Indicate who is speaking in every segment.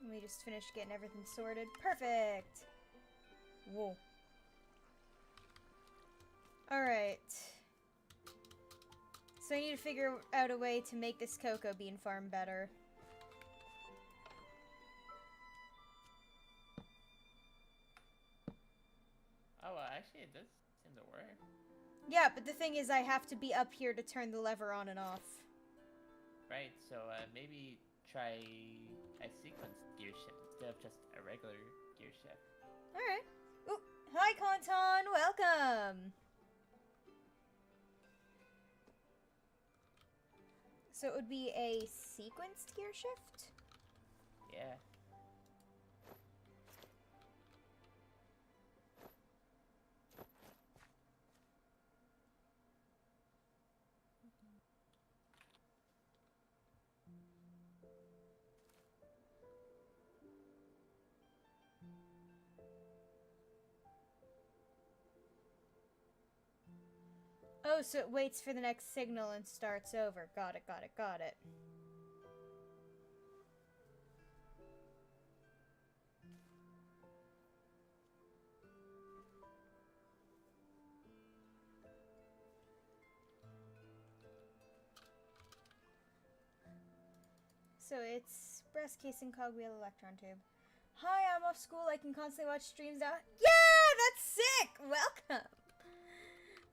Speaker 1: Let me just finish getting everything sorted. Perfect! Whoa. Alright. So I need to figure out a way to make this cocoa bean farm better.
Speaker 2: Oh, well, actually, it does seem to work.
Speaker 1: Yeah, but the thing is I have to be up here to turn the lever on and off.
Speaker 2: Right, so maybe try a sequence gear shift instead of just a regular gear shift.
Speaker 1: Alright. Oop. Hi, Conton! Welcome! So it would be a sequenced gear shift?
Speaker 2: Yeah.
Speaker 1: Oh, so it waits for the next signal and starts over. Got it, got it, got it. So it's breast casing, cogwheel, electron tube. Hi, I'm off school. I can constantly watch streams now. Yeah, that's sick! Welcome!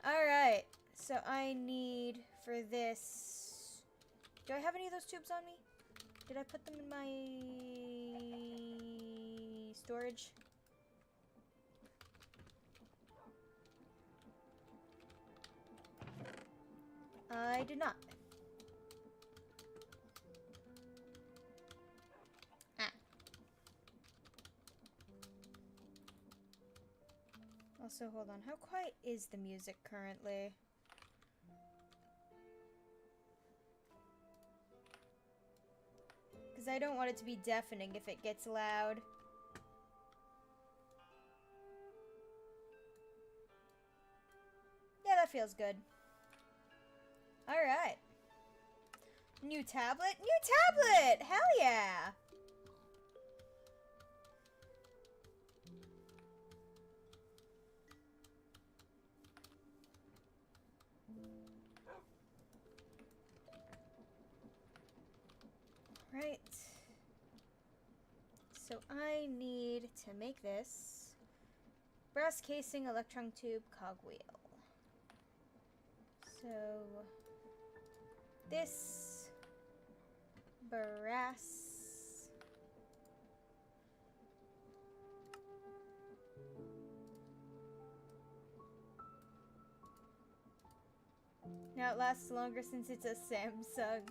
Speaker 1: Alright, so I need for this... Do I have any of those tubes on me? Did I put them in my storage? I did not. Ah. Also, hold on. How quiet is the music currently? Because I don't want it to be deafening if it gets loud. Yeah, that feels good. Alright. New tablet? New tablet! Hell yeah! Right. So I need to make this brass casing, electron tube, cogwheel. So this brass now it lasts longer since it's a Samsung.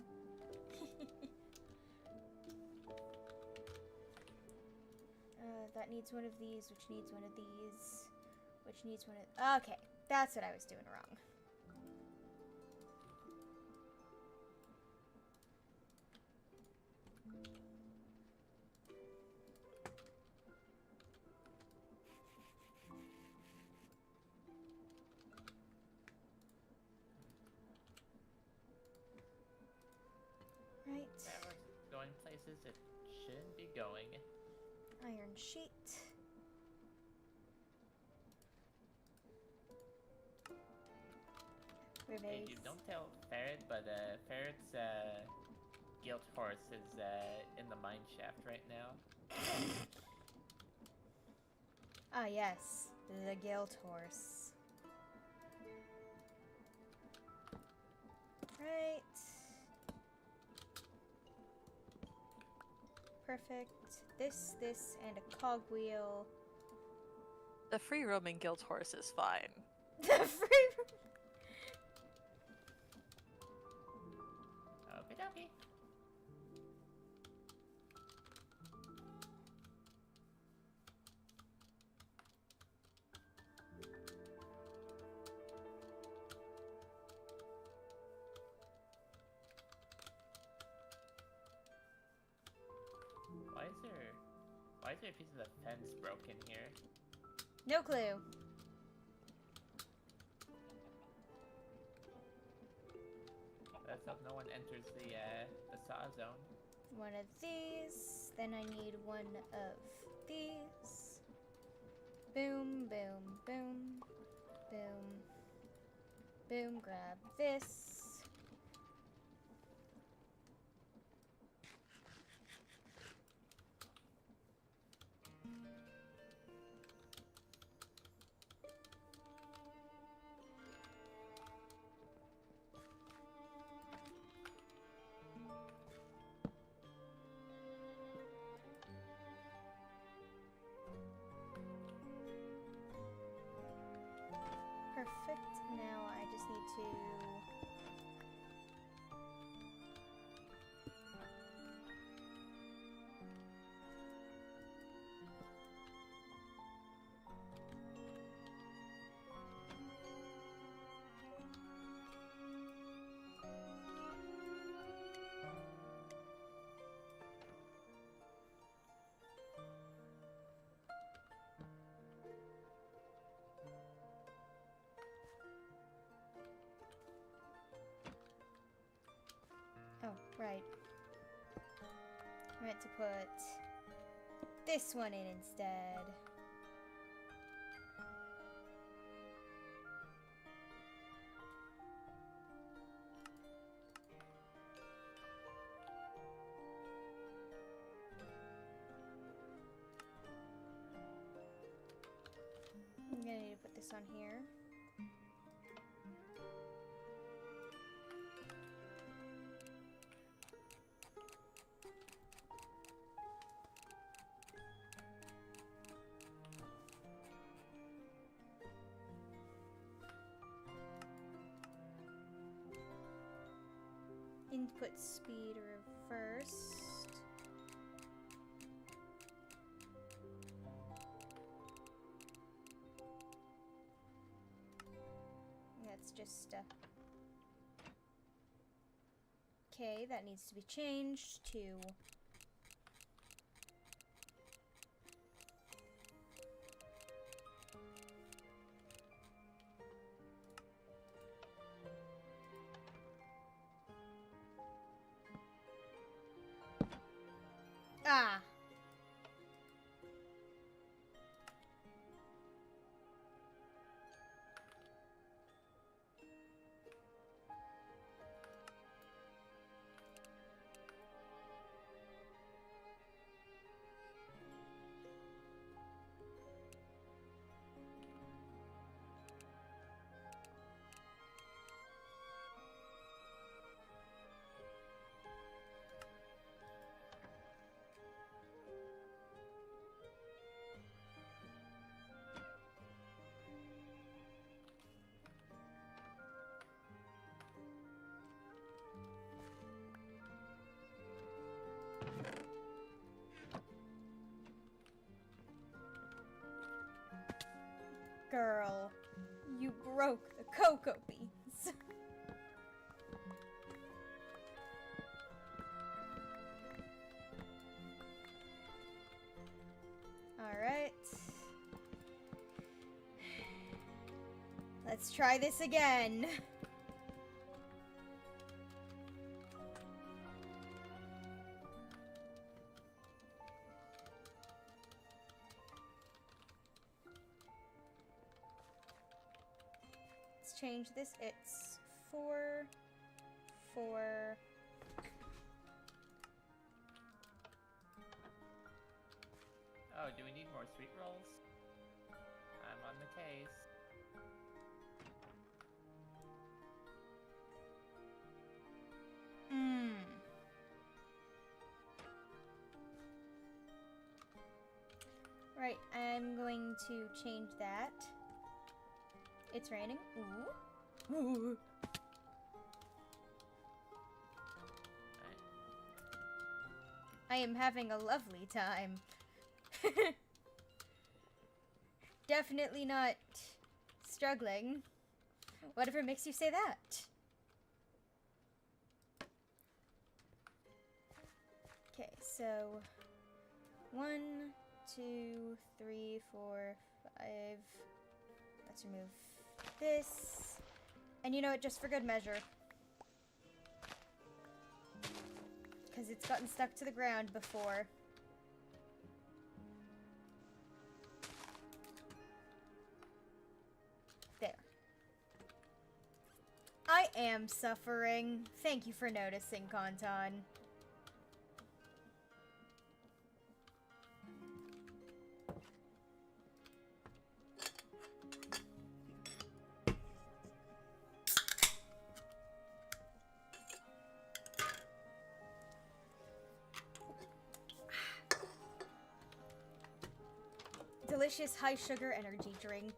Speaker 1: That needs one of these, which needs one of these, which needs one of... Okay, that's what I was doing wrong. Right.
Speaker 2: Whenever it's going places it shouldn't be going.
Speaker 1: Iron sheet.
Speaker 2: Hey, you don't tell Ferret, but Ferret's guild horse is in the mine shaft right now.
Speaker 1: Ah, yes. The guild horse. Right. Perfect. This, and a cogwheel.
Speaker 3: The free roaming guild horse is fine.
Speaker 1: The free...
Speaker 2: Okie dokie. Why is there a piece of the fence broken here?
Speaker 1: No clue.
Speaker 2: Let's hope no one enters the saw zone.
Speaker 1: One of these. Then I need one of these. Boom, boom, boom, boom, boom. Grab this. Perfect. Now I just need to... Oh, right. I meant to put this one in instead. I'm gonna need to put this on here. Input speed reversed. That's just okay, that needs to be changed to ah. Girl, you broke the cocoa beans. Alright. Let's try this again. Let's change this. It's 4, 4.
Speaker 2: Oh, do we need more sweet rolls? I'm on the case.
Speaker 1: Right, I'm going to change that. It's raining. Ooh. Ooh. I am having a lovely time. Definitely not struggling. Whatever makes you say that? Okay, so 1, 2, 3, 4, 5. Let's remove this. And you know what, just for good measure, Because it's gotten stuck to the ground before. There. I am suffering. Thank you for noticing, Kantan. Delicious high sugar energy drink.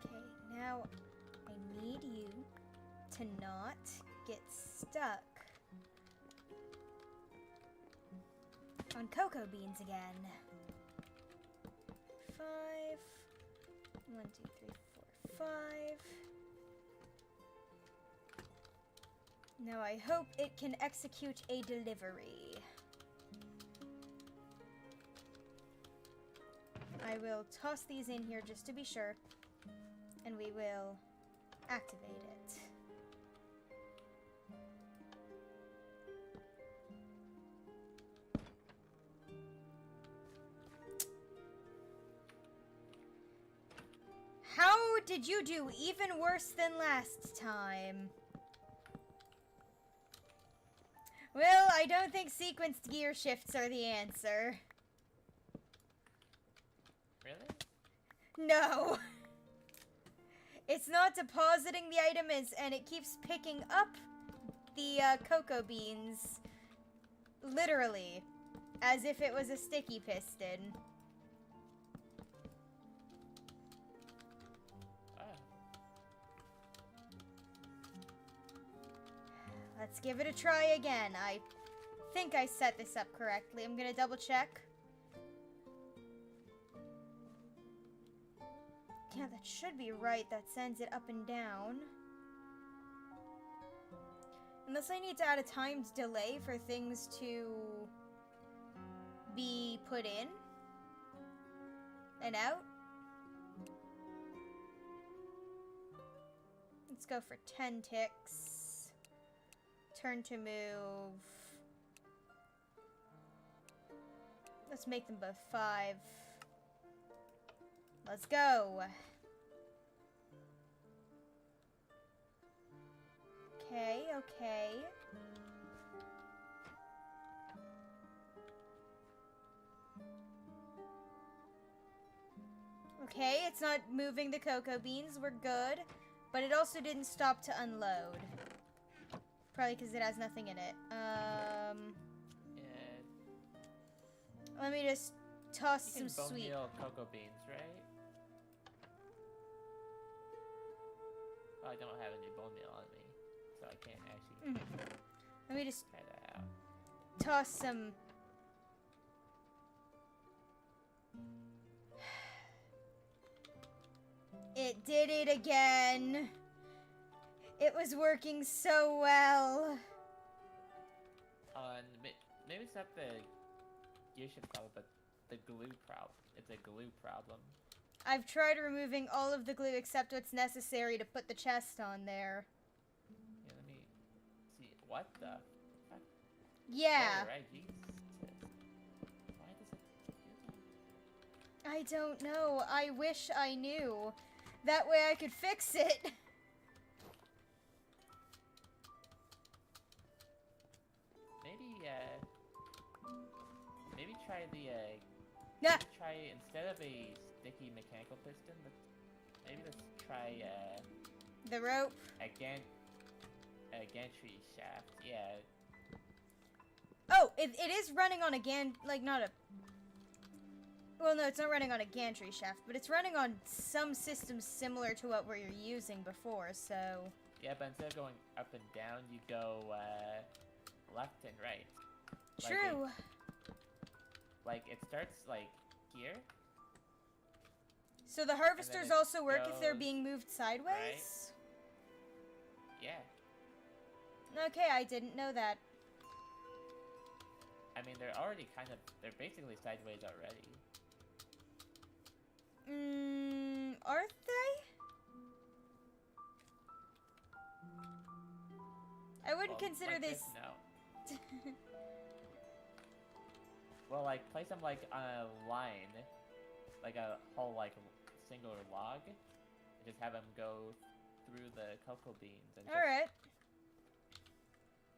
Speaker 1: Okay, now I need you to not get stuck on cocoa beans again. 5. 1, 2, 3, 4, 5. Now I hope it can execute a delivery. I will toss these in here just to be sure, and we will activate it. How did you do even worse than last time? Well, I don't think sequenced gear shifts are the answer.
Speaker 2: Really?
Speaker 1: No. It's not depositing the item and it keeps picking up the cocoa beans. Literally. As if it was a sticky piston. Let's give it a try again. I think I set this up correctly. I'm gonna double check. Yeah, that should be right. That sends it up and down. Unless I need to add a timed delay for things to be put in and out. Let's go for 10 ticks. Turn to move. Let's make them both 5. Let's go. Okay, okay. Okay, it's not moving the cocoa beans. We're good. But it also didn't stop to unload. Probably because it has nothing in it.
Speaker 2: Yeah.
Speaker 1: Let me just toss
Speaker 2: You
Speaker 1: some
Speaker 2: can bone
Speaker 1: sweet.
Speaker 2: meal cocoa beans, right? Oh, I don't have any bone meal on me, so I can't actually
Speaker 1: Let me just
Speaker 2: try that out.
Speaker 1: toss some. It did it again. It was working so well.
Speaker 2: And maybe it's not the gear shift problem, but the glue problem. It's a glue problem.
Speaker 1: I've tried removing all of the glue except what's necessary to put the chest on there.
Speaker 2: Yeah, let me see. What the fuck?
Speaker 1: Yeah.
Speaker 2: Oh, right, Jesus. Why does it do that?
Speaker 1: I don't know. I wish I knew. That way I could fix it.
Speaker 2: Maybe try the,
Speaker 1: Nah.
Speaker 2: try instead of a sticky mechanical piston, maybe let's try,
Speaker 1: The rope.
Speaker 2: a gantry shaft, yeah.
Speaker 1: Oh, it is running on a not a... Well, no, it's not running on a gantry shaft, but it's running on some systems similar to what we were using before, so...
Speaker 2: Yeah, but instead of going up and down, you go, left and right.
Speaker 1: True.
Speaker 2: Like, it starts, like, here.
Speaker 1: So the harvesters
Speaker 2: it
Speaker 1: also work if they're
Speaker 2: goes
Speaker 1: being moved sideways?
Speaker 2: Yeah.
Speaker 1: Okay, I didn't know that.
Speaker 2: I mean, they're basically sideways already.
Speaker 1: Aren't they? I wouldn't
Speaker 2: Well,
Speaker 1: consider
Speaker 2: like
Speaker 1: this...
Speaker 2: No. Well, like, place them, like, on a line. Like a whole, like, single log. And just have them go through the cocoa beans and just,
Speaker 1: Alright.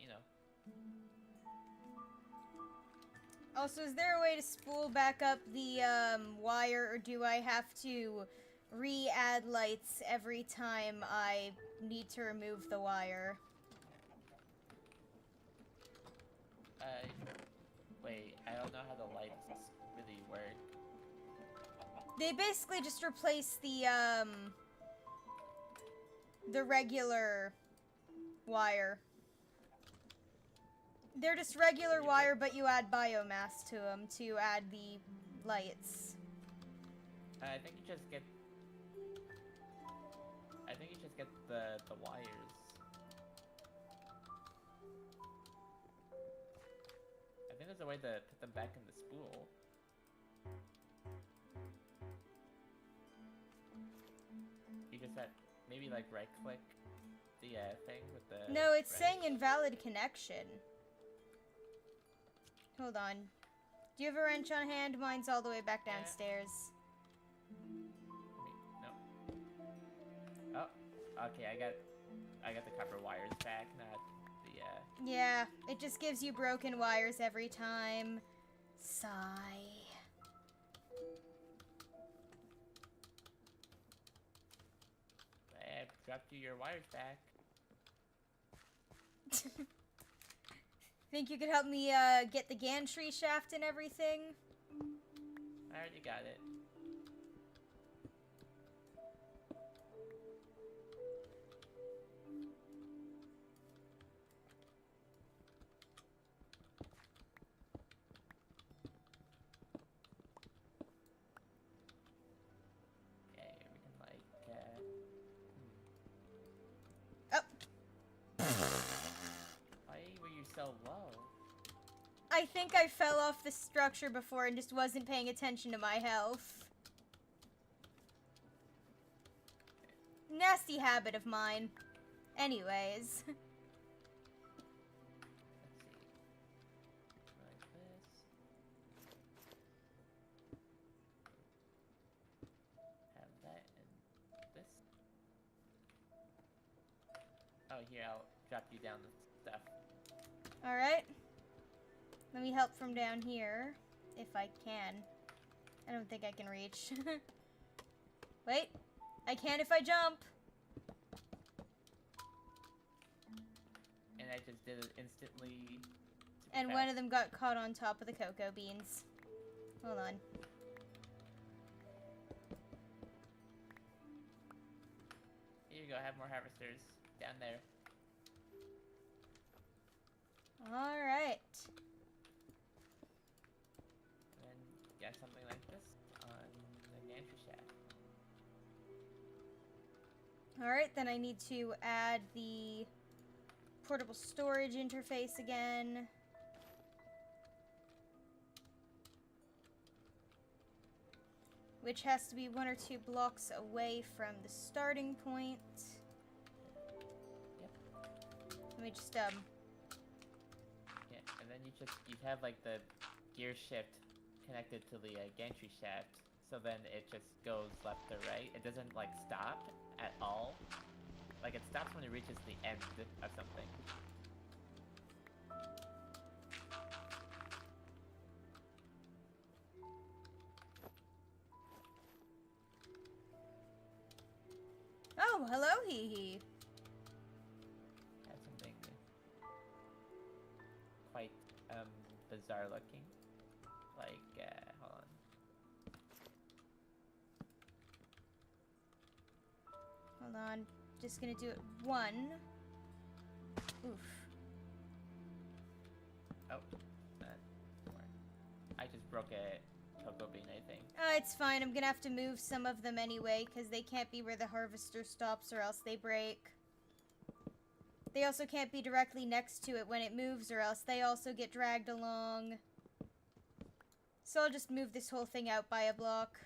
Speaker 2: you know.
Speaker 1: Also, is there a way to spool back up the wire, or do I have to re-add lights every time I need to remove the wire?
Speaker 2: Wait, I don't know how the lights really work.
Speaker 1: They basically just replace the regular wire. They're just regular wire, but you add biomass to them to add the lights.
Speaker 2: I think you just get... the wires. I think there's a way to put them back in the spool. You just have... maybe, like, right-click the, thing with the...
Speaker 1: No, it's
Speaker 2: wrench.
Speaker 1: saying invalid connection. Hold on. Do you have a wrench on hand? Mine's all the way back
Speaker 2: Yeah.
Speaker 1: downstairs.
Speaker 2: No. Oh, okay, I got the copper wires back, not the,
Speaker 1: Yeah, it just gives you broken wires every time. Sigh.
Speaker 2: I dropped you your wires back.
Speaker 1: Think you could help me get the gantry shaft and everything?
Speaker 2: I already got it. Okay, we can like,
Speaker 1: Oh,
Speaker 2: why were you so low?
Speaker 1: I think I fell off the structure before and just wasn't paying attention to my health. Nasty habit of mine. Anyways.
Speaker 2: Let's see. Like this. Have that and this. Oh, here, I'll drop you down the stuff.
Speaker 1: Alright. Let me help from down here, if I can. I don't think I can reach. Wait. I can if I jump.
Speaker 2: And I just did it instantly.
Speaker 1: And one of them got caught on top of the cocoa beans. Hold on.
Speaker 2: Here you go, have more harvesters down there.
Speaker 1: Alright.
Speaker 2: And then get something like this on the gantry shaft.
Speaker 1: Alright, then I need to add the portable storage interface again. Which has to be 1 or 2 blocks away from the starting point.
Speaker 2: Yep.
Speaker 1: Let me just,
Speaker 2: Yeah, and then you have like the gear shift connected to the gantry shaft, so then it just goes left to right. It doesn't like stop at all. Like it stops when it reaches the end of something.
Speaker 1: oh, hello, hee hee.
Speaker 2: Have something quite bizarre looking. Like hold on.
Speaker 1: Hold on. Just gonna do it 1. Oof.
Speaker 2: Oh, that didn't work. I just broke a cocoa bean, I think.
Speaker 1: It's fine. I'm gonna have to move some of them anyway, because they can't be where the harvester stops or else they break. They also can't be directly next to it when it moves, or else they also get dragged along. So I'll just move this whole thing out by a block.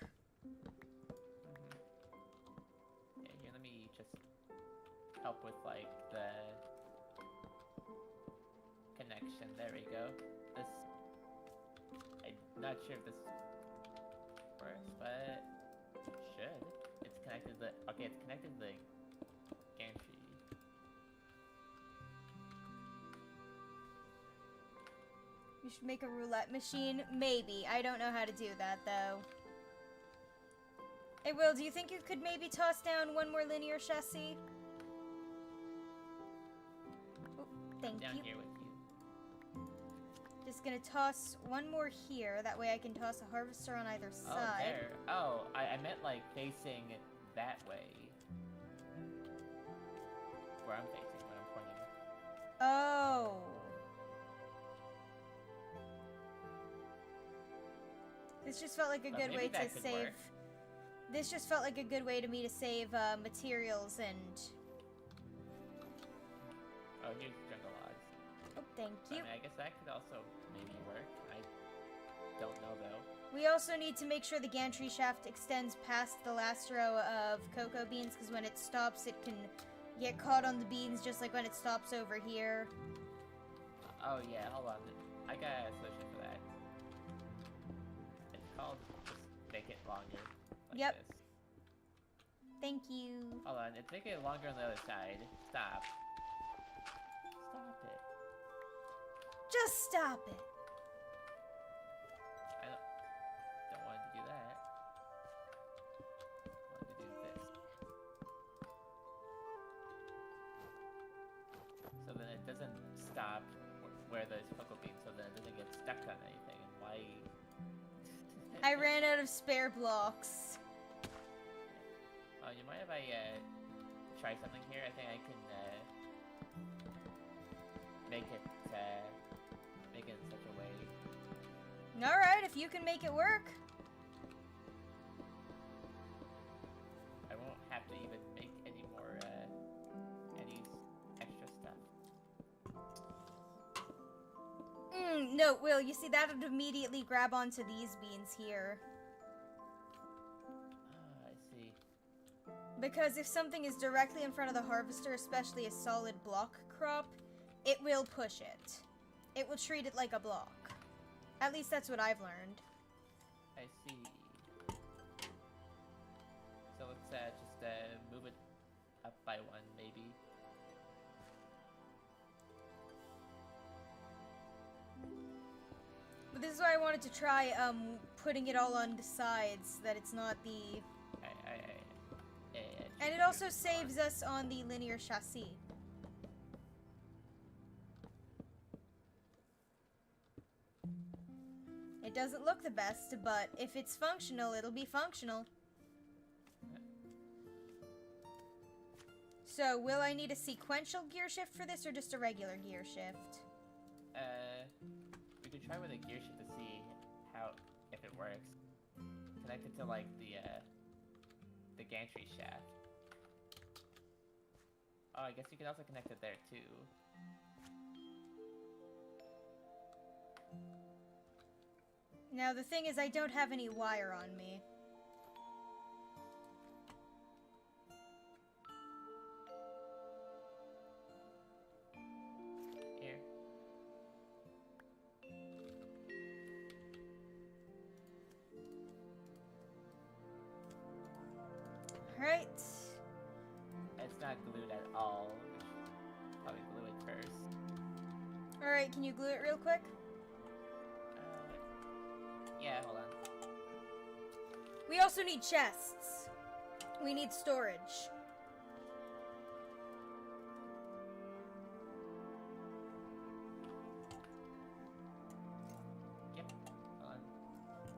Speaker 2: Yeah, here, let me just help with, like, the connection. There we go. This... I'm not sure if this works, but it should. It's connected to the... Okay, it's connected to the gantry.
Speaker 1: You should make a roulette machine? Maybe. I don't know how to do that, though. Hey, Will, do you think you could maybe toss down one more linear chassis? Oh, thank
Speaker 2: Down
Speaker 1: you.
Speaker 2: here with you.
Speaker 1: Just gonna toss one more here. That way I can toss a harvester on either
Speaker 2: Oh,
Speaker 1: side.
Speaker 2: there. Oh, I meant, like, facing that way. Where I'm facing, when I'm pointing.
Speaker 1: Oh. This just felt like a
Speaker 2: Well,
Speaker 1: good
Speaker 2: maybe
Speaker 1: way to
Speaker 2: that could
Speaker 1: save...
Speaker 2: work.
Speaker 1: This just felt like a good way to me to save materials and...
Speaker 2: Oh, here's jungle logs.
Speaker 1: Oh, thank
Speaker 2: So, I
Speaker 1: you.
Speaker 2: mean, I guess that could also maybe work. I don't know, though.
Speaker 1: We also need to make sure the gantry shaft extends past the last row of cocoa beans, because when it stops, it can get caught on the beans just like when it stops over here.
Speaker 2: Oh, yeah, hold on. I got a solution for that. It's called just make it longer. Like
Speaker 1: Yep.
Speaker 2: this.
Speaker 1: Thank you.
Speaker 2: Hold on, it's making it longer on the other side. Stop. Stop it.
Speaker 1: Just stop it.
Speaker 2: I don't want to do that. I want to do this. So then it doesn't stop where there's cocoa beans, so then it doesn't get stuck on anything. And why...
Speaker 1: I ran out of spare blocks.
Speaker 2: Oh, you mind if I try something here? I think I can make it in such a way.
Speaker 1: Alright, if you can make it work.
Speaker 2: I won't have to even make any more any extra stuff.
Speaker 1: No, Will, you see, that would immediately grab onto these beans here.
Speaker 2: Ah, I see.
Speaker 1: Because if something is directly in front of the harvester, especially a solid block crop, it will push it. It will treat it like a block. At least that's what I've learned.
Speaker 2: I see. So let's just move it up by one, maybe.
Speaker 1: But this is why I wanted to try putting it all on the sides, so that it's not the... And it also saves us on the linear chassis. It doesn't look the best, but if it's functional, it'll be functional. So, will I need a sequential gear shift for this, or just a regular gear shift?
Speaker 2: We could try with a gear shift to see if it works. Connect it to, like, the gantry shaft. Oh, I guess you could also connect it there, too.
Speaker 1: Now, the thing is, I don't have any wire on me.
Speaker 2: Here.
Speaker 1: Alright.
Speaker 2: It's not glued at all. We should probably glue it first.
Speaker 1: Alright, can you glue it real quick?
Speaker 2: Yeah, hold on.
Speaker 1: We also need chests. We need storage.
Speaker 2: Yep, hold on.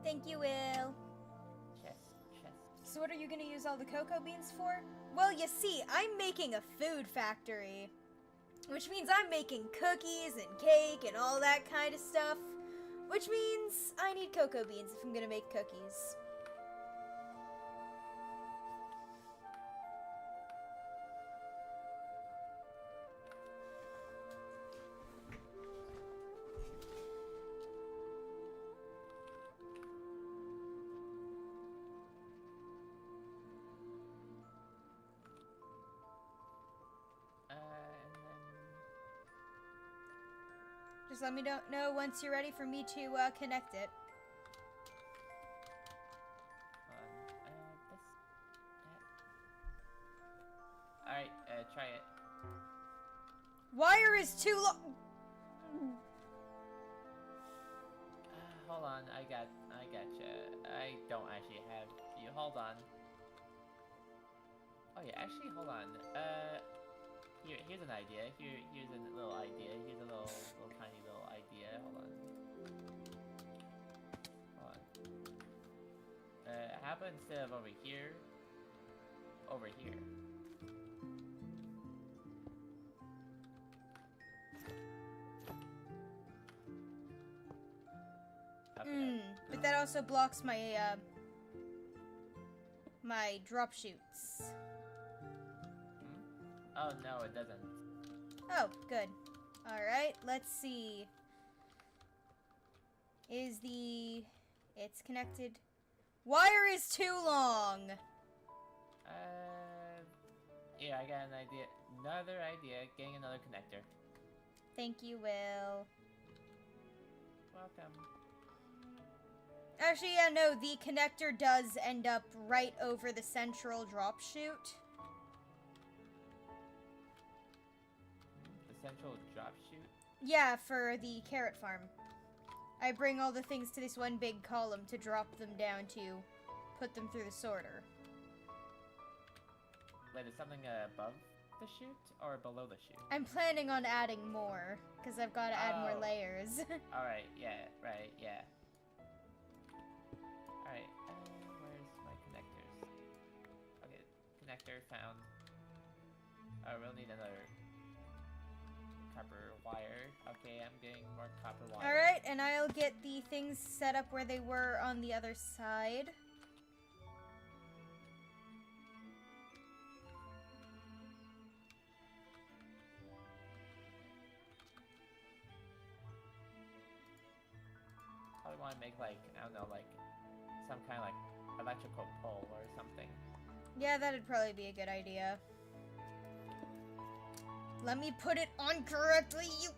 Speaker 1: Thank you, Will.
Speaker 2: Chest.
Speaker 1: So what are you gonna use all the cocoa beans for? Well, you see, I'm making a food factory. Which means I'm making cookies and cake and all that kind of stuff. Which means I need cocoa beans if I'm gonna make cookies. Just let me know once you're ready for me to connect it.
Speaker 2: Alright, try it.
Speaker 1: Wire is too long.
Speaker 2: Hold on, I gotcha. I don't actually have you. Hold on. Oh yeah, actually, hold on. Here's an idea. Here's a little idea. Here's a little tiny little idea. Hold on. How about instead of over here, over here?
Speaker 1: But that also blocks my my drop shoots.
Speaker 2: Oh no, it doesn't.
Speaker 1: Oh, good. All right, let's see. It's connected. Wire is too long.
Speaker 2: Yeah, I got an idea. Another idea. Getting another connector.
Speaker 1: Thank you, Will.
Speaker 2: Welcome.
Speaker 1: Actually, yeah, no, the connector does end up right over the central drop chute.
Speaker 2: The central drop chute?
Speaker 1: Yeah, for the carrot farm. I bring all the things to this one big column to drop them down to put them through the sorter.
Speaker 2: Wait, is something above the chute or below the chute?
Speaker 1: I'm planning on adding more, because I've got to add more layers.
Speaker 2: Alright, yeah, right, yeah. Alright, where's my connectors? Okay, connector found. Oh, we'll need another copper wire. Okay, I'm getting more copper wire.
Speaker 1: Alright, and I'll get the things set up where they were on the other side.
Speaker 2: Probably want to make like, I don't know, like some kind of like electrical pole or something.
Speaker 1: Yeah, that'd probably be a good idea. Let me put it on correctly, you...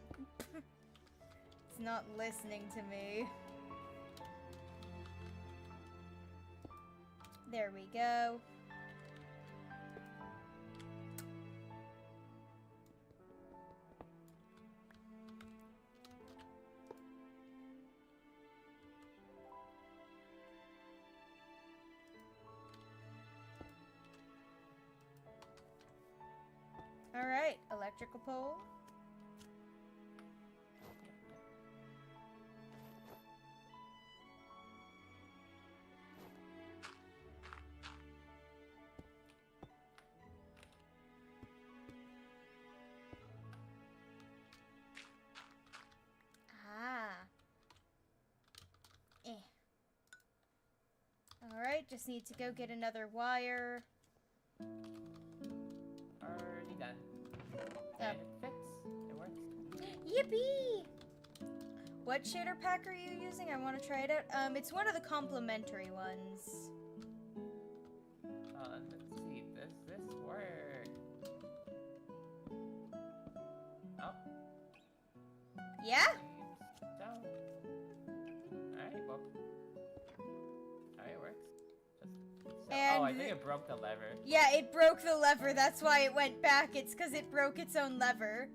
Speaker 1: It's not listening to me. There we go. Alright, electrical pole. Alright, just need to go get another wire.
Speaker 2: Already done. And it fits. It works.
Speaker 1: Yippee! What shader pack are you using? I want to try it out. It's one of the complimentary ones.
Speaker 2: Let's see. Does this work? Oh.
Speaker 1: Yeah?
Speaker 2: So. Alright, well. Alright, it works. So,
Speaker 1: And
Speaker 2: oh, I think it broke the lever.
Speaker 1: Yeah, it broke the lever. That's why it went back. It's because it broke its own lever.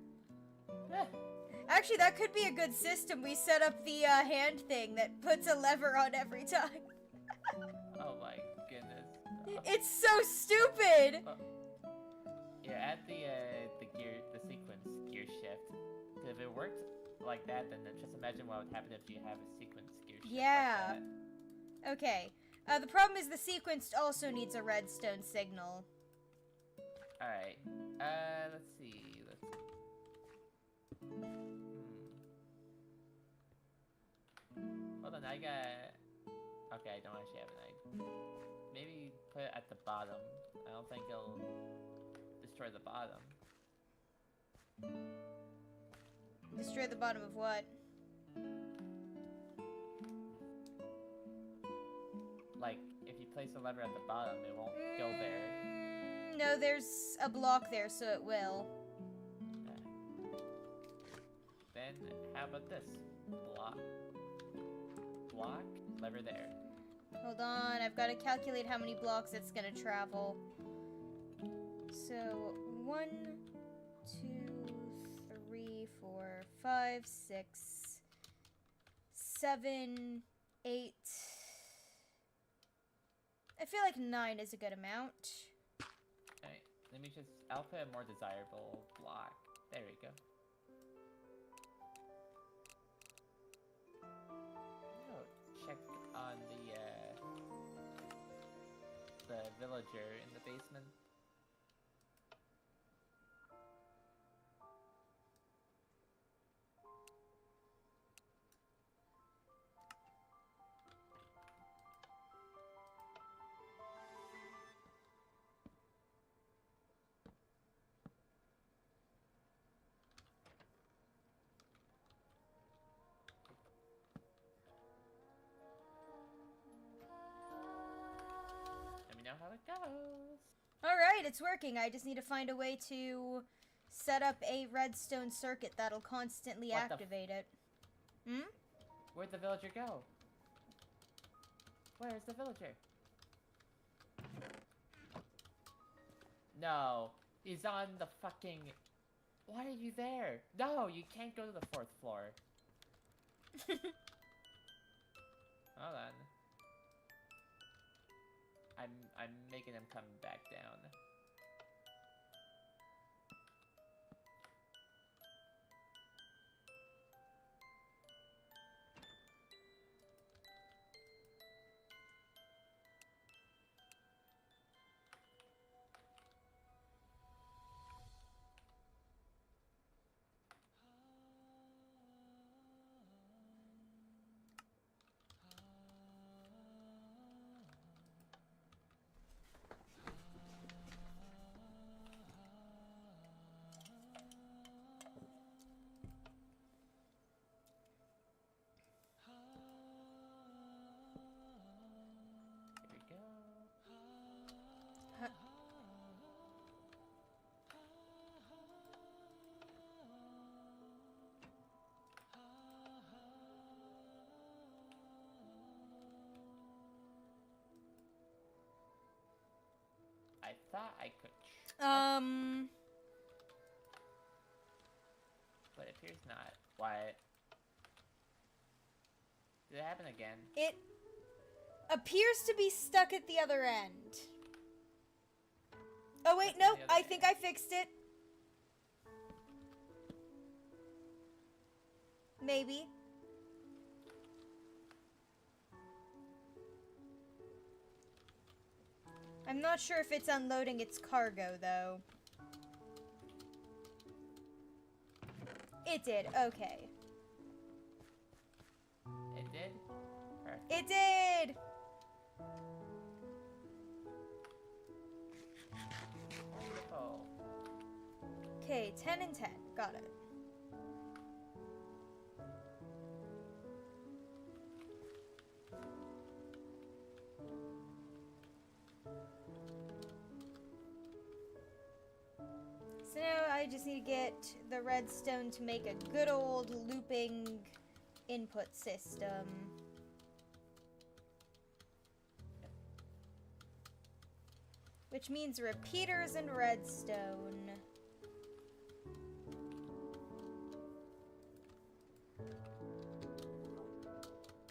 Speaker 1: Actually, that could be a good system. We set up the hand thing that puts a lever on every time.
Speaker 2: Oh my goodness.
Speaker 1: It's so stupid!
Speaker 2: Yeah, add the sequence gear shift. Because if it worked like that, then just imagine what would happen if you have a sequence gear shift
Speaker 1: Yeah.
Speaker 2: like that.
Speaker 1: Okay. The problem is the sequence also needs a redstone signal.
Speaker 2: Alright. Let's see. Hold on, I got... Okay, I don't actually have an idea. Maybe put it at the bottom. I don't think it'll destroy the bottom.
Speaker 1: Destroy the bottom of what?
Speaker 2: Like, if you place the lever at the bottom, it won't go there.
Speaker 1: No, there's a block there, so it will.
Speaker 2: Then then how about this? Block. Block. Lever there.
Speaker 1: Hold on, I've got to calculate how many blocks it's gonna travel. So, 1, 2, 3, 4, 5, 6, 7, 8. I feel like 9 is a good amount.
Speaker 2: Alright, let me just... I'll put a more desirable block. There we go. Oh, check on the villager in the basement. Let me know how it goes.
Speaker 1: Alright, it's working. I just need to find a way to set up a redstone circuit that'll constantly
Speaker 2: What the
Speaker 1: activate it. Hmm?
Speaker 2: Where'd the villager go? Where's the villager? No, he's on the fucking... Why are you there? No, you can't go to the 4th floor. Hold on. I'm making him come back down. Here we go.
Speaker 1: Huh.
Speaker 2: I thought I could... But it appears not. What? Did it happen again?
Speaker 1: It appears to be stuck at the other end. Oh wait,
Speaker 2: Stuck at
Speaker 1: no,
Speaker 2: the other
Speaker 1: I think I fixed it. Maybe. I'm not sure if it's unloading its cargo, though. It did, okay.
Speaker 2: It did? Perfect.
Speaker 1: It did!
Speaker 2: Wonderful.
Speaker 1: Okay, 10 and 10. Got it. So now I just need to get the redstone to make a good old looping input system. Which means repeaters and redstone.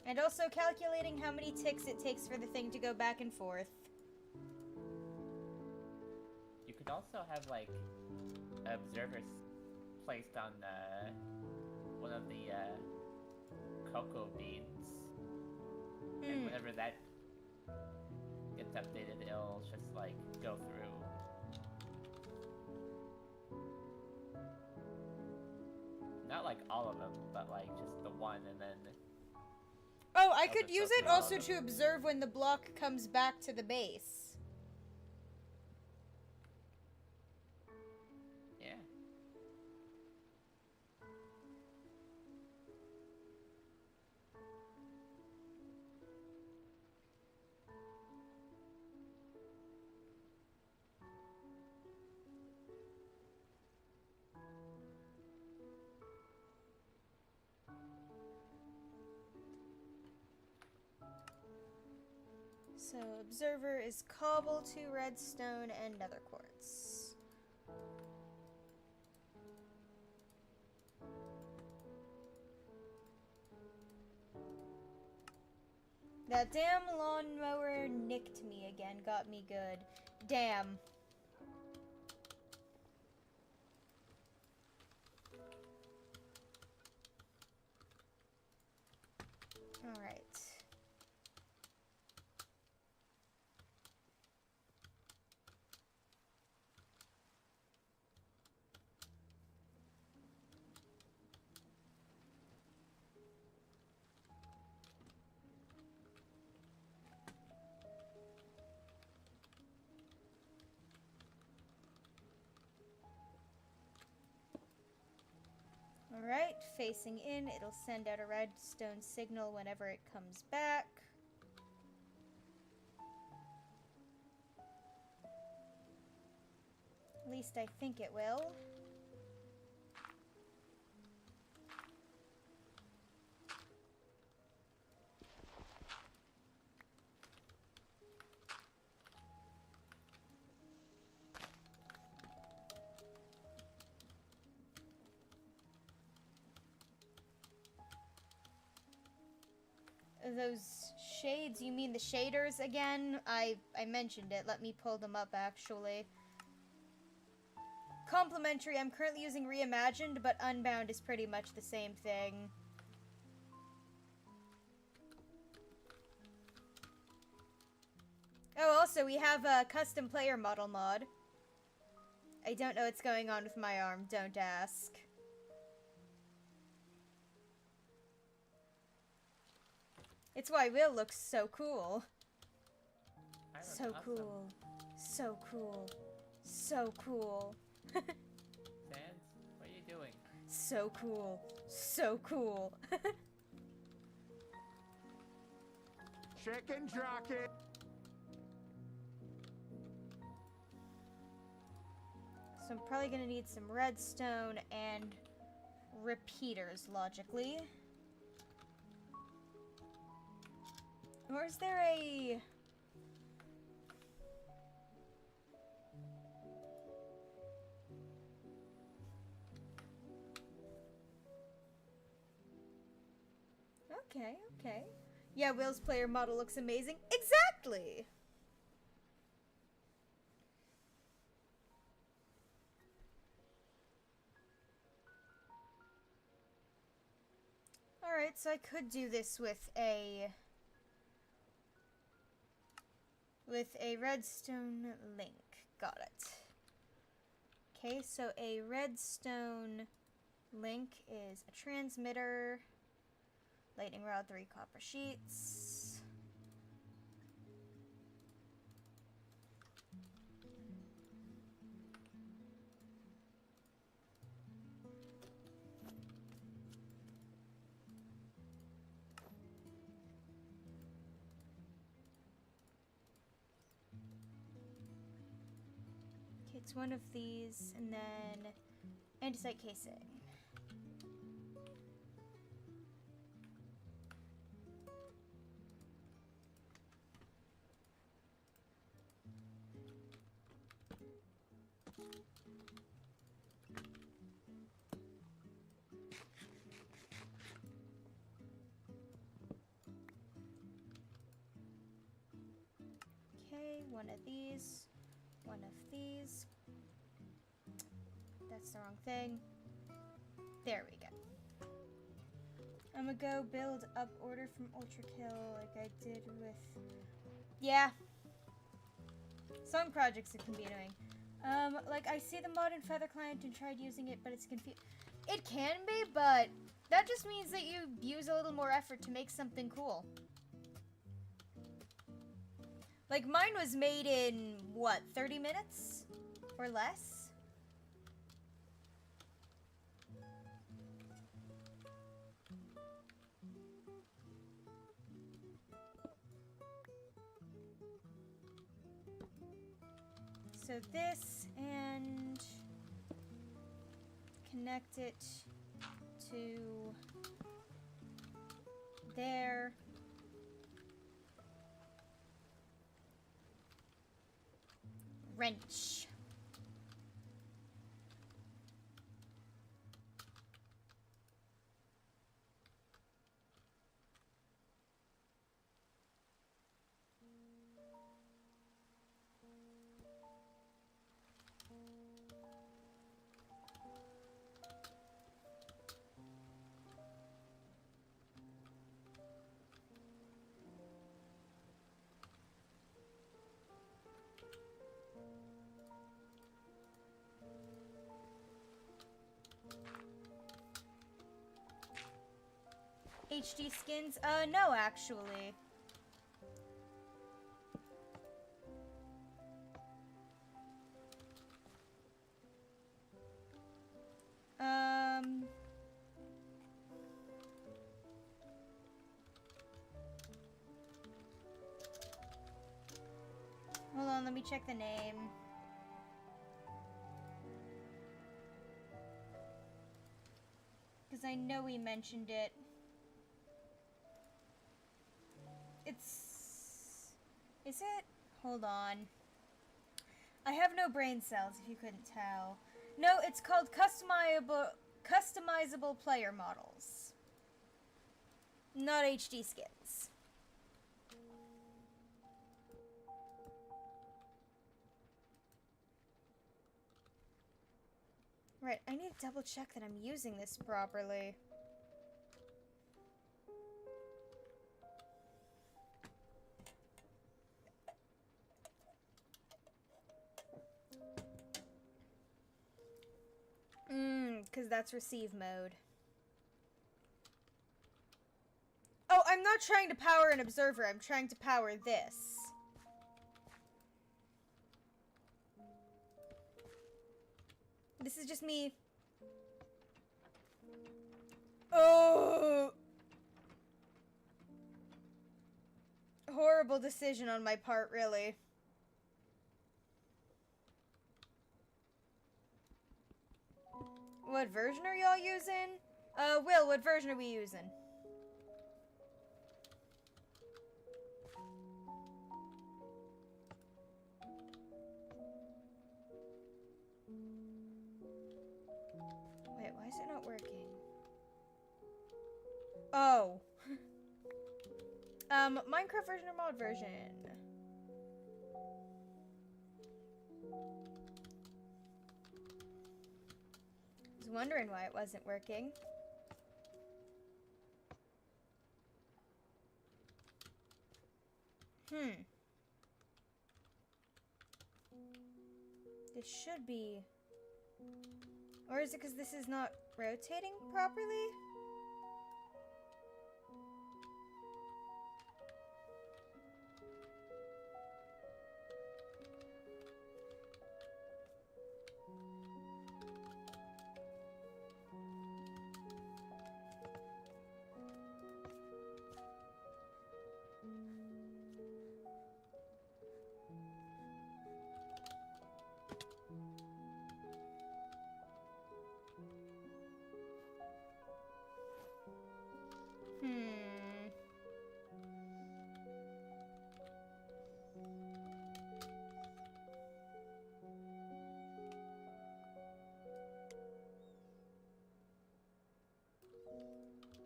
Speaker 1: And also calculating how many ticks it takes for the thing to go back and forth.
Speaker 2: You could also have, like, observers placed on one of the cocoa beans. And whenever that gets updated, it'll just, like, go through. Not, like, all of them, but, like, just the one, and then...
Speaker 1: Oh, I
Speaker 2: I'll
Speaker 1: could
Speaker 2: just
Speaker 1: use
Speaker 2: go
Speaker 1: it
Speaker 2: through all
Speaker 1: also
Speaker 2: of
Speaker 1: to
Speaker 2: them.
Speaker 1: observe when the block comes back to the base.
Speaker 2: Yeah.
Speaker 1: So observer is cobble, 2 redstone, and nether quartz. That damn lawnmower nicked me again, got me good. Damn. Alright. Alright, facing in, it'll send out a redstone signal whenever it comes back. At least I think it will. Those shades, you mean the shaders again? I mentioned it. Let me pull them up, actually. Complimentary, I'm currently using Reimagined, but Unbound is pretty much the same thing. Oh, also, we have a custom player model mod. I don't know what's going on with my arm, don't ask. It's why Will looks so cool. So
Speaker 2: awesome.
Speaker 1: cool. So cool. So cool.
Speaker 2: Sans, what are you doing?
Speaker 1: So cool. So cool.
Speaker 4: Chicken jockey.
Speaker 1: So I'm probably gonna need some redstone and repeaters, logically. Or is there a... Okay. Yeah, Will's player model looks amazing. Exactly! Alright, so I could do this with a redstone link. Got it. Okay, so a redstone link is a transmitter, lightning rod, 3 copper sheets. Okay, it's one of these, and then andesite casing. Okay, one of these, one of these. That's the wrong thing. There we go. I'm gonna go build up order from Ultra Kill like I did with... Yeah. Some projects it can be annoying. Like I see the mod in Feather Client and tried using it, but it's confusing. It can be, but that just means that you use a little more effort to make something cool. Like mine was made in, what, 30 minutes? Or less? So this, and connect it to there. wrench. HD skins? No, actually. Hold on, let me check the name. Because I know we mentioned it. Is it? Hold on. I have no brain cells, if you couldn't tell. No, it's called customizable player models. Not HD skins. Right, I need to double check that I'm using this properly. Because that's receive mode. Oh, I'm not trying to power an observer. I'm trying to power this. This is just me. Oh! Horrible decision on my part, really. What version are y'all using? Will, what version are we using? Wait, why is it not working? Oh. Minecraft version or mod version? I was wondering why it wasn't working. This should be... Or is it because this is not rotating properly?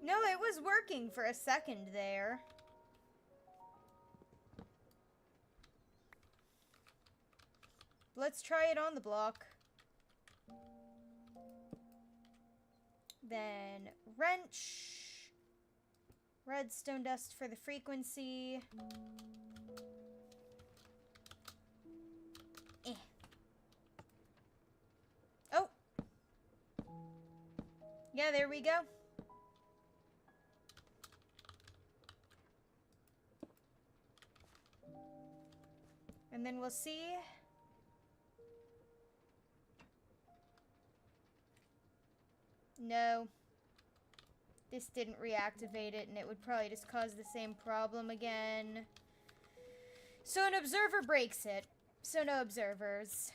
Speaker 1: No, it was working for a second there. Let's try it on the block. Then wrench. Redstone dust for the frequency. Oh. Yeah, there we go. And then we'll see. No. This didn't reactivate it, and it would probably just cause the same problem again. So an observer breaks it. So no observers.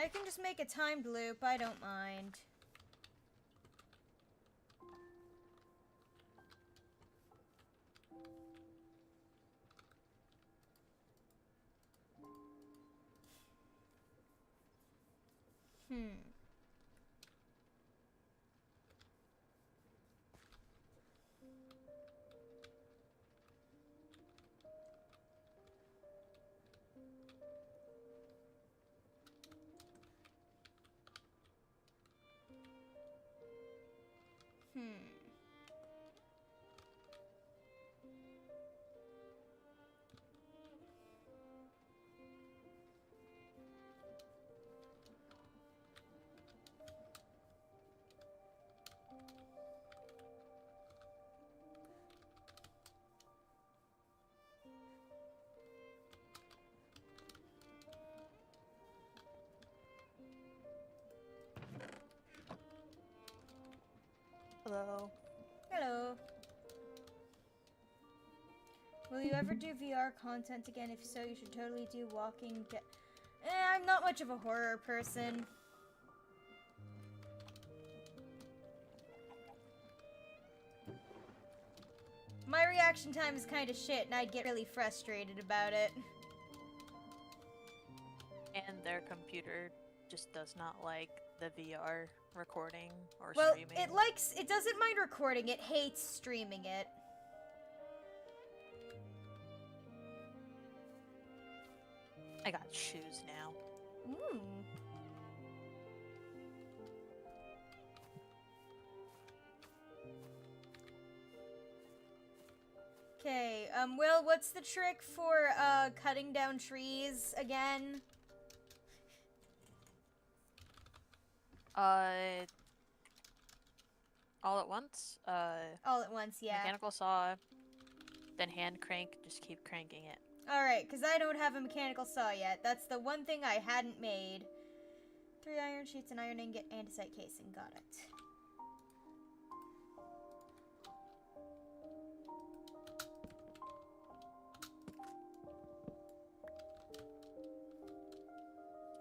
Speaker 1: I can just make a timed loop, I don't mind.
Speaker 3: Hello.
Speaker 1: Hello. Will you ever do VR content again? If so, you should totally do walking. I'm not much of a horror person. My reaction time is kind of shit, and I'd get really frustrated about it.
Speaker 3: And their computer just does not like the VR recording or
Speaker 1: Well,
Speaker 3: streaming.
Speaker 1: it doesn't mind recording, it hates streaming it.
Speaker 3: I got shoes now.
Speaker 1: Ooh. Okay, Will, what's the trick for, cutting down trees again?
Speaker 3: All at once.
Speaker 1: All at once, yeah.
Speaker 3: Mechanical saw, then hand crank. Just keep cranking it.
Speaker 1: Alright, because I don't have a mechanical saw yet. That's the one thing I hadn't made. 3 iron sheets, an iron ingot, andesite casing. Got it.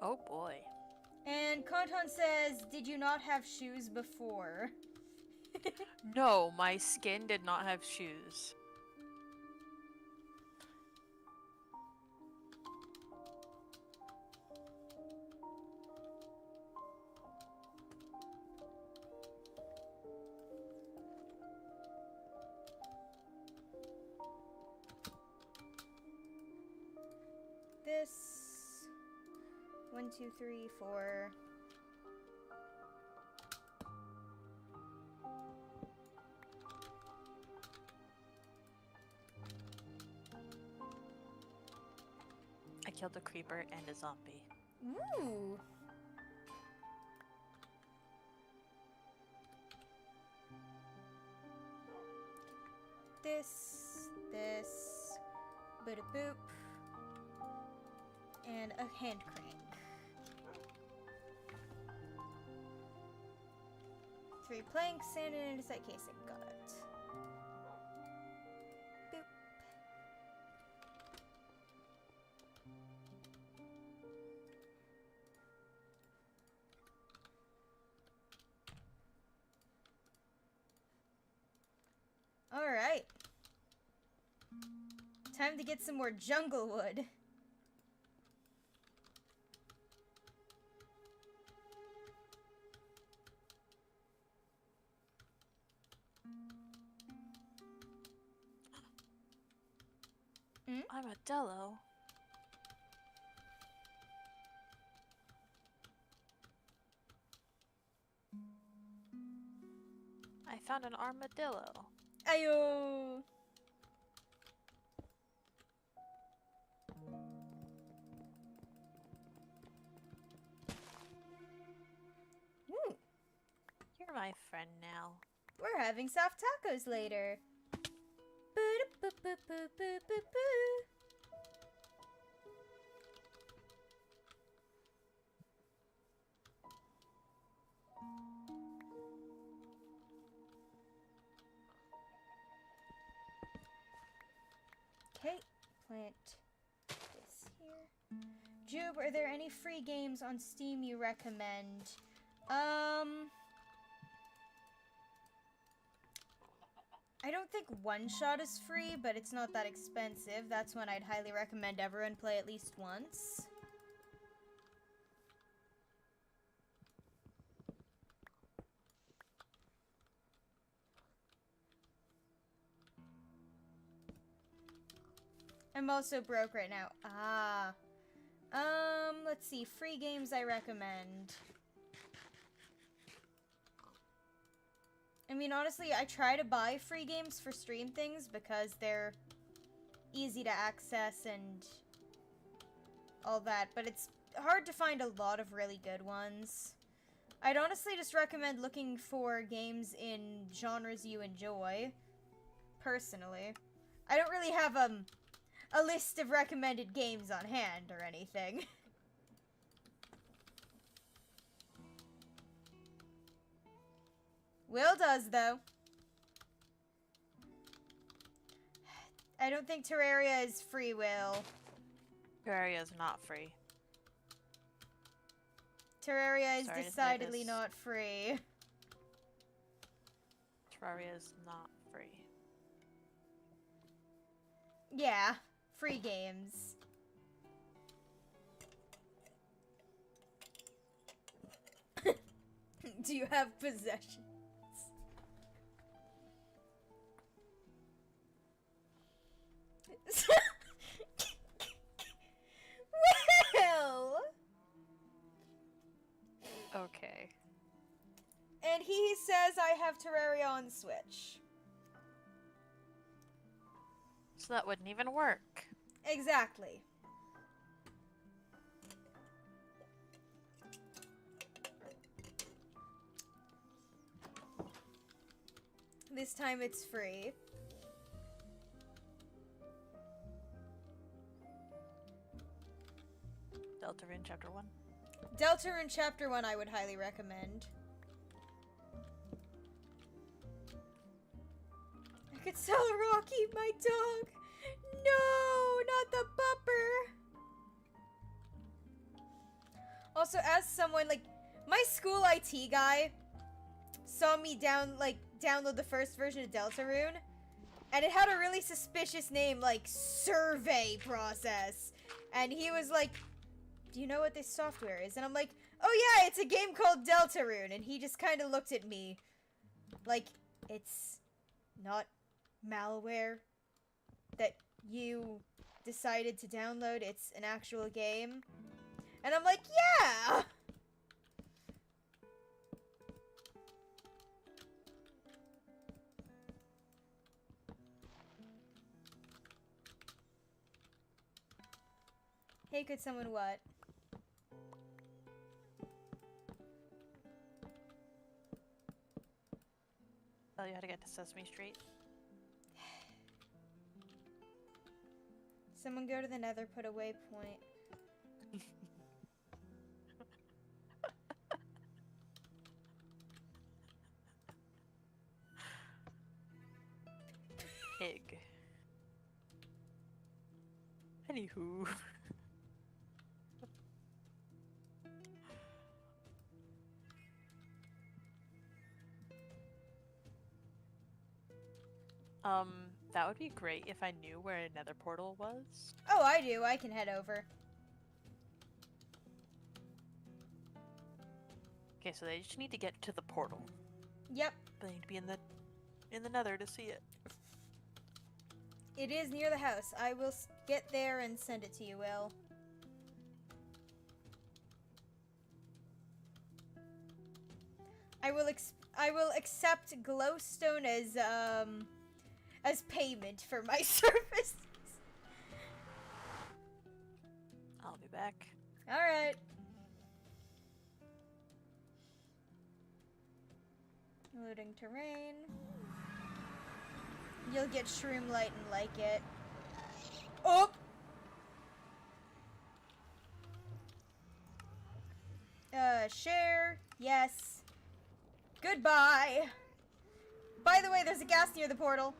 Speaker 3: Oh boy.
Speaker 1: And Kanton says, did you not have shoes before?
Speaker 3: No, my skin did not have shoes.
Speaker 1: This 1, 2, 3, 4.
Speaker 3: I killed a creeper and a zombie.
Speaker 1: Ooh. This, boop boop, and a hand crank. 3 planks and an andesite casing. Got it. Boop. All right. Time to get some more jungle wood.
Speaker 3: Armadillo? I found an armadillo.
Speaker 1: Ayo! Woo!
Speaker 3: You're my friend now.
Speaker 1: We're having soft tacos later. Boo-da-boo-boo-boo-boo-boo-boo. Okay, plant this here. Jube, are there any free games on Steam you recommend? I don't think One Shot is free, but it's not that expensive. That's one I'd highly recommend everyone play at least once. I'm also broke right now. Let's see. Free games I recommend. I mean, honestly, I try to buy free games for stream things because they're easy to access and all that, but it's hard to find a lot of really good ones. I'd honestly just recommend looking for games in genres you enjoy, personally. I don't really have, a list of recommended games on hand or anything. Will does, though. I don't think Terraria is free, Will.
Speaker 3: Terraria is not free.
Speaker 1: Terraria is
Speaker 3: Sorry to say
Speaker 1: decidedly
Speaker 3: this.
Speaker 1: not free.
Speaker 3: Terraria is not free.
Speaker 1: Yeah, free games. Do you have possessions? Will!
Speaker 3: Okay.
Speaker 1: And he says I have Terraria on Switch.
Speaker 3: So that wouldn't even work.
Speaker 1: Exactly. This time it's free.
Speaker 3: Deltarune Chapter 1.
Speaker 1: Deltarune Chapter 1 I would highly recommend. I could sell Rocky, my dog. No, not the bupper. Also, as someone, like, my school IT guy saw me download the first version of Deltarune, and it had a really suspicious name, like, Survey Process. And he was like, do you know what this software is? And I'm like, oh yeah, it's a game called Deltarune. And he just kind of looked at me like, it's not malware that you decided to download. It's an actual game. And I'm like, yeah! Hey, could someone what?
Speaker 3: Tell you how to get to Sesame Street.
Speaker 1: Someone go to the Nether, put a waypoint.
Speaker 3: Pig. Anywho. That would be great if I knew where a nether portal was.
Speaker 1: Oh, I do. I can head over.
Speaker 3: Okay, so they just need to get to the portal.
Speaker 1: Yep.
Speaker 3: They need to be in the nether to see it.
Speaker 1: It is near the house. I will get there and send it to you, Will. I will accept glowstone as payment for my services.
Speaker 3: I'll be back.
Speaker 1: All right. Loading terrain. You'll get shroom light and like it. Oh! Share. Yes. Goodbye. By the way, there's a gas near the portal.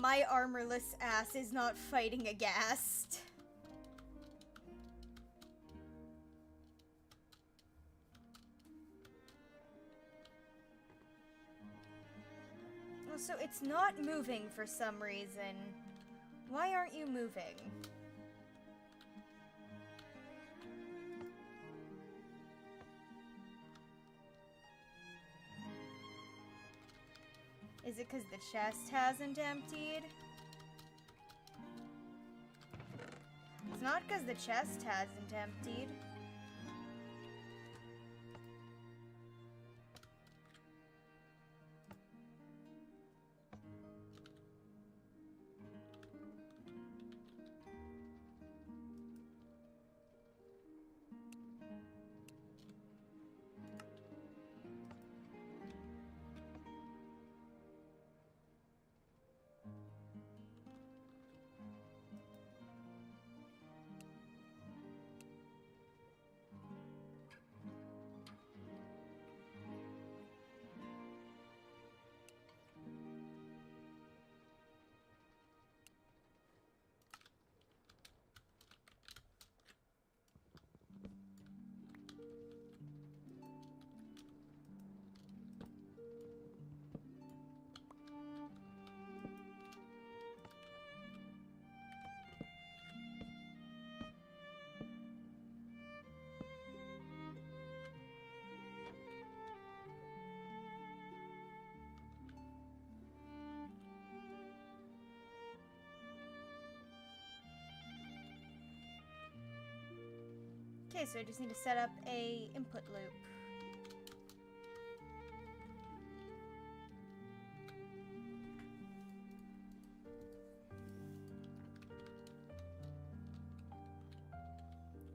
Speaker 1: my armorless ass is not fighting a ghast. So it's not moving for some reason. Why aren't you moving? Is it because the chest hasn't emptied? It's not because the chest hasn't emptied. Okay, so I just need to set up a input loop.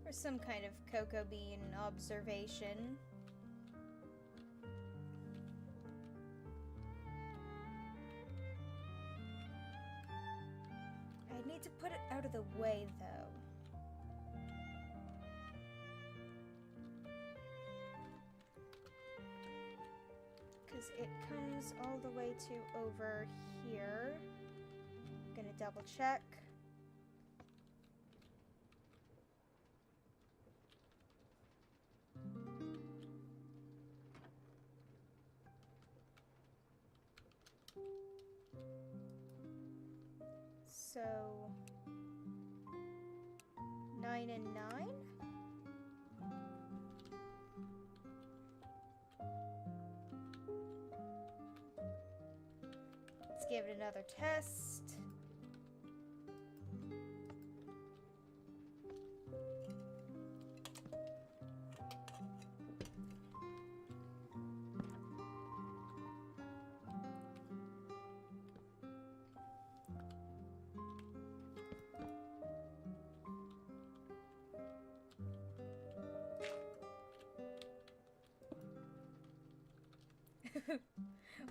Speaker 1: Or some kind of cocoa bean observation. I need to put it out of the way, though. Because it comes all the way to over here. Gonna double check. So 9 and 9. Let's give it another test.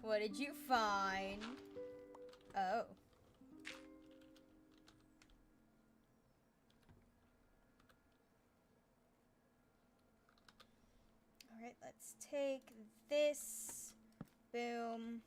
Speaker 1: What did you find? Oh. Alright, let's take this. Boom.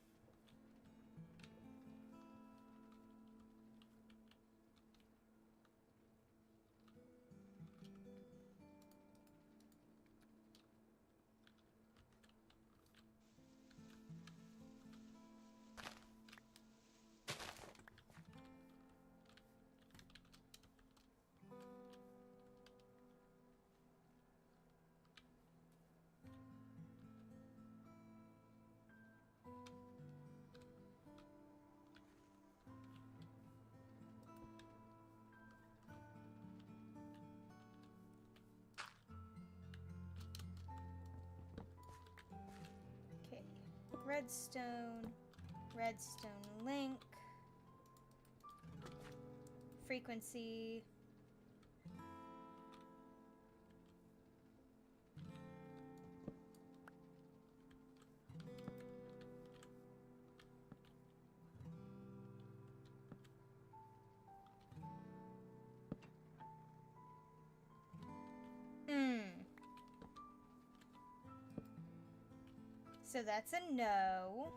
Speaker 1: Redstone link, frequency, so that's a no.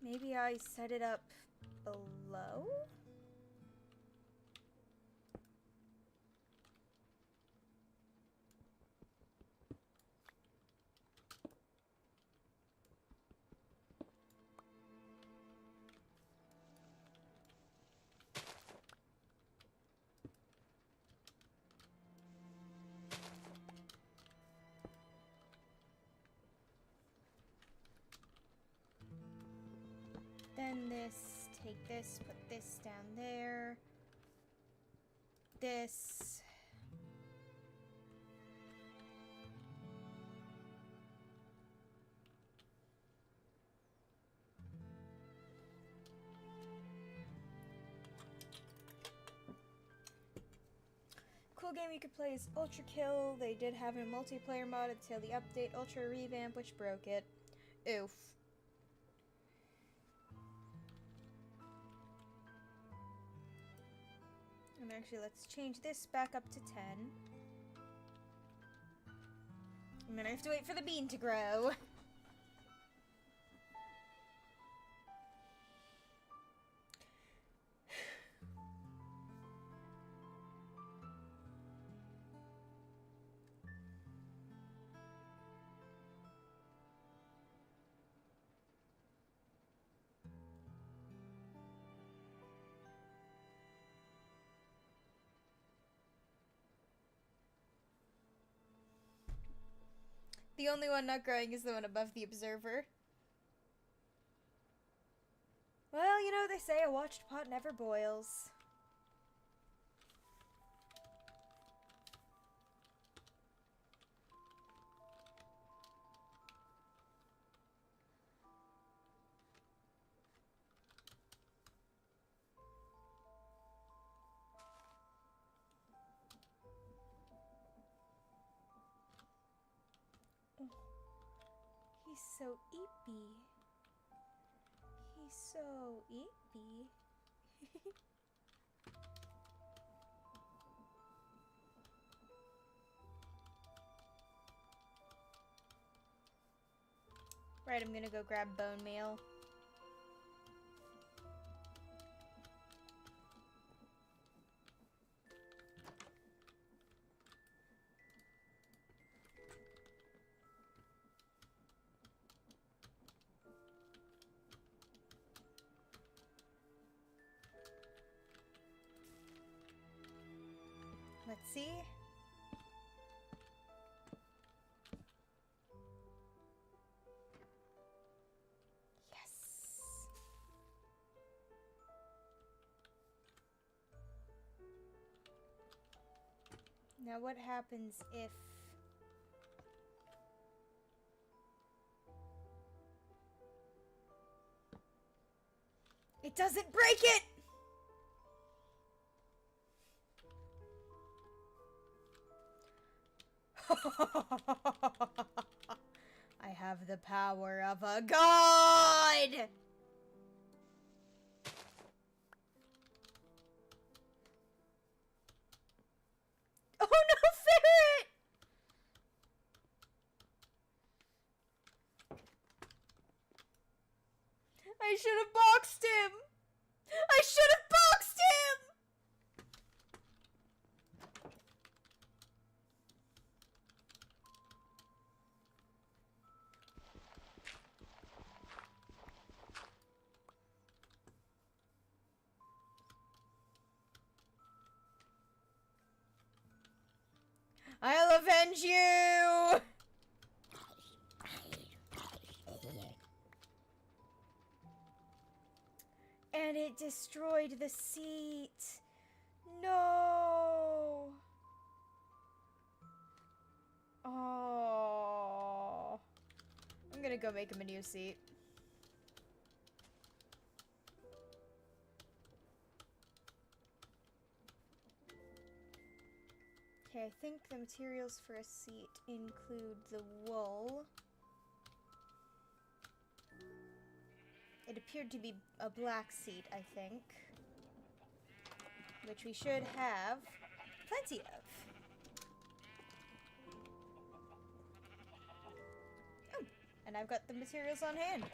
Speaker 1: Maybe I set it up below? Then this, take this, put this down there. This. Cool game you could play is Ultra Kill. They did have a multiplayer mod until the update Ultra Revamp, which broke it. Oof. And actually, let's change this back up to 10. And then I have to wait for the bean to grow. The only one not growing is the one above the observer. Well, you know, they say a watched pot never boils. He's so eepy. He's so eepy. Right, I'm gonna go grab bone meal. Let's see. Yes. Now what happens if... it doesn't break it! I have the power of a god! Oh no, ferret! I should have boxed him! I should have boxed him! I'll avenge you! And it destroyed the seat. No. Oh. I'm gonna go make him a new seat. Okay, I think the materials for a seat include the wool. It appeared to be a black seat, I think. Which we should have plenty of. Oh, and I've got the materials on hand.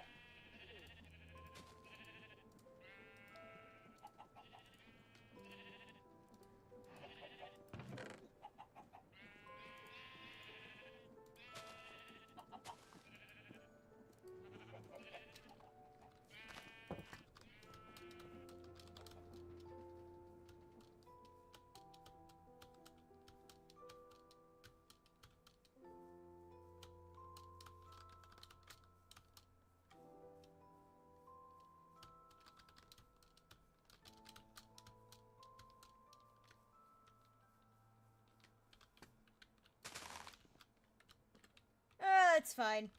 Speaker 1: that's fine.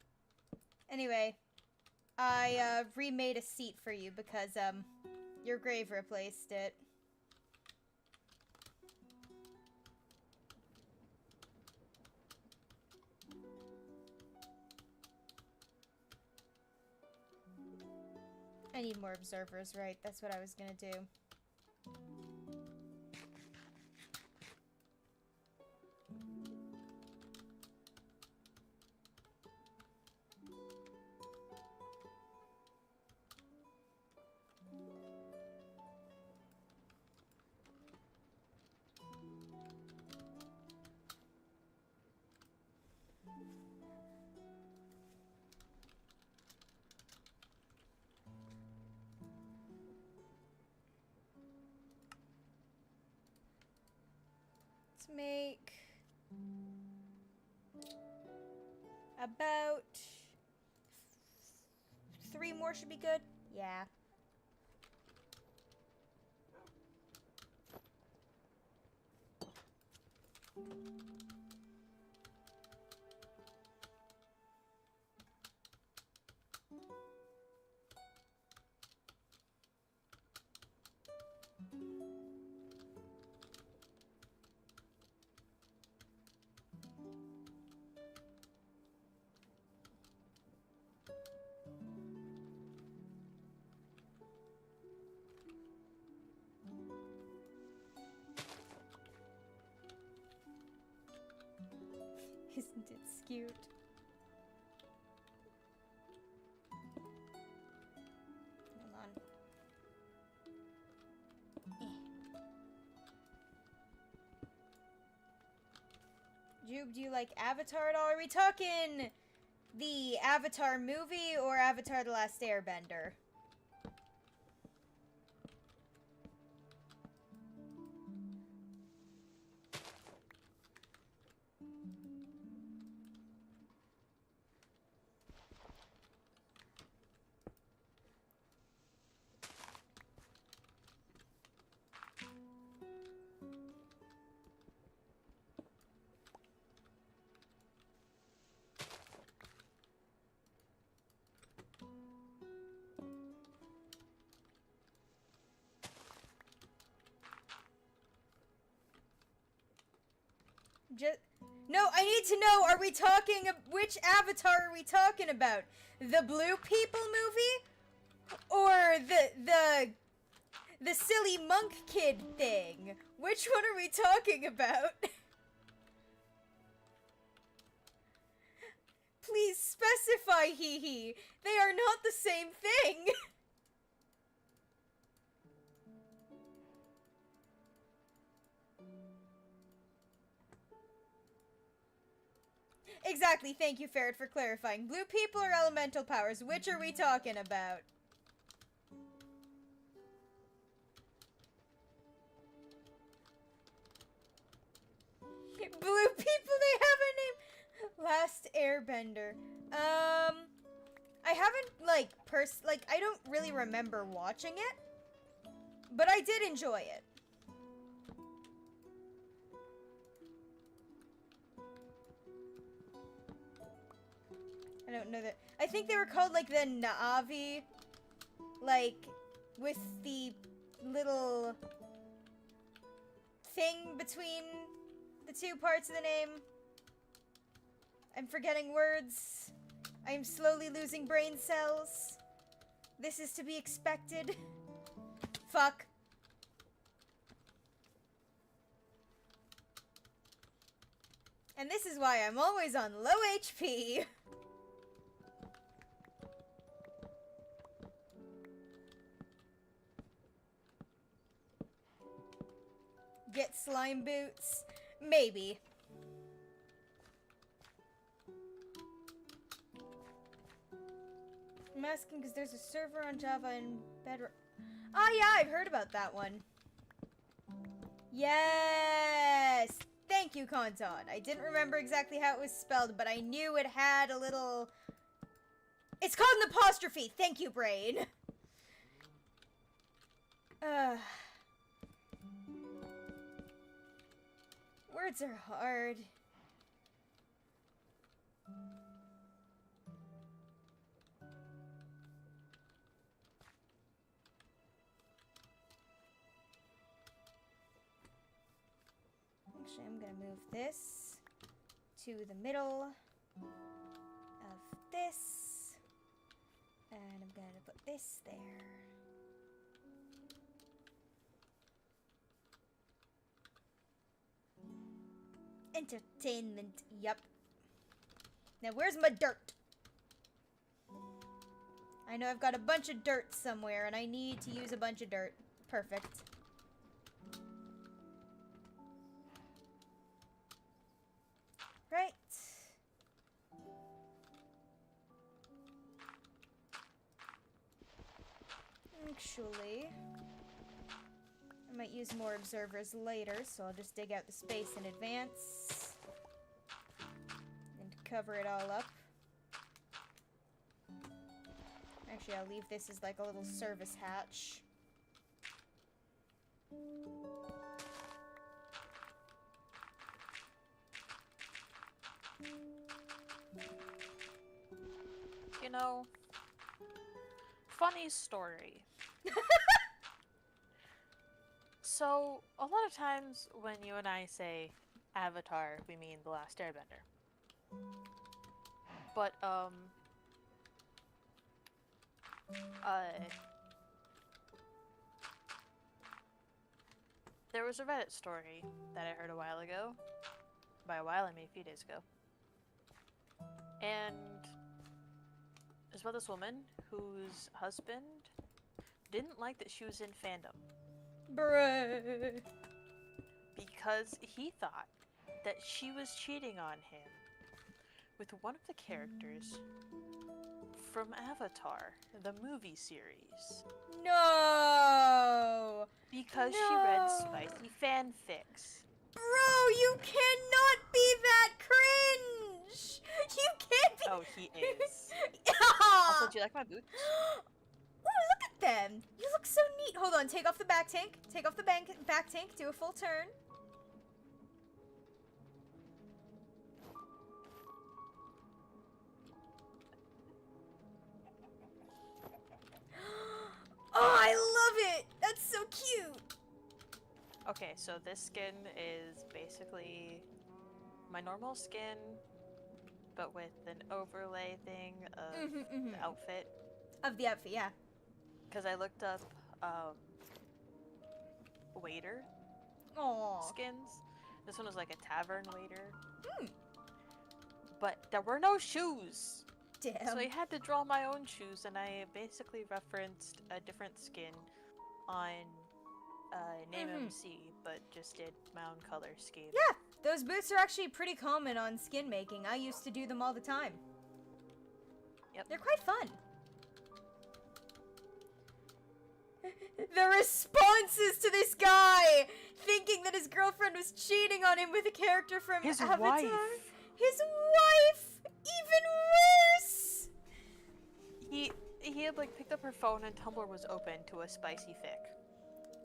Speaker 1: Anyway, I remade a seat for you because your grave replaced it. I need more observers, right? That's what I was gonna do. Let's make about 3 more should be good. Yeah. Isn't it cute? Hold on. Jube, do you like Avatar at all? Are we talking the Avatar movie or Avatar The Last Airbender? No, I need to know, are we talking, which Avatar are we talking about? The Blue People movie? Or the silly monk kid thing? Which one are we talking about? Please specify, hee hee. They are not the same thing. Exactly, thank you, Ferret, for clarifying. Blue people or elemental powers? Which are we talking about? Blue people, they have a name! Last Airbender. I haven't, like, I don't really remember watching it. But I did enjoy it. I don't know that. I think they were called, like, the Na'vi. Like, with the little thing between the two parts of the name. I'm forgetting words. I'm slowly losing brain cells. This is to be expected. Fuck. And this is why I'm always on low HP. Get slime boots? Maybe. I'm asking because there's a server on Java and Bedrock. Oh yeah, I've heard about that one. Yes! Thank you, Konton. I didn't remember exactly how it was spelled, but I knew it had a little... It's called an apostrophe! Thank you, brain! Words are hard. Actually, I'm gonna move this to the middle of this. And I'm gonna put this there. Entertainment, yup. Now where's my dirt? I know I've got a bunch of dirt somewhere and I need to use a bunch of dirt. Perfect. Right. Actually, I might use more observers later, so I'll just dig out the space in advance and cover it all up. Actually, I'll leave this as like a little service hatch.
Speaker 3: You know, funny story. So, a lot of times when you and I say Avatar, we mean The Last Airbender. But, there was a Reddit story that I heard a while ago. By a while, I mean a few days ago. And it's about this woman whose husband didn't like that she was in fandom.
Speaker 1: Bruh.
Speaker 3: Because he thought that she was cheating on him with one of the characters from Avatar, the movie series.
Speaker 1: No!
Speaker 3: Because she read spicy fanfics.
Speaker 1: Bro, you cannot be that cringe! You can't be.
Speaker 3: Oh, he is.
Speaker 1: Ah!
Speaker 3: Also, do you like my boots?
Speaker 1: Oh, look at them! You look so neat. Hold on, take off the back tank. Take off the back tank. Do a full turn. Oh, I love it! That's so cute!
Speaker 3: Okay, so this skin is basically my normal skin, but with an overlay thing of the outfit.
Speaker 1: Of the outfit, yeah.
Speaker 3: Because I looked up waiter
Speaker 1: Aww.
Speaker 3: skins. This one was like a tavern waiter.
Speaker 1: Hmm.
Speaker 3: But there were no shoes.
Speaker 1: Damn.
Speaker 3: So I had to draw my own shoes, and I basically referenced a different skin on Name MC, but just did my own color scheme.
Speaker 1: Yeah, those boots are actually pretty common on skin making. I used to do them all the time.
Speaker 3: Yep.
Speaker 1: They're quite fun. The responses to this guy thinking that his girlfriend was cheating on him with a character from
Speaker 3: His
Speaker 1: Avatar.
Speaker 3: wife.
Speaker 1: His wife! Even worse!
Speaker 3: He had like picked up her phone and Tumblr was open to a spicy fic.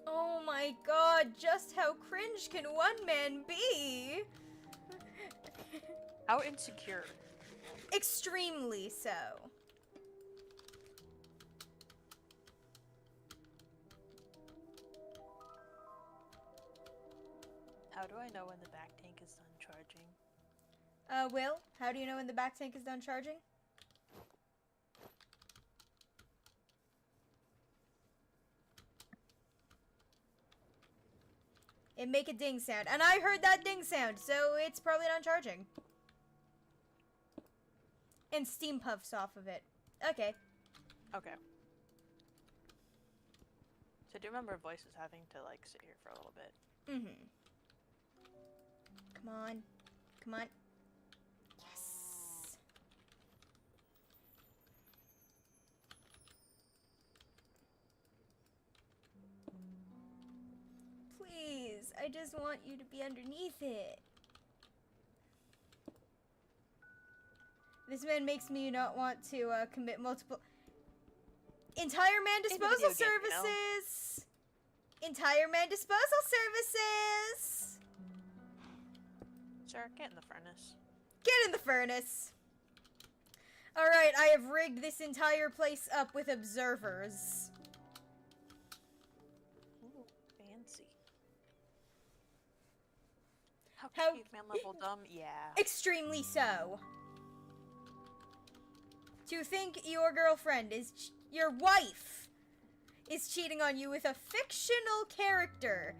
Speaker 1: Oh my god, just how cringe can one man be?
Speaker 3: How insecure.
Speaker 1: Extremely so.
Speaker 3: How do I know when the back tank is done charging?
Speaker 1: Will, how do you know when the back tank is done charging? It make a ding sound, and I heard that ding sound, so it's probably done charging. And steam puffs off of it. Okay.
Speaker 3: Okay. So I do remember Voices having to like sit here for a little bit.
Speaker 1: Mm-hmm. Come on. Come on. Yes. Please, I just want you to be underneath it. This man makes me not want to commit multiple... Entire man disposal
Speaker 3: video game, you know?
Speaker 1: services! Entire man disposal services!
Speaker 3: Sir, get in the furnace.
Speaker 1: Get in the furnace! Alright, I have rigged this entire place up with observers.
Speaker 3: Ooh, fancy. How
Speaker 1: How
Speaker 3: caveman level dumb? Yeah.
Speaker 1: extremely so. To think your girlfriend is your wife is cheating on you with a fictional character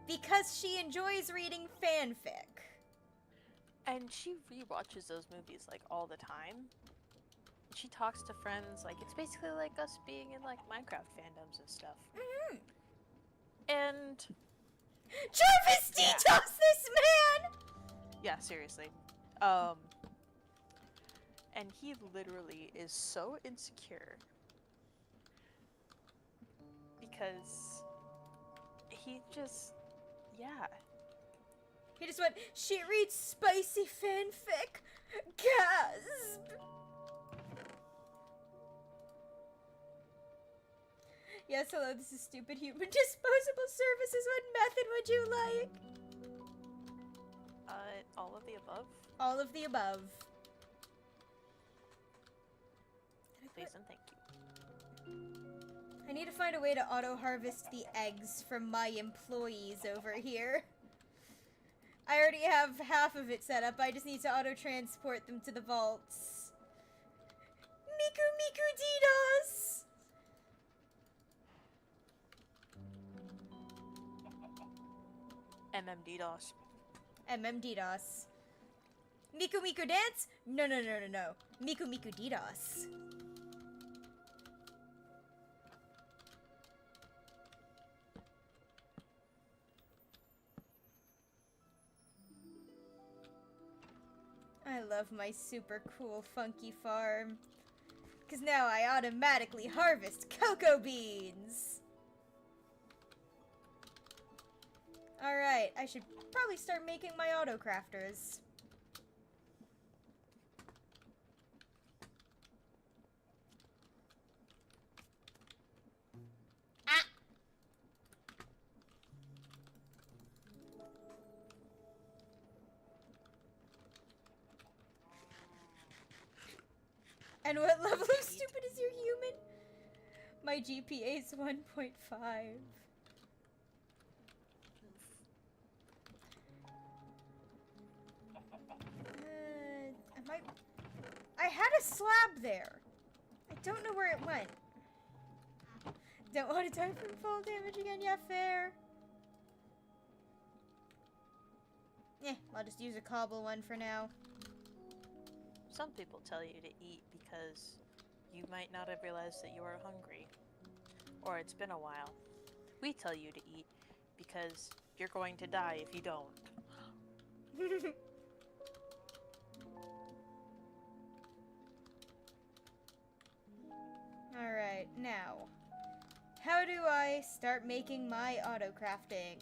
Speaker 1: because she enjoys reading fanfic.
Speaker 3: And she rewatches those movies like all the time. She talks to friends, like it's basically like us being in like Minecraft fandoms and stuff.
Speaker 1: Mm-hmm.
Speaker 3: And
Speaker 1: Jarvis
Speaker 3: Yeah.
Speaker 1: DDoS this man!
Speaker 3: yeah, seriously. And he literally is so insecure because he just, yeah.
Speaker 1: He just went, she reads spicy fanfic. Gasp! Yes, hello, this is Stupid Human Disposable Services. What method would you like?
Speaker 3: All of the above,
Speaker 1: All of the above.
Speaker 3: please and thank you.
Speaker 1: I need to find a way to auto-harvest the eggs from my employees over here. I already have half of it set up. I just need to auto-transport them to the vaults. Miku Miku DDoS!
Speaker 3: MMDDoS.
Speaker 1: DDoS. Miku Miku Dance? No. Miku Miku DDoS. I love my super cool funky farm. 'Cause now I automatically harvest cocoa beans. Alright, I should probably start making my auto crafters. Ah! And what level of stupid is your human? My GPA is 1.5. I had a slab there. I don't know where it went. Don't want to die from fall damage again. Yeah, fair. I'll just use a cobble one for now.
Speaker 3: Some people tell you to eat because you might not have realized that you are hungry, or it's been a while. We tell you to eat because you're going to die if you don't.
Speaker 1: Alright, now. How do I start making my auto crafting?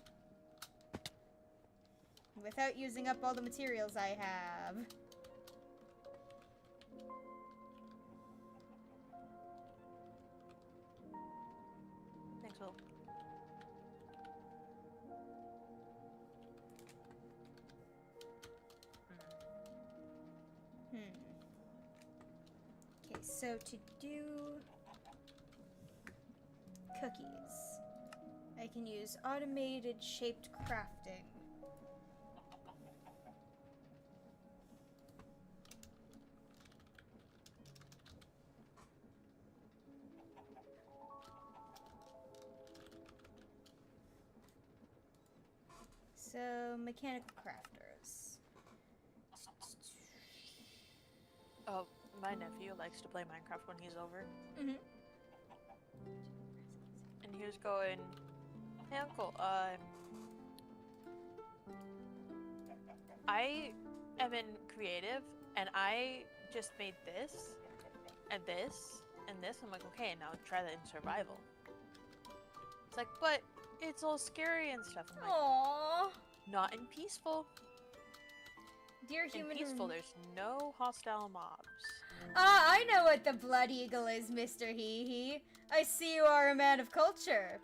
Speaker 1: Without using up all the materials I have.
Speaker 3: Thanks, Will.
Speaker 1: Okay, so to do cookies, I can use automated shaped crafting. So, mechanical crafters.
Speaker 3: Oh, my nephew likes to play Minecraft when he's over.
Speaker 1: Mm-hmm.
Speaker 3: And he was going, hey uncle, I am in creative and I just made this and this and this. I'm like, okay, now try that in survival. It's like, but it's all scary and stuff. I'm like,
Speaker 1: Aww.
Speaker 3: not in peaceful.
Speaker 1: Dear
Speaker 3: In
Speaker 1: human.
Speaker 3: peaceful, there's no hostile mobs.
Speaker 1: Ah, I know what the blood eagle is, Mr. Hee Hee. I see you are a man of culture.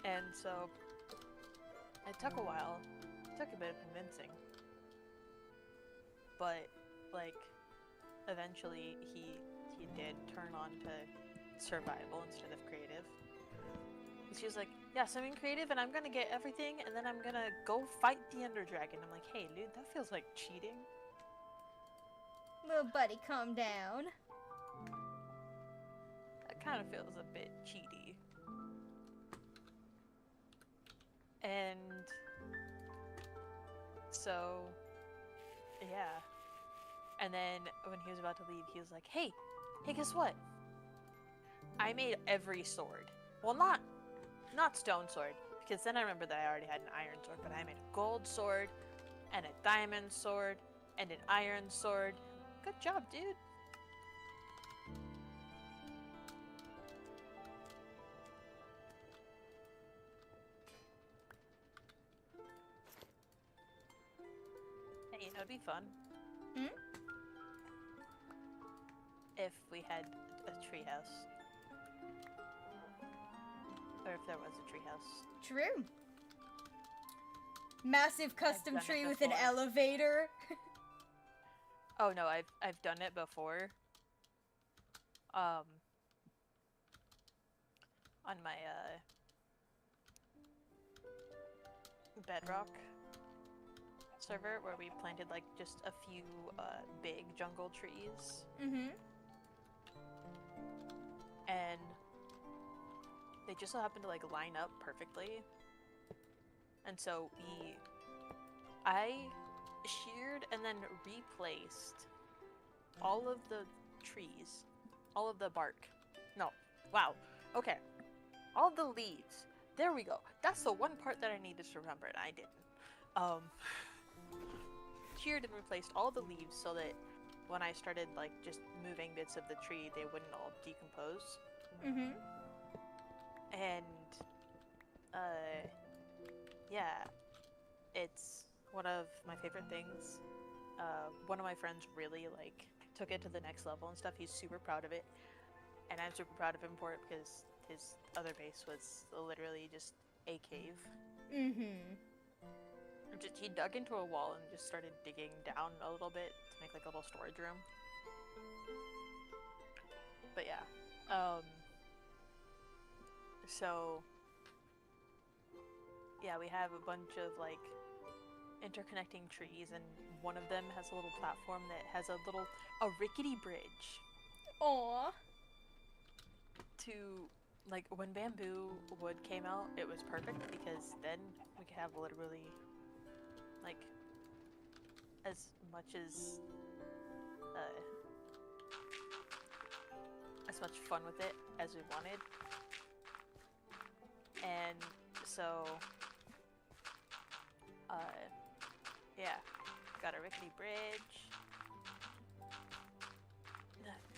Speaker 3: And so it took a while. It took a bit of convincing. But like eventually he did turn on to survival instead of creative. And she was like, yes, I'm in creative and I'm gonna get everything and then I'm gonna go fight the Ender Dragon. I'm like, hey, dude, that feels like cheating.
Speaker 1: Little buddy, calm down.
Speaker 3: That kind of feels a bit cheaty. And so, yeah. And then when he was about to leave, he was like, hey, guess what? I made every sword. Well, not stone sword, because then I remember that I already had an iron sword, but I made a gold sword, and a diamond sword, and an iron sword. Good job, dude. Hey, you know, it'd be fun.
Speaker 1: Hmm?
Speaker 3: If we had a treehouse. Or if there was a treehouse.
Speaker 1: True. Massive custom
Speaker 3: done it
Speaker 1: tree with an
Speaker 3: before.
Speaker 1: elevator.
Speaker 3: Oh no, I've done it before. On my Bedrock server where we planted like just a few big jungle trees.
Speaker 1: Mm-hmm.
Speaker 3: And they just so happened to like line up perfectly. And so I sheared and then replaced all of the trees, all of the bark. No, wow, okay. All the leaves. There we go. That's the one part that I needed to remember and I didn't. Sheared and replaced all the leaves so that when I started like just moving bits of the tree, they wouldn't all decompose.
Speaker 1: Mm-hmm.
Speaker 3: And yeah, it's one of my favorite things. One of my friends really like took it to the next level and stuff. He's super proud of it, and I'm super proud of him for it because his other base was literally just a cave.
Speaker 1: Mm-hmm.
Speaker 3: He dug into a wall and just started digging down a little bit to make like a little storage room. But yeah, so yeah, we have a bunch of like interconnecting trees, and one of them has a little platform that has a rickety bridge
Speaker 1: Aww.
Speaker 3: to, like, when bamboo wood came out, it was perfect because then we could have literally like as much fun with it as we wanted. And so yeah, got a rickety bridge,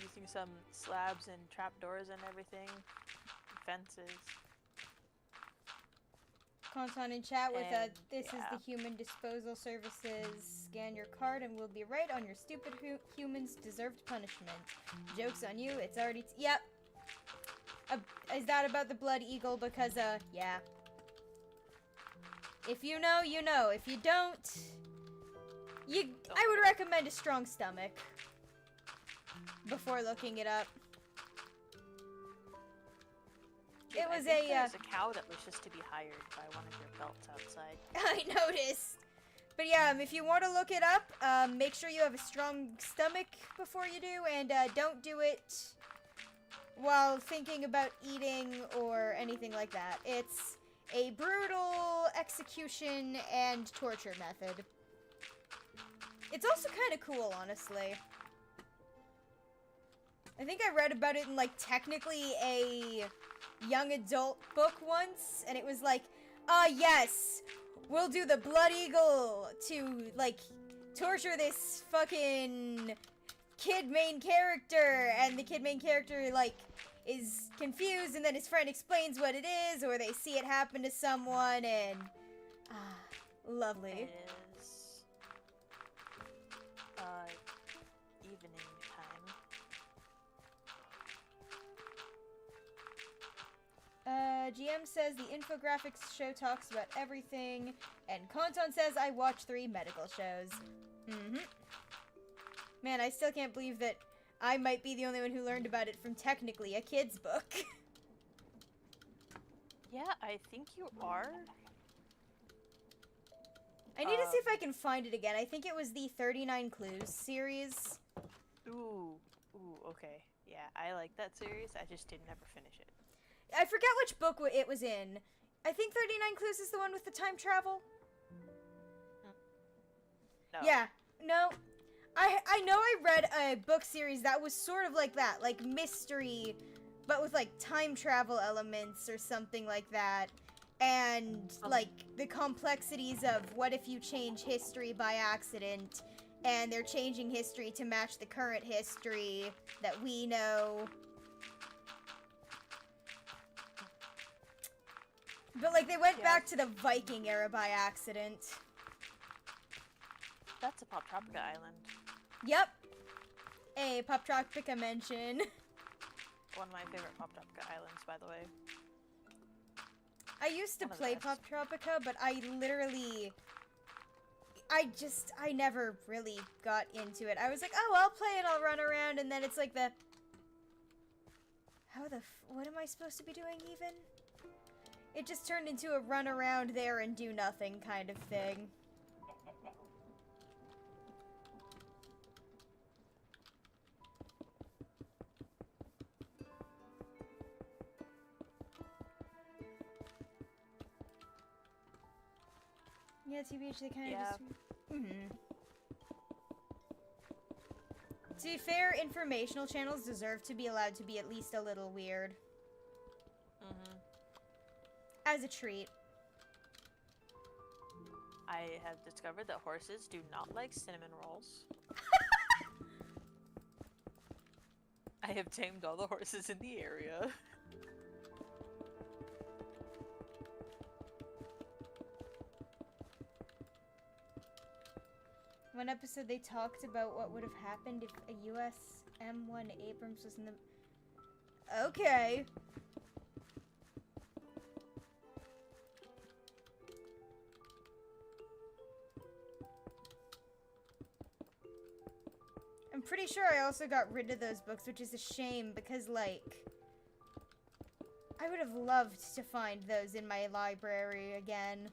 Speaker 3: using some slabs and trapdoors and everything, fences.
Speaker 1: Content in chat with
Speaker 3: And,
Speaker 1: this is
Speaker 3: yeah.
Speaker 1: the human disposal services. Scan your card and we'll be right on your stupid humans deserved punishment. Joke's on you, it's already yep. Is that about the blood eagle? Because yeah. If you know, you know. If you don't, I would recommend a strong stomach before looking it up.
Speaker 3: Dude,
Speaker 1: It was
Speaker 3: I think
Speaker 1: a
Speaker 3: there's a cow that wishes to be hired by one of your belts outside.
Speaker 1: I noticed. But yeah, if you want to look it up, make sure you have a strong stomach before you do, and don't do it while thinking about eating or anything like that. It's a brutal execution and torture method. It's also kind of cool, honestly. I think I read about it in, like, technically a young adult book once, and it was like, yes, we'll do the Blood Eagle to, like, torture this fucking kid main character, and the kid main character, like, is confused, and then his friend explains what it is, or they see it happen to someone, and, lovely.
Speaker 3: It is evening time.
Speaker 1: GM says the infographics show talks about everything, and Konton says I watch 3 medical shows. Mm-hmm. Man, I still can't believe that I might be the only one who learned about it from technically a kid's book.
Speaker 3: Yeah, I think you are.
Speaker 1: I need to see if I can find it again. I think it was the 39 Clues series.
Speaker 3: Ooh, okay. Yeah, I like that series. I just didn't ever finish it.
Speaker 1: I forget which book it was in. I think 39 Clues is the one with the time travel.
Speaker 3: No.
Speaker 1: Yeah, no. I know I read a book series that was sort of like that, like mystery, but with like time travel elements or something like that. And like the complexities of what if you change history by accident, and they're changing history to match the current history that we know. But like they went back to the Viking era by accident.
Speaker 3: That's a Pop Tropica island.
Speaker 1: Yep. A Pop Tropica mention.
Speaker 3: One of my favorite Pop Tropica islands, by the way.
Speaker 1: I used to
Speaker 3: One of the
Speaker 1: play
Speaker 3: best.
Speaker 1: Pop Tropica, but I never really got into it. I was like, oh, I'll play it, I'll run around, and then it's like what am I supposed to be doing even? It just turned into a run around there and do nothing kind of thing. Yeah, TBH, they kind of just... To be fair, informational channels deserve to be allowed to be at least a little weird. As a treat.
Speaker 3: I have discovered that horses do not like cinnamon rolls. I have tamed all the horses in the area.
Speaker 1: One episode they talked about what would have happened if a US M1 Abrams was in the... Okay. I'm pretty sure I also got rid of those books, which is a shame because, like, I would have loved to find those in my library again.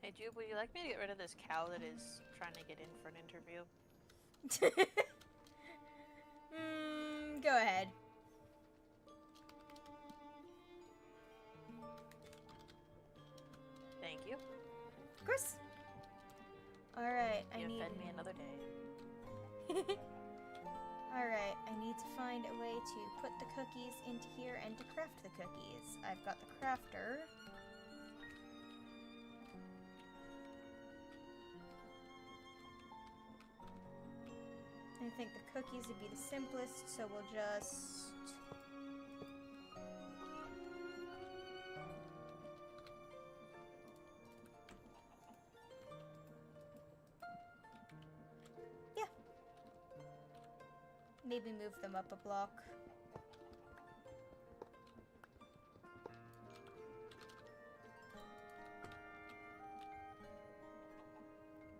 Speaker 3: Hey, Jube, would you like me to get rid of this cow that is trying to get in for an interview?
Speaker 1: Go ahead.
Speaker 3: Thank you.
Speaker 1: Of course. Alright,
Speaker 3: You fed me another day.
Speaker 1: Alright, I need to find a way to put the cookies into here and to craft the cookies. I've got the crafter. I think the cookies would be the simplest, so we'll just... Yeah. Maybe move them up a block.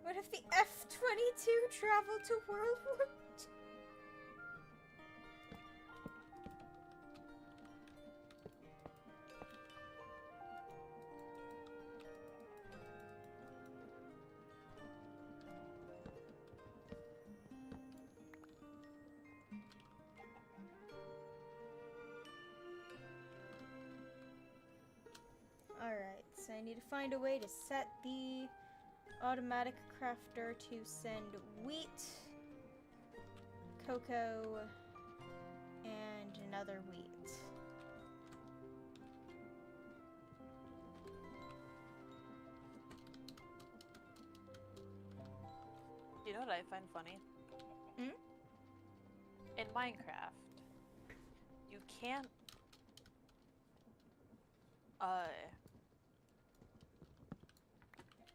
Speaker 1: What if the F-22 traveled to World War II? Alright, so I need to find a way to set the automatic crafter to send wheat, cocoa, and another wheat.
Speaker 3: You know what I find funny?
Speaker 1: Hmm?
Speaker 3: In Minecraft, you can't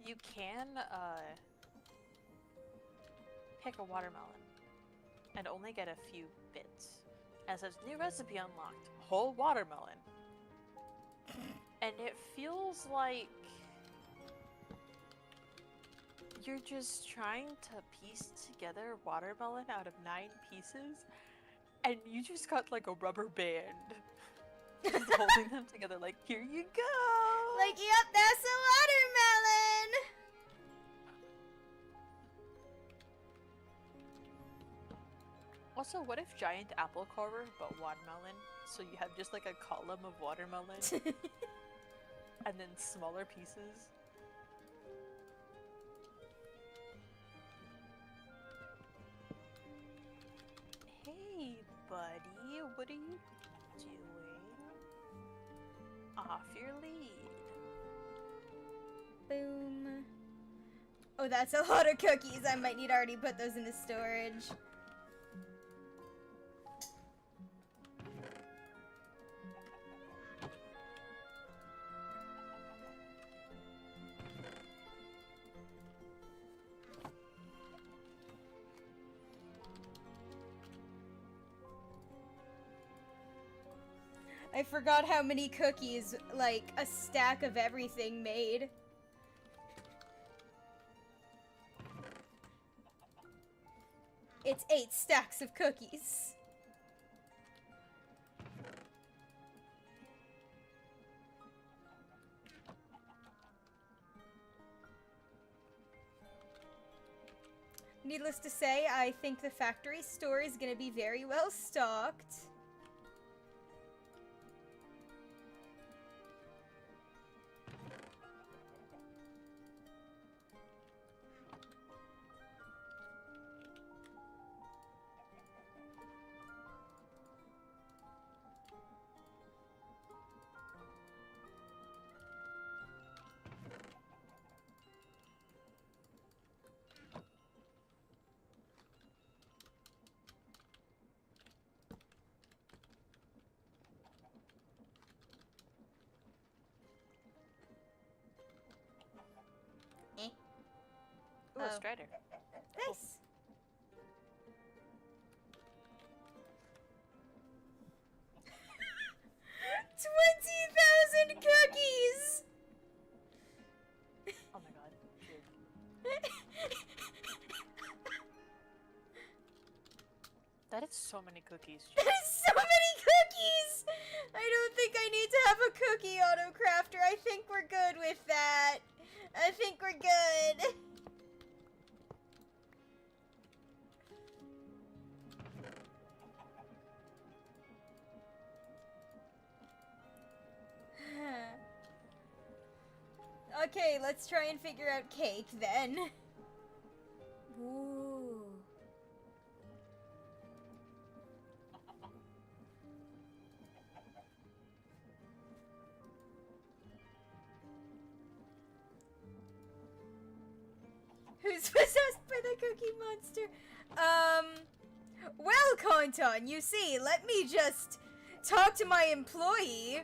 Speaker 3: you can pick a watermelon and only get a few bits. And it says new recipe unlocked, whole watermelon. And it feels like You're just trying to piece together watermelon out of 9 pieces, and you just got like a rubber band. Just holding them together like, here you go!
Speaker 1: Like, yep, that's a watermelon!
Speaker 3: Also, what if giant apple corer but watermelon? So you have just like a column of watermelon and then smaller pieces. Hey, buddy, what are you doing? Off your lead.
Speaker 1: Boom. Oh, that's a lot of cookies. I might need to already put those in the storage. I forgot how many cookies, like, a stack of everything made. It's 8 stacks of cookies. Needless to say, I think the factory store is gonna be very well stocked.
Speaker 3: Ooh, a strider.
Speaker 1: Nice. $20,000 cookies.
Speaker 3: Oh my god. That is so many cookies.
Speaker 1: That is so many cookies. I don't think I need to have a cookie auto crafter. I think we're good with that. I think we're good. Okay, let's try and figure out cake then. Ooh. Who's possessed by the cookie monster? Well, Konton, you see, let me just talk to my employee.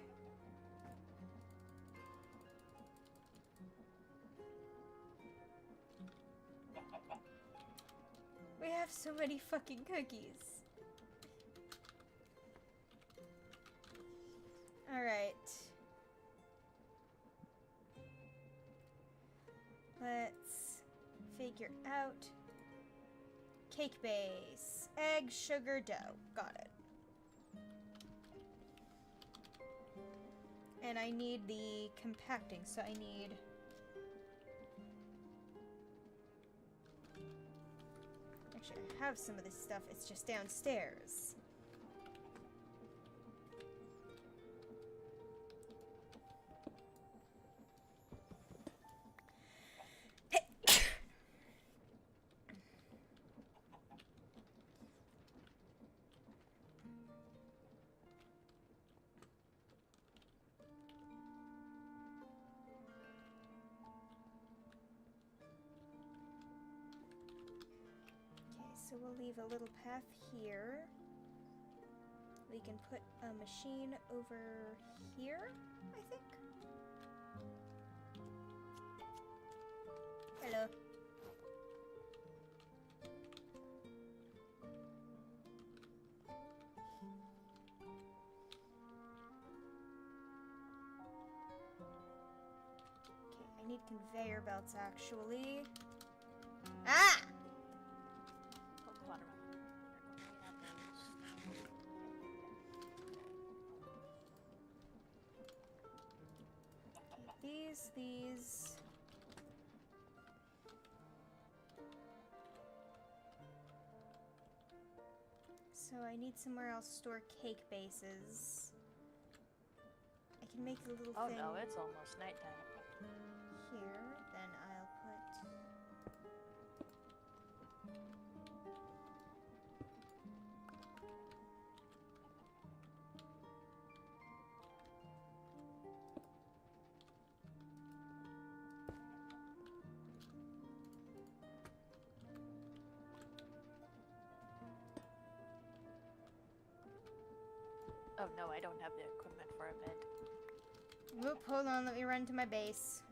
Speaker 1: We have so many fucking cookies. Alright. Let's figure out cake base. Egg, sugar, dough. Got it. And I need the compacting, so I need... Actually, I have some of this stuff. It's just downstairs. So we'll leave a little path here. We can put a machine over here, I think. Hello. Okay, I need conveyor belts actually. Ah!
Speaker 3: Oh, come on, remember.
Speaker 1: These. So I need somewhere else to store cake bases. I can make a little
Speaker 3: Oh
Speaker 1: thing
Speaker 3: no, it's almost nighttime.
Speaker 1: here. Then I'll put.
Speaker 3: Oh no, I don't have the equipment for a bed.
Speaker 1: Whoop, hold on, let me run to my base.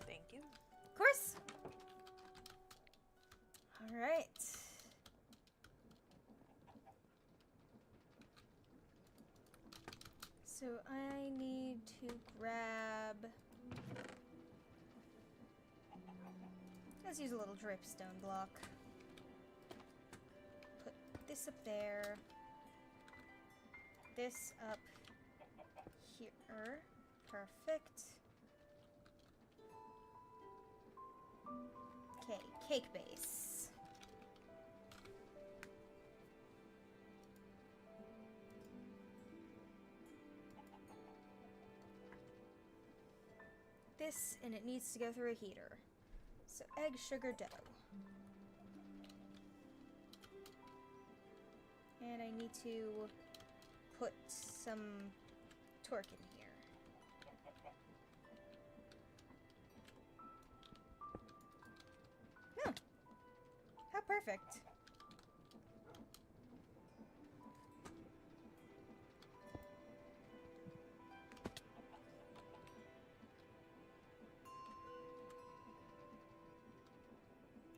Speaker 3: Thank you.
Speaker 1: Of course! Alright. So I need to grab... Let's use a little dripstone block. Put this up there. This up here. Perfect. Okay, cake base. This, and it needs to go through a heater. So egg, sugar, dough. And I need to put some torque in here. Oh, how perfect.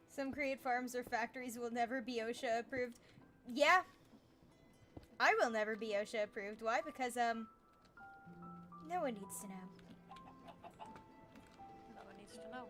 Speaker 1: Some create farms or factories will never be OSHA approved. Yeah. I will never be OSHA approved. Why? Because, no one needs to know.
Speaker 3: No one needs to know.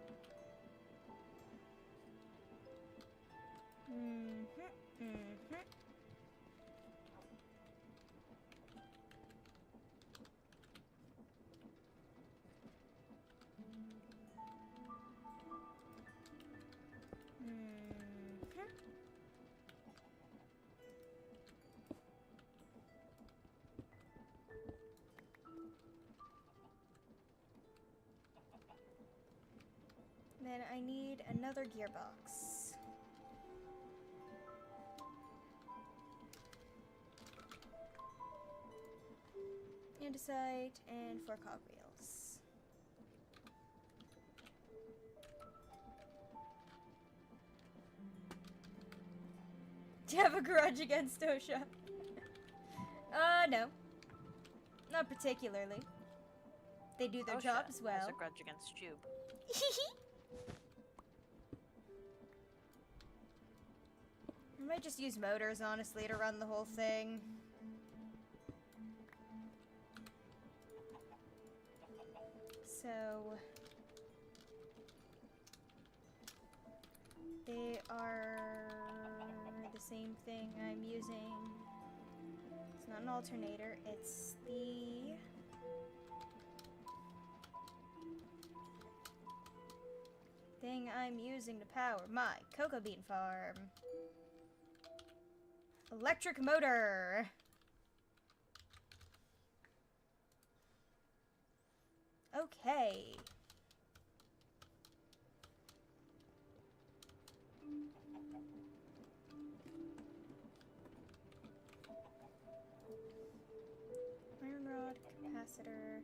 Speaker 1: Then I need another gearbox. Andesite and 4 cogwheels. Do you have a grudge against OSHA? No. Not particularly. They do their
Speaker 3: OSHA
Speaker 1: jobs well.
Speaker 3: has a grudge against Jube.
Speaker 1: I might just use motors, honestly, to run the whole thing. So... they are the same thing I'm using. It's not an alternator, it's the... thing I'm using to power my cocoa bean farm. Electric motor! Okay. Iron rod, capacitor.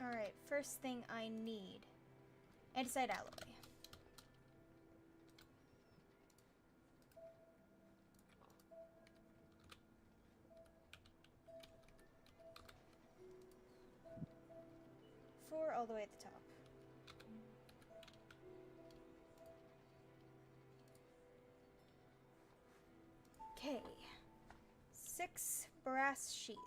Speaker 1: Alright, first thing I need. Andesite alloy. Four all the way at the top. Okay. 6 brass sheets.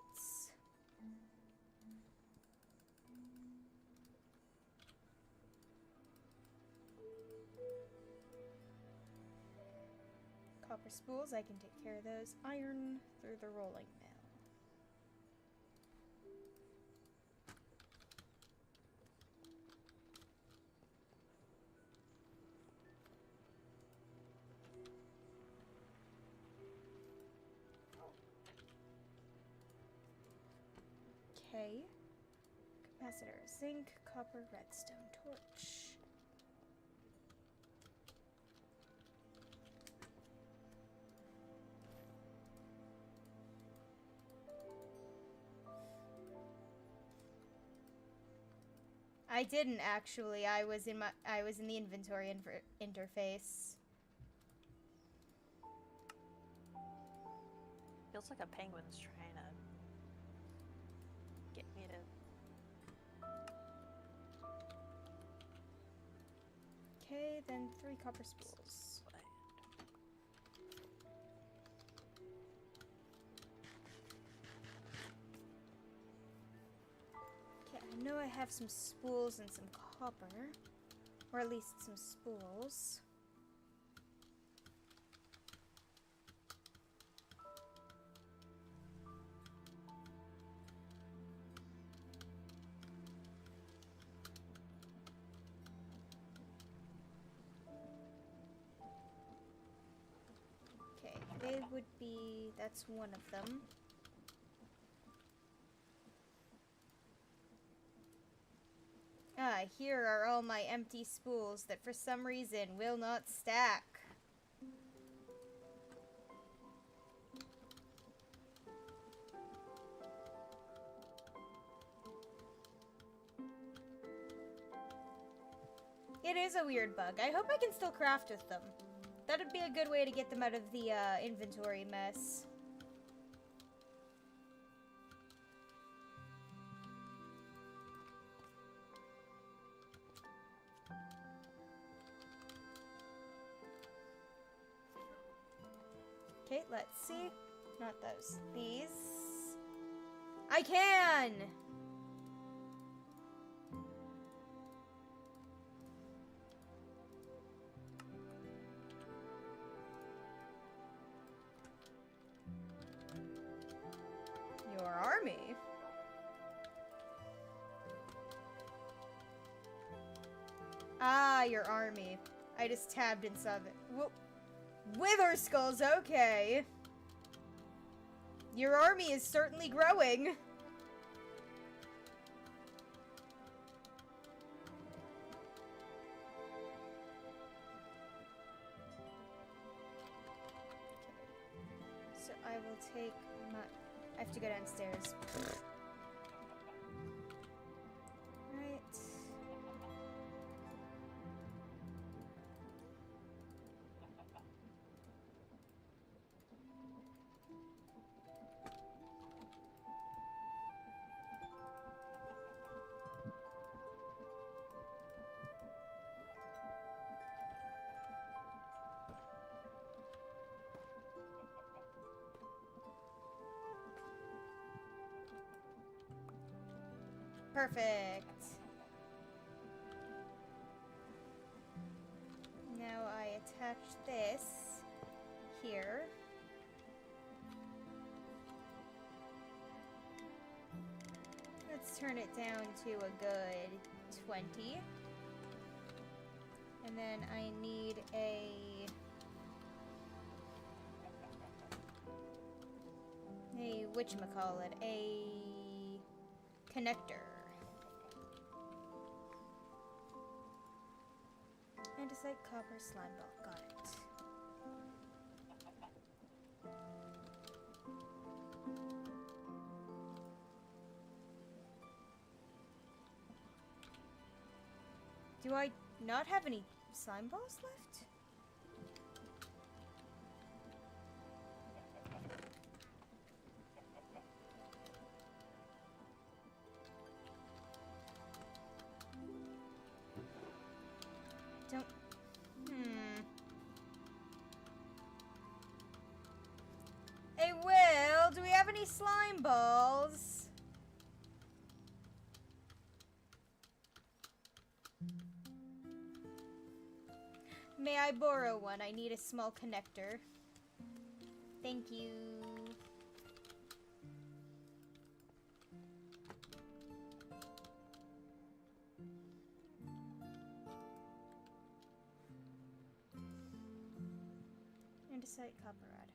Speaker 1: Copper spools, I can take care of those. Iron through the rolling mill. Okay. Capacitor, zinc, copper, redstone, torch. I didn't actually. I was in the inventory interface.
Speaker 3: Feels like a penguin's trying to get me to.
Speaker 1: Okay, then 3 copper spools. Okay, I know I have some spools and some copper. Or at least some spools. Okay, they would be... that's one of them. Ah, here are all my empty spools that for some reason will not stack. It is a weird bug. I hope I can still craft with them. That'd be a good way to get them out of the inventory mess. Okay, let's see. Not those. These. I can! Your army? Ah, your army. I just tabbed and saw that. Whoa. Wither skulls, okay. Your army is certainly growing. So I will take my... I have to go downstairs. Right. Perfect. Now I attach this here. Let's turn it down to a good 20. And then I need a... whatchamacallit, a connector. Andesite, copper, slime ball. Got it. Do I not have any slime balls left? Don't... Hey, Will, do we have any slime balls? May I borrow one? I need a small connector. Thank you. Andesite copper rod.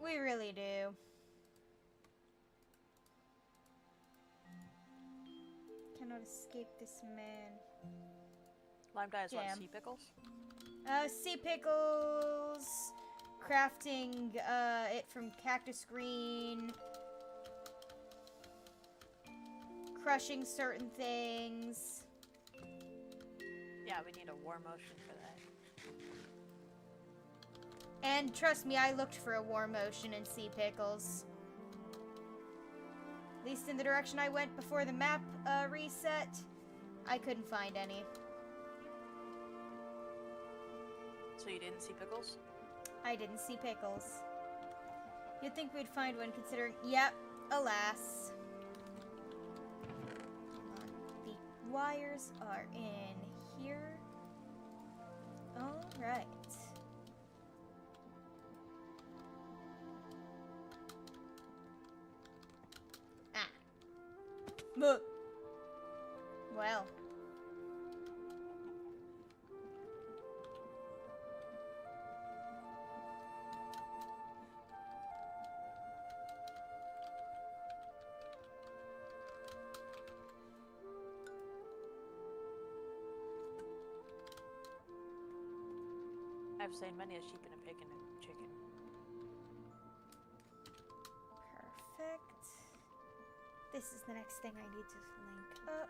Speaker 1: We really do. Cannot escape this man.
Speaker 3: Lime dye is what?
Speaker 1: Jam.
Speaker 3: Sea pickles?
Speaker 1: Sea pickles, crafting it from cactus green, crushing certain things.
Speaker 3: Yeah, we need a war motion for that.
Speaker 1: And trust me, I looked for a war motion in sea pickles. At least in the direction I went before the map reset, I couldn't find any.
Speaker 3: So you didn't see pickles?
Speaker 1: I didn't see pickles. You'd think we'd find one considering... Yep, alas. The wires are in here. Alright. Ah. Well.
Speaker 3: I've seen many a sheep and a pig and a chicken.
Speaker 1: Perfect. This is the next thing I need to link up.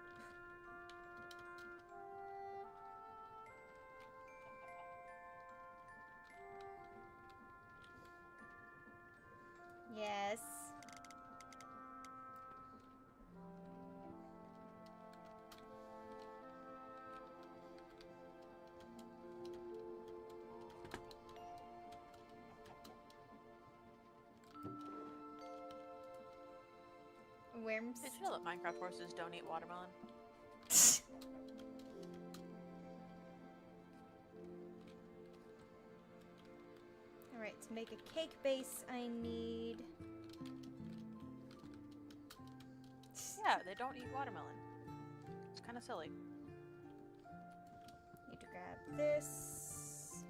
Speaker 1: Yes. Worms.
Speaker 3: Did you know that Minecraft horses don't eat watermelon?
Speaker 1: Alright, to make a cake base, I need...
Speaker 3: Yeah, they don't eat watermelon. It's kind of silly.
Speaker 1: Need to grab this.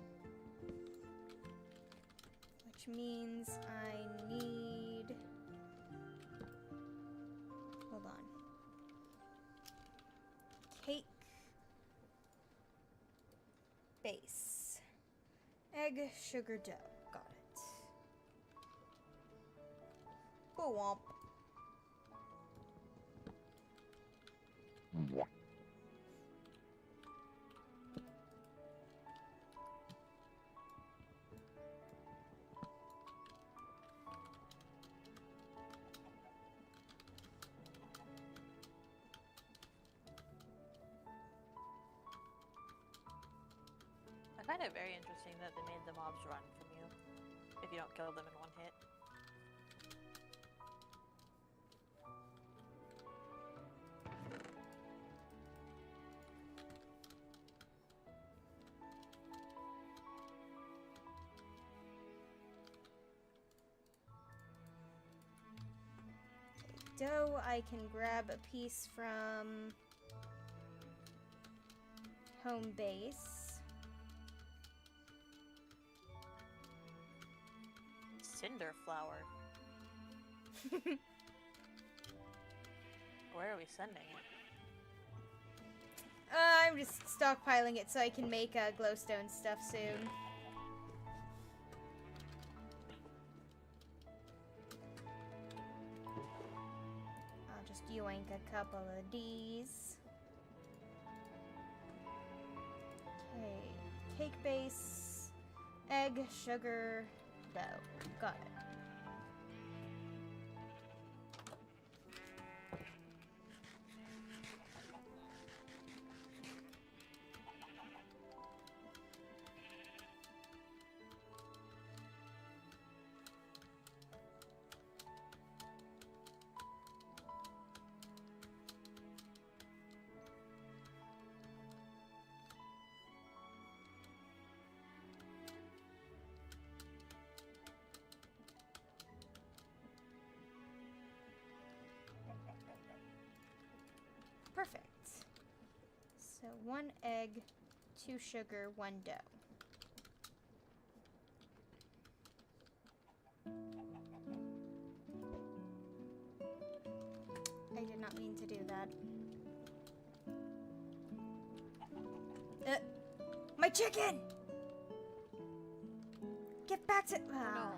Speaker 1: Which means I need... Hold on. Cake. Base. Egg, sugar, dough. Got it. Womp.
Speaker 3: I find it very interesting that they made the mobs run from you if you don't kill them in one hit.
Speaker 1: Dough, I can grab a piece from home base.
Speaker 3: Cinder flour. Where are we sending it?
Speaker 1: I'm just stockpiling it so I can make glowstone stuff soon. I'll just yoink a couple of these. Okay. Cake base, egg, sugar, dough. Got it. Perfect. So 1 egg, 2 sugar, 1 dough. I did not mean to do that. My chicken! Get back to... Ah.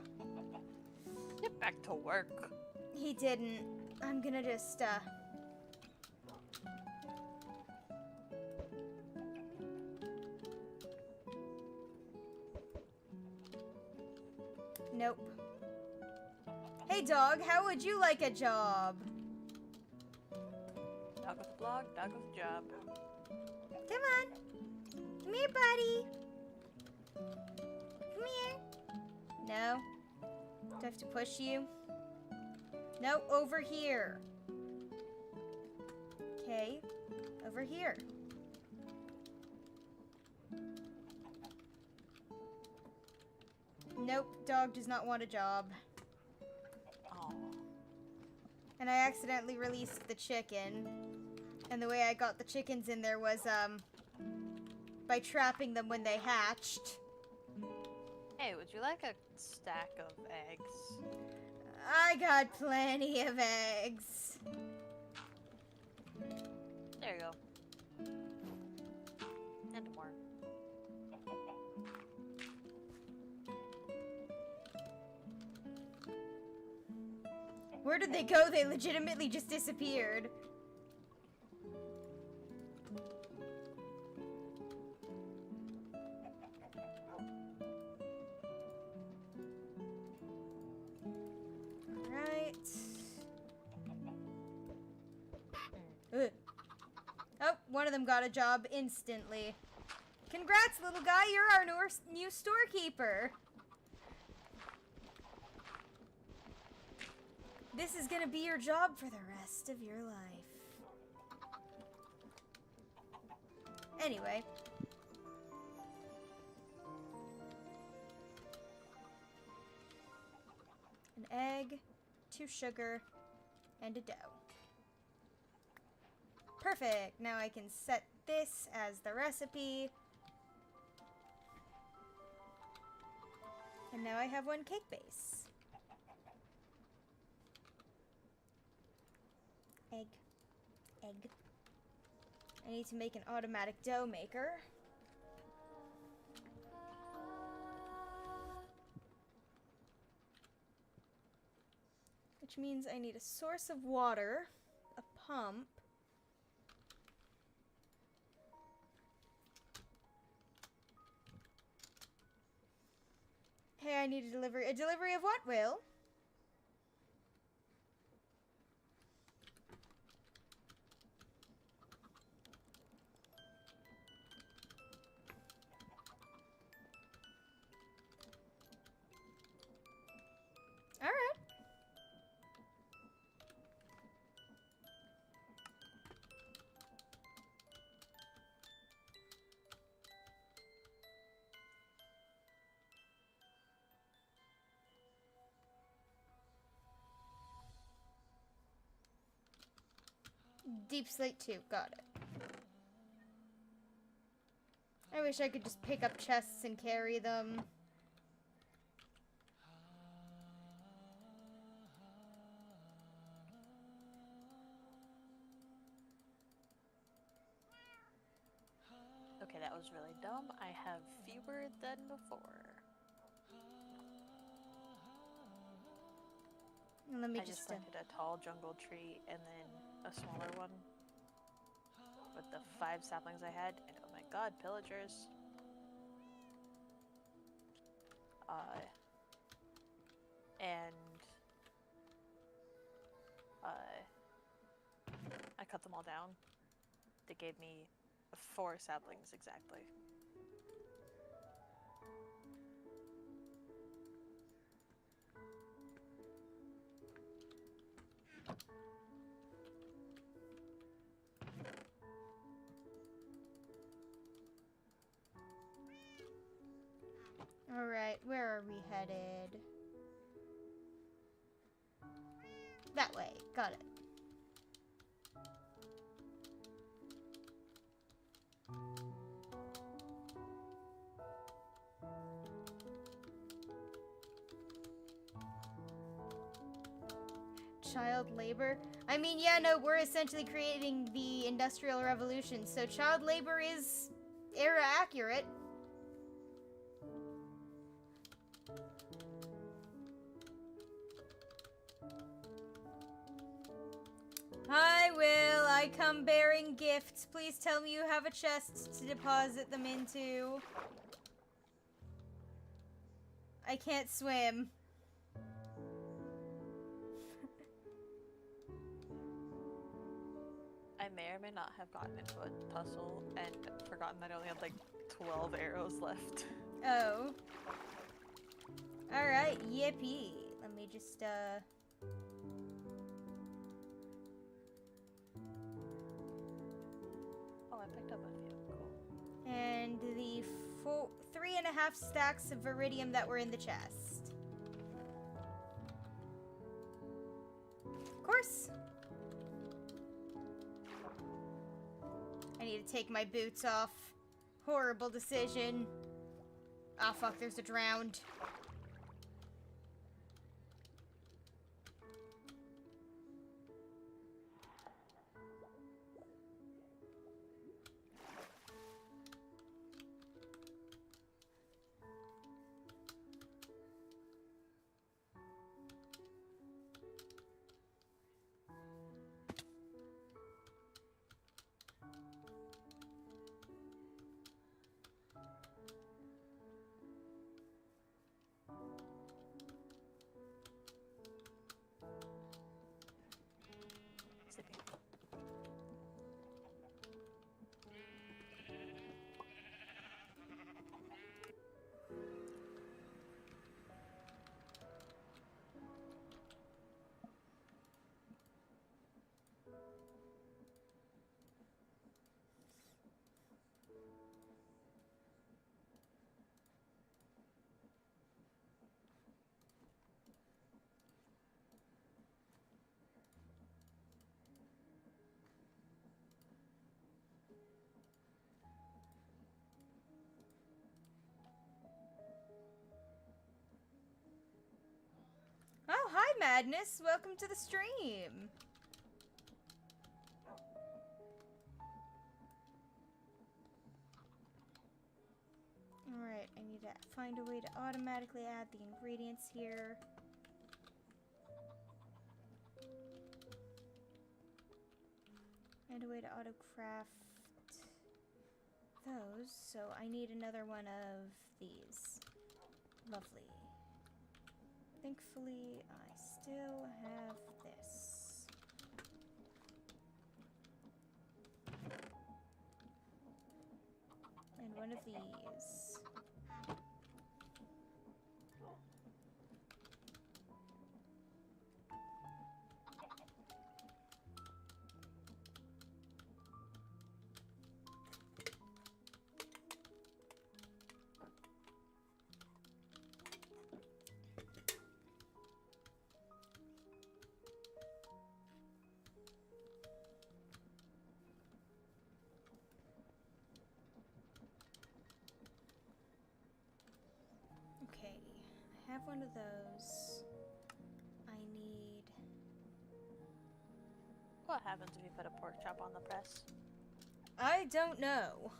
Speaker 3: Get back to work.
Speaker 1: He didn't. I'm gonna just, Nope. Hey, dog, how would you like a job?
Speaker 3: Dog with a blog, dog with a job.
Speaker 1: Come on. Come here, buddy. Come here. No. Do I have to push you? No, over here. Okay. Over here. Nope, dog does not want a job.
Speaker 3: Oh.
Speaker 1: And I accidentally released the chicken. And the way I got the chickens in there was, by trapping them when they hatched.
Speaker 3: Hey, would you like a stack of eggs?
Speaker 1: I got plenty of eggs.
Speaker 3: There you go. And more.
Speaker 1: Where did they go? They legitimately just disappeared. Alright. Oh, one of them got a job instantly. Congrats, little guy. You're our new storekeeper. This is gonna be your job for the rest of your life. Anyway. An egg, 2 sugar, and a dough. Perfect. Now I can set this as the recipe. And now I have 1 cake base. Egg. Egg. I need to make an automatic dough maker. Which means I need a source of water, a pump, hey, I need a delivery. A delivery of what, Will? Alright. Deep slate 2, got it. I wish I could just pick up chests and carry them.
Speaker 3: Okay, that was really dumb. I have fewer than before.
Speaker 1: Let me
Speaker 3: I just
Speaker 1: just
Speaker 3: planted a tall jungle tree and then a smaller one with the 5 saplings I had, and oh my god, pillagers. And I cut them all down. They gave me 4 saplings exactly.
Speaker 1: Alright, where are we headed? That way. Got it. Child labor? I mean, yeah, no, we're essentially creating the Industrial Revolution, so child labor is era accurate. Hi, Will. I come bearing gifts. Please tell me you have a chest to deposit them into. I can't swim.
Speaker 3: I may or may not have gotten into a tussle and forgotten that I only had like 12 arrows left.
Speaker 1: Oh. Alright, yippee. Let me just,
Speaker 3: Oh, I picked up a few. Cool.
Speaker 1: And the 3.5 stacks of Viridium that were in the chest. Of course. I need to take my boots off. Horrible decision. Ah, fuck, there's a drowned.
Speaker 3: Zippy.
Speaker 1: Oh, hi, Madness. Welcome to the stream. Alright, I need to find a way to automatically add the ingredients here. And a way to auto-craft those, so I need another one of these. Lovely. Thankfully, I still have this. And one of these. Okay, I have one of those. I need...
Speaker 3: What happens if you put a pork chop on the press?
Speaker 1: I don't know.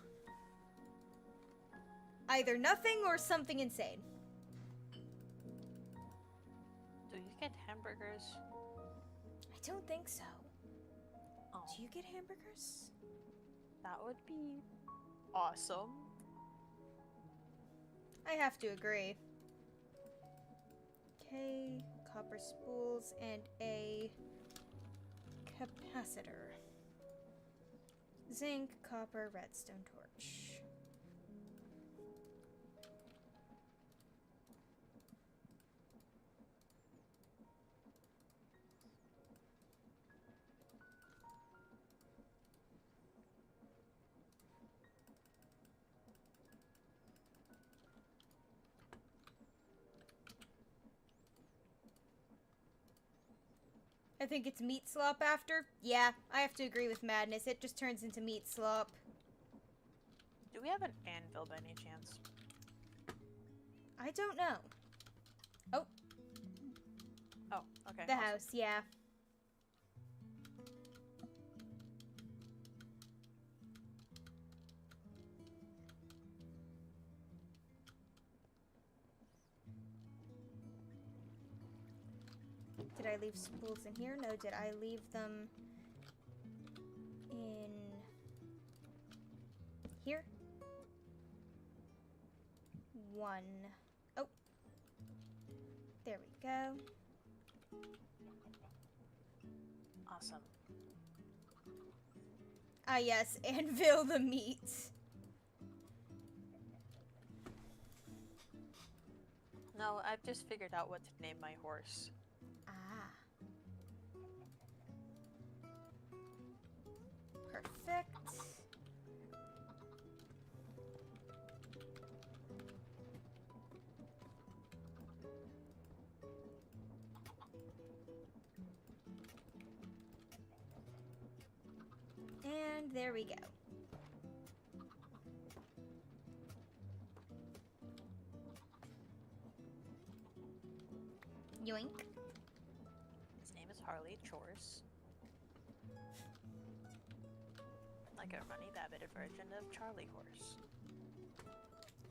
Speaker 1: Either nothing or something insane.
Speaker 3: Do you get hamburgers?
Speaker 1: I don't think so.
Speaker 3: Oh,
Speaker 1: Do you get hamburgers?
Speaker 3: that would be awesome.
Speaker 1: I have to agree. Okay, copper spools and a capacitor. Zinc, copper, redstone torch. I think it's meat slop after. Yeah, I have to agree with Madness. It just turns into meat slop.
Speaker 3: Do we have an anvil by any chance?
Speaker 1: I don't know. Oh,
Speaker 3: Oh, okay.
Speaker 1: the
Speaker 3: awesome.
Speaker 1: house, yeah. Did I leave spools in here? No, did I leave them in here? One. Oh. There we go.
Speaker 3: Awesome.
Speaker 1: Ah, yes, anvil the meat.
Speaker 3: No, I've just figured out what to name my horse.
Speaker 1: Ah. Perfect. And there we go. Yoink.
Speaker 3: His name is Harley Chores. Like a runny rabbit version of Charlie Horse.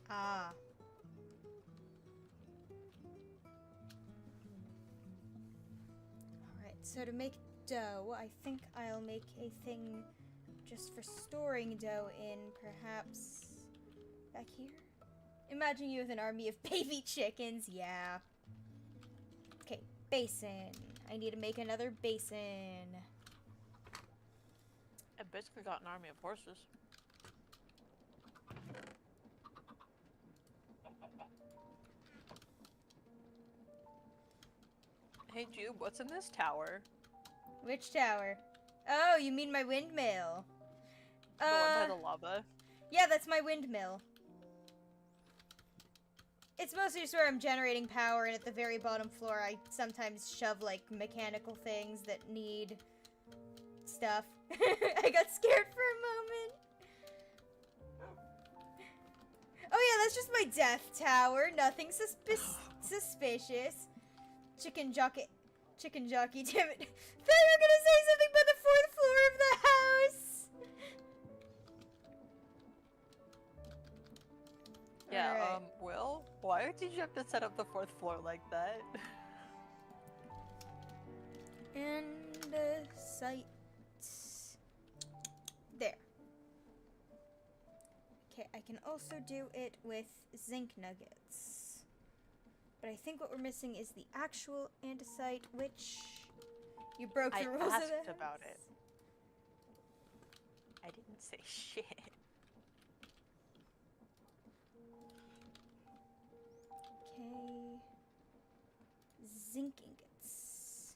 Speaker 1: Ah. Alright, so to make dough, I think I'll make a thing just for storing dough in, perhaps back here? Imagine you with an army of baby chickens, yeah. Okay, basin. I need to make another basin.
Speaker 3: I basically got an army of horses. Hey Jube, what's in this tower?
Speaker 1: Which tower? Oh, you mean my windmill.
Speaker 3: The one by the lava?
Speaker 1: Yeah, that's my windmill. It's mostly just where I'm generating power, and at the very bottom floor I sometimes shove, like, mechanical things that need stuff. I got scared for a moment. Oh yeah, that's just my death tower. Nothing suspicious. Chicken jockey, damn it. Thought you were gonna say something about the 4th floor of the house.
Speaker 3: Yeah,
Speaker 1: Alright.
Speaker 3: Will? Why did you have to set up the 4th floor like that?
Speaker 1: And site. There. Okay, I can also do it with zinc nuggets. But I think what we're missing is the actual andesite, which you broke the
Speaker 3: I
Speaker 1: rules of
Speaker 3: asked
Speaker 1: it.
Speaker 3: about it. I didn't say shit.
Speaker 1: Okay. Zinc ingots.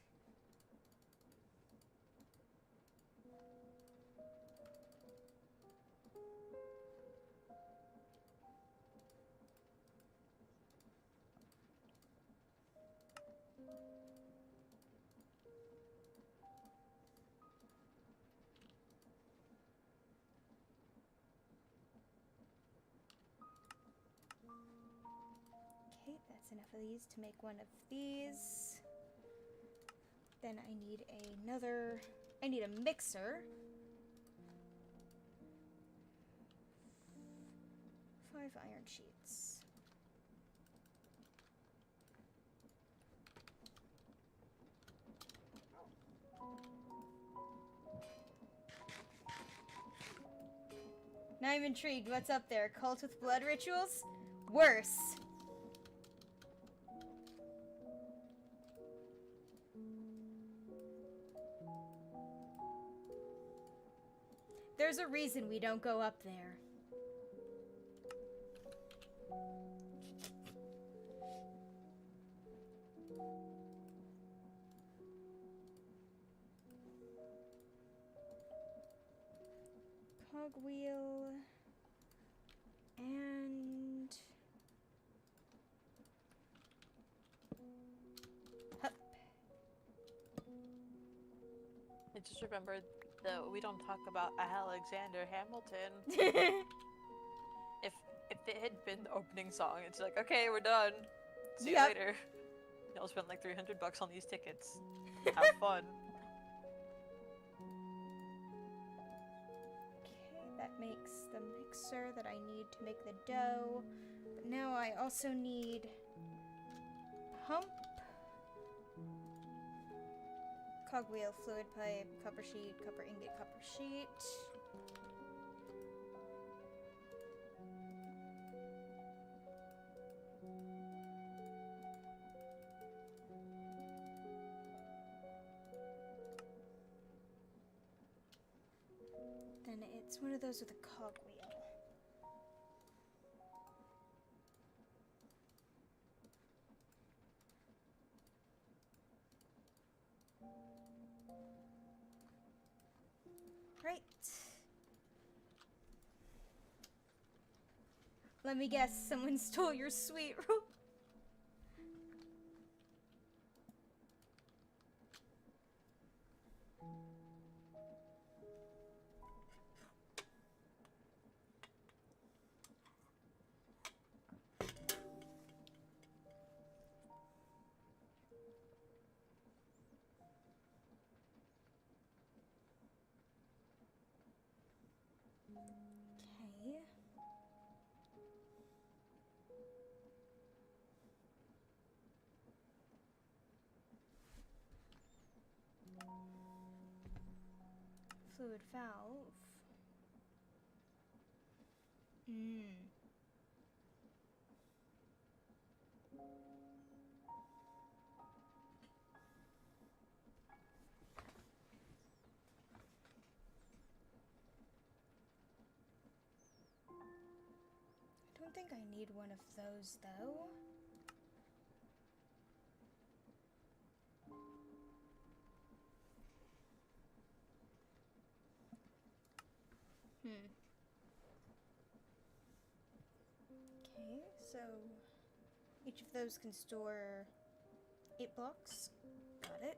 Speaker 1: Okay, that's enough of these to make one of these. Then I need another. I need a mixer. 5 iron sheets. Now I'm intrigued. What's up there? Cult with blood rituals? Worse. There's a reason we don't go up there. Cogwheel and hup.
Speaker 3: I just remembered that we don't talk about Alexander Hamilton. If it had been the opening song, it's like, okay, we're done. See you
Speaker 1: Yep.
Speaker 3: later. Y'all spent like $300 on these tickets. Have fun.
Speaker 1: Okay, that makes the mixer that I need to make the dough. But now I also need pump, cogwheel, fluid pipe, copper sheet, copper ingot, copper sheet. Then it's one of those with a cogwheel. Right. Let me guess, someone stole your sweet roll. Okay. Fluid valve. I don't think I need one of those though. Okay, so each of those can store 8 blocks. Got it.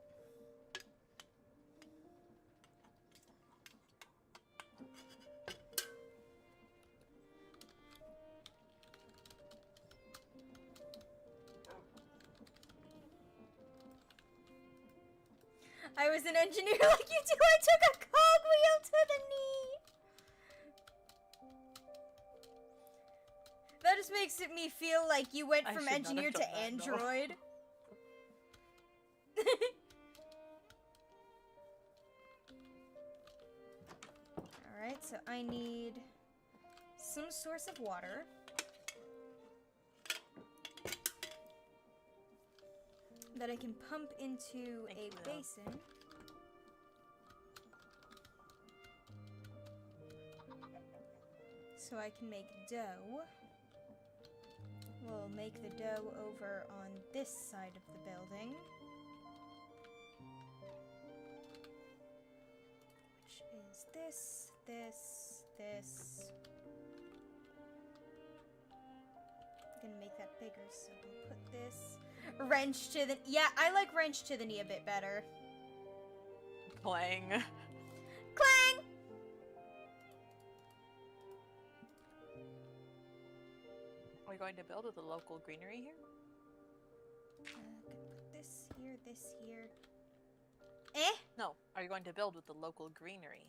Speaker 1: I was an engineer like you two. I took a cogwheel to the knee. That just makes me feel like you went
Speaker 3: I
Speaker 1: from
Speaker 3: should not have
Speaker 1: engineer
Speaker 3: done
Speaker 1: to
Speaker 3: that, no.
Speaker 1: android. Alright, so I need some source of water. That I can pump into
Speaker 3: Thank
Speaker 1: a
Speaker 3: you.
Speaker 1: basin. So I can make dough. We'll make the dough over on this side of the building. Which is this, this, this. I'm gonna make that bigger, so we'll put this. Wrench to the... Yeah, I like wrench to the knee a bit better.
Speaker 3: Clang.
Speaker 1: Clang!
Speaker 3: Are we going to build with the local greenery here?
Speaker 1: Gonna put this here. Eh?
Speaker 3: No. Are you going to build with the local greenery?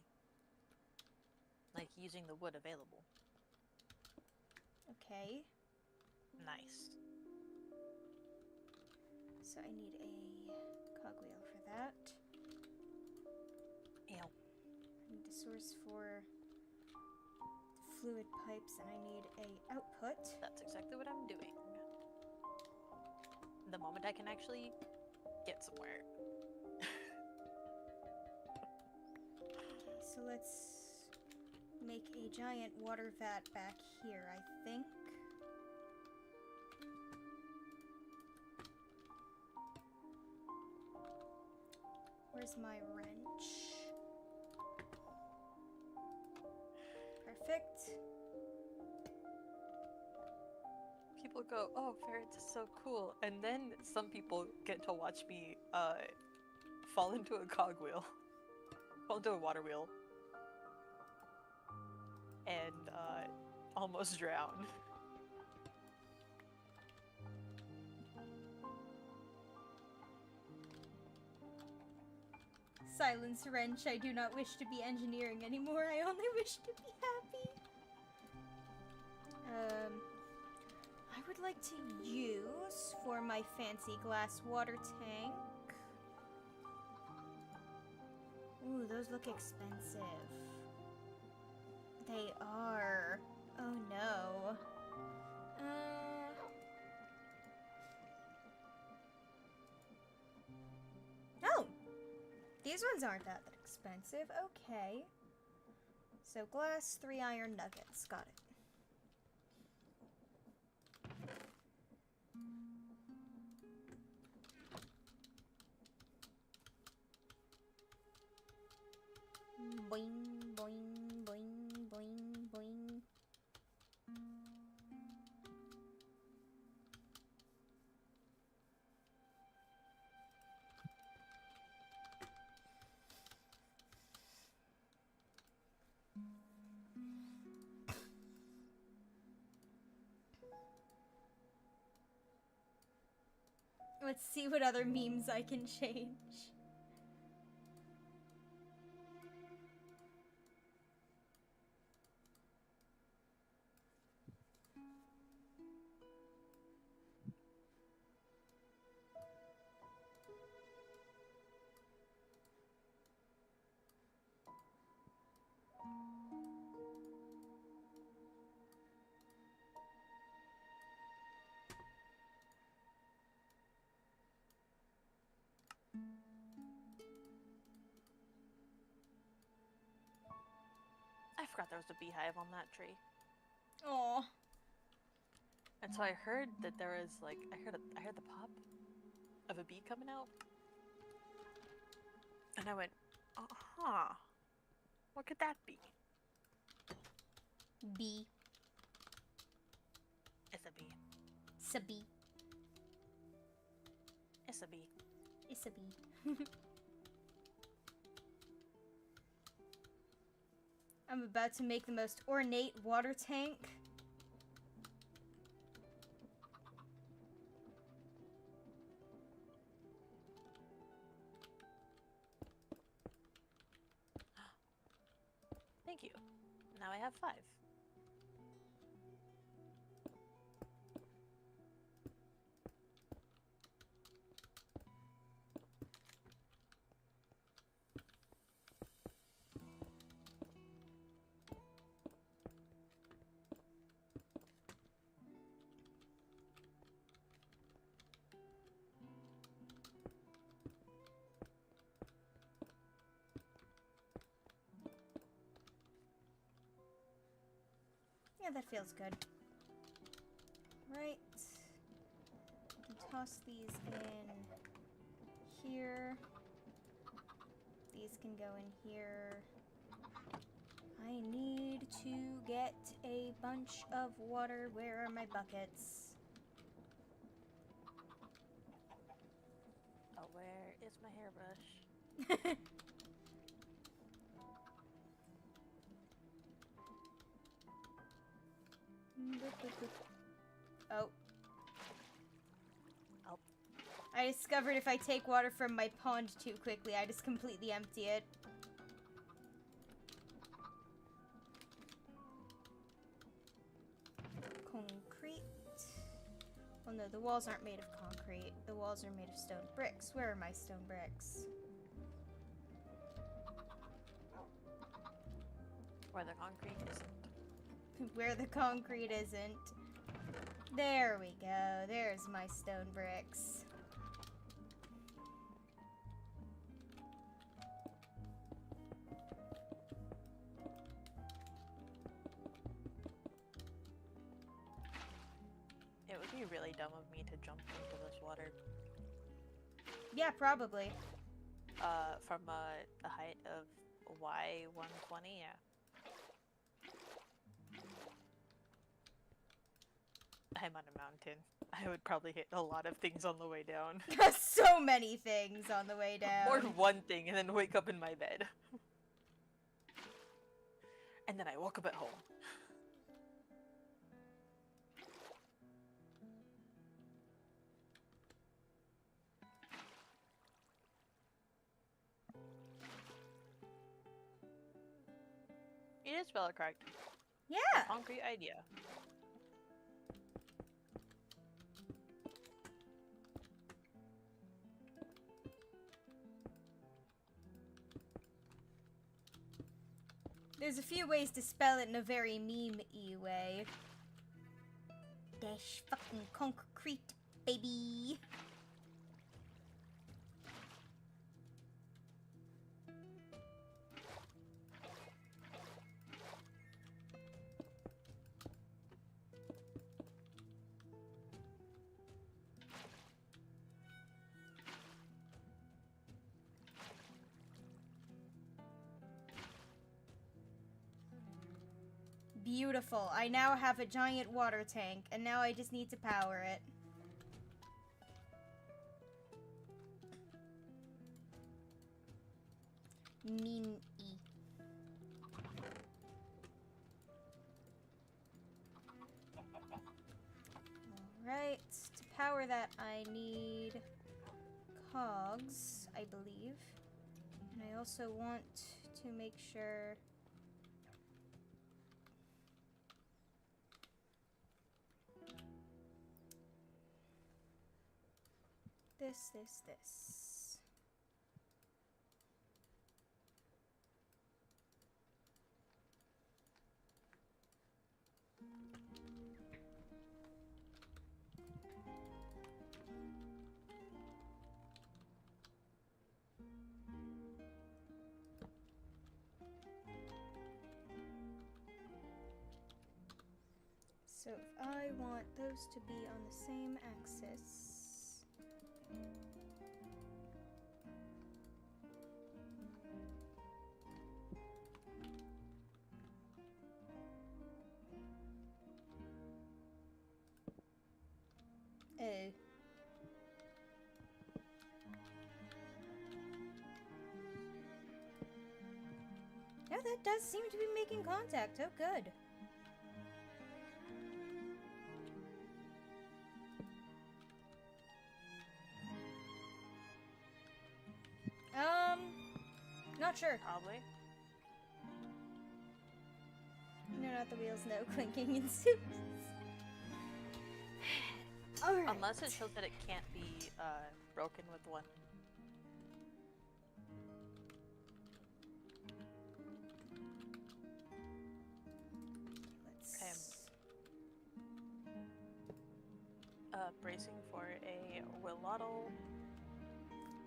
Speaker 3: Like using the wood available.
Speaker 1: Okay.
Speaker 3: Nice.
Speaker 1: So I need a cogwheel for that.
Speaker 3: Ew.
Speaker 1: I need a source for fluid pipes, and I need a output.
Speaker 3: That's exactly what I'm doing. The moment I can actually get somewhere.
Speaker 1: Okay, so let's make a giant water vat back here, I think. Where's my wrench? Perfect.
Speaker 3: People go, oh, ferrets is so cool. And then some people get to watch me fall into a cogwheel. Fall into a water wheel. And almost drown.
Speaker 1: Silence, wrench. I do not wish to be engineering anymore. I only wish to be happy. I would like to use for my fancy glass water tank. Ooh, those look expensive. They are. Oh no. Oh! These ones aren't that expensive. Okay. So glass, 3 iron nuggets. Got it. Boing, boing, boing, boing, boing. Let's see what other memes I can change.
Speaker 3: I forgot there was a beehive on that tree.
Speaker 1: Aw.
Speaker 3: And so I heard that there was like I heard the pop of a bee coming out. And I went, uh-huh. What could that be?
Speaker 1: Bee.
Speaker 3: It's a bee.
Speaker 1: It's a bee.
Speaker 3: It's a bee.
Speaker 1: It's a bee. I'm about to make the most ornate water tank.
Speaker 3: Thank you. Now I have 5.
Speaker 1: Yeah, that feels good. Right. I can toss these in here. These can go in here. I need to get a bunch of water. Where are my buckets?
Speaker 3: Oh, where is my hairbrush?
Speaker 1: Oh.
Speaker 3: Oh.
Speaker 1: I discovered if I take water from my pond too quickly, I just completely empty it. Concrete. Well, no, the walls aren't made of concrete. The walls are made of stone bricks. Where are my stone bricks?
Speaker 3: Where the concrete isn't.
Speaker 1: Where the concrete isn't. There we go. There's my stone bricks.
Speaker 3: be really dumb of me to jump into this water.
Speaker 1: Yeah, probably.
Speaker 3: From a height of Y120, yeah. I'm on a mountain. I would probably hit a lot of things on the way down.
Speaker 1: So many things on the way down.
Speaker 3: Or one thing and then wake up in my bed. And then I woke up at home. You did spell it correct.
Speaker 1: Yeah.
Speaker 3: Concrete idea.
Speaker 1: There's a few ways to spell it in a very meme-y way. Dash fucking concrete, baby. Beautiful. I now have a giant water tank, and now I just need to power it. Meme-y. Alright, to power that I need cogs, I believe. And I also want to make sure... This. So if I want those to be on the same axis... Oh. Yeah, that does seem to be making contact. Oh, good. Not sure.
Speaker 3: Probably.
Speaker 1: No, not the wheels. No clinking ensues. Alright.
Speaker 3: Unless it shows that it can't be broken with one.
Speaker 1: Let's...
Speaker 3: Bracing for a Willottle.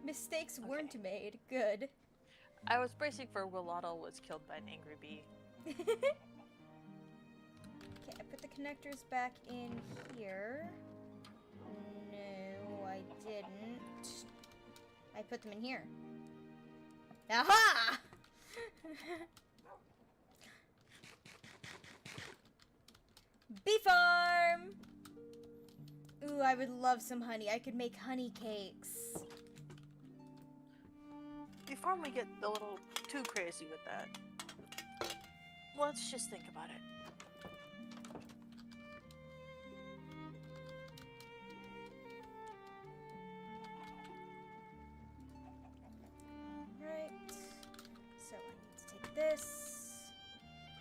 Speaker 1: Mistakes weren't made. Good.
Speaker 3: I was bracing for Willottle was killed by an angry bee.
Speaker 1: Okay, I put the connectors back in here. No, I didn't. I put them in here. Aha! Bee farm! Ooh, I would love some honey. I could make honey cakes.
Speaker 3: Before we get a little too crazy with that, let's just think about it.
Speaker 1: Right. So I need to take this,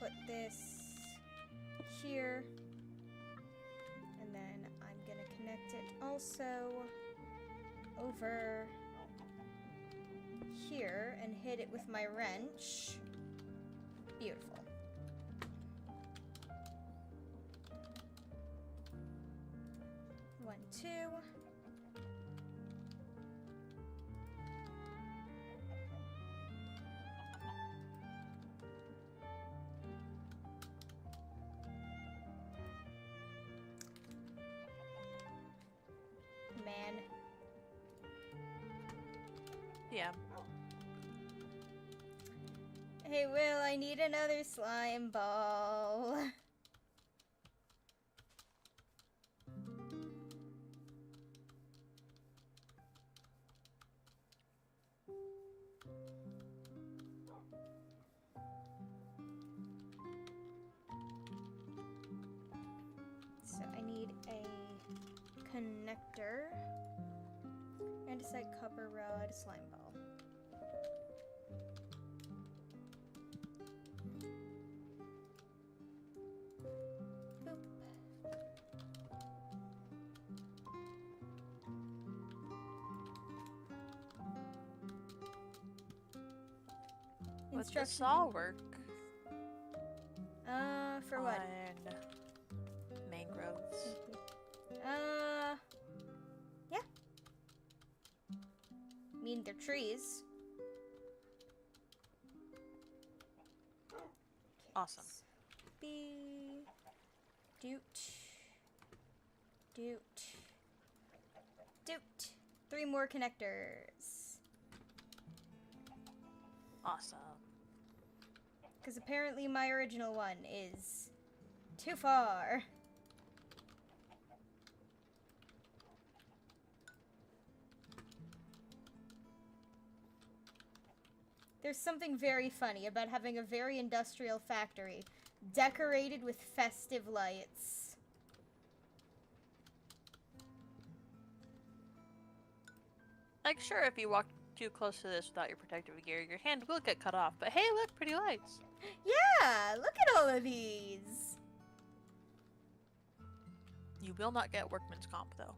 Speaker 1: put this here, and then I'm gonna connect it also over here and hit it with my wrench. Beautiful. One, two. Hey, Will, I need another slime ball. So I need a connector, andesite, copper rod, slime ball.
Speaker 3: Would the saw work
Speaker 1: For what?
Speaker 3: on mangroves?
Speaker 1: Yeah. I mean, they're trees.
Speaker 3: Awesome.
Speaker 1: B. Doot. Doot. Doot. 3 more connectors.
Speaker 3: Awesome.
Speaker 1: Because apparently my original one is too far. There's something very funny about having a very industrial factory decorated with festive lights.
Speaker 3: Like, sure, if you walk too close to this without your protective gear, your hand will get cut off. But hey, look, pretty lights.
Speaker 1: Yeah, look at all of these.
Speaker 3: You will not get workman's comp, though.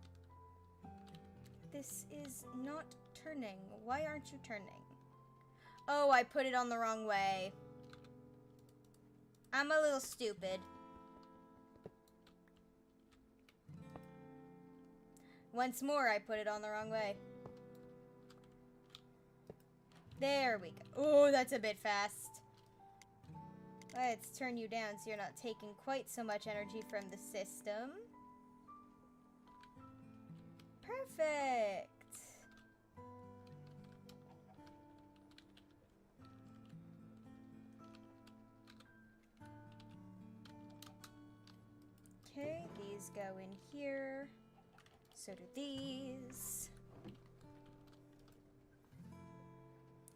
Speaker 1: This is not turning. Why aren't you turning? Oh, I put it on the wrong way. I'm a little stupid. Once more, I put it on the wrong way. There we go. Oh, that's a bit fast. Let's turn you down so you're not taking quite so much energy from the system. Perfect. Okay, these go in here. So do these.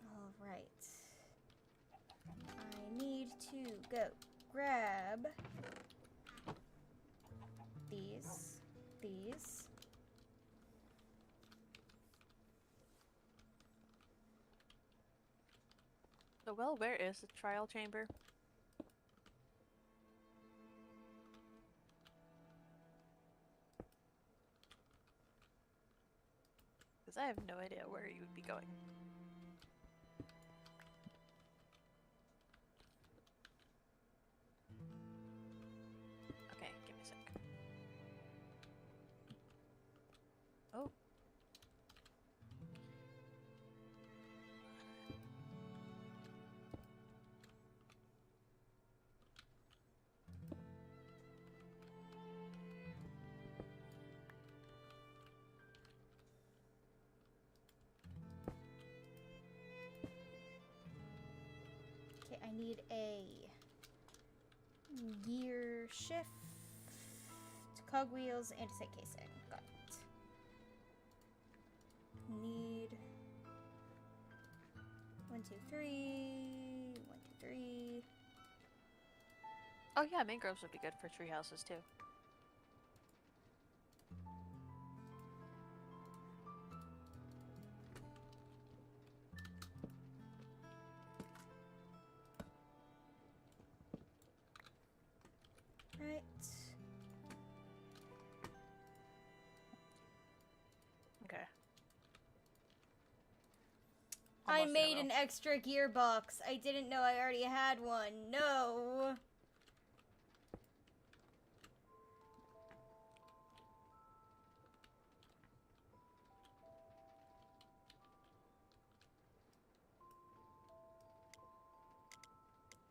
Speaker 1: All right. I need to go grab these.
Speaker 3: So, well, where is the trial chamber? Because I have no idea where you would be going. Okay, give me a sec. Oh.
Speaker 1: Okay, I need a gear shift, cogwheels, and a set casing. Got it. Need 1, 2, 3. 1, 2, 3.
Speaker 3: Oh yeah, mangroves would be good for tree houses too.
Speaker 1: Right.
Speaker 3: Okay.
Speaker 1: I
Speaker 3: Almost there,
Speaker 1: made
Speaker 3: Will.
Speaker 1: an extra gearbox. I didn't know I already had one. No.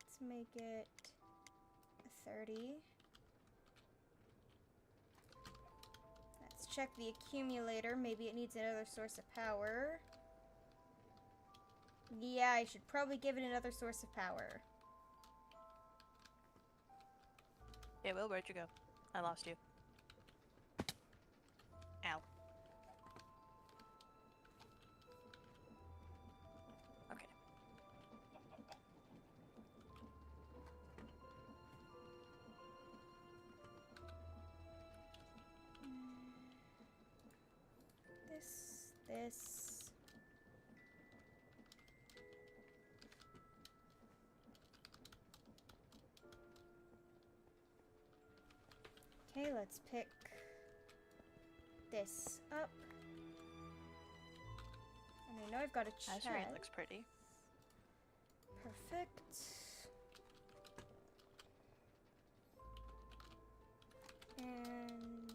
Speaker 1: Let's make it 30. Let's check the accumulator. Maybe it needs another source of power. Yeah, I should probably give it another source of power.
Speaker 3: Yeah, Will, where'd you go? I lost you. Ow. Okay.
Speaker 1: This. Okay, let's pick this up. And I know I've got a chest.
Speaker 3: Azurine looks pretty.
Speaker 1: Perfect. And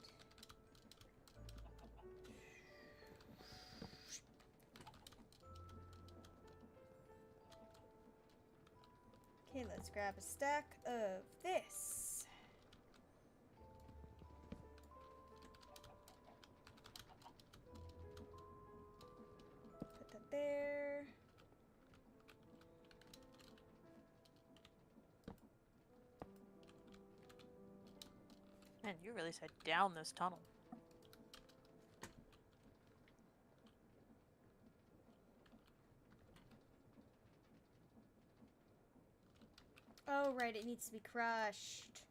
Speaker 1: okay, let's grab a stack of this. Put that there.
Speaker 3: Man, you really said down this tunnel.
Speaker 1: Oh, right, it needs to be crushed.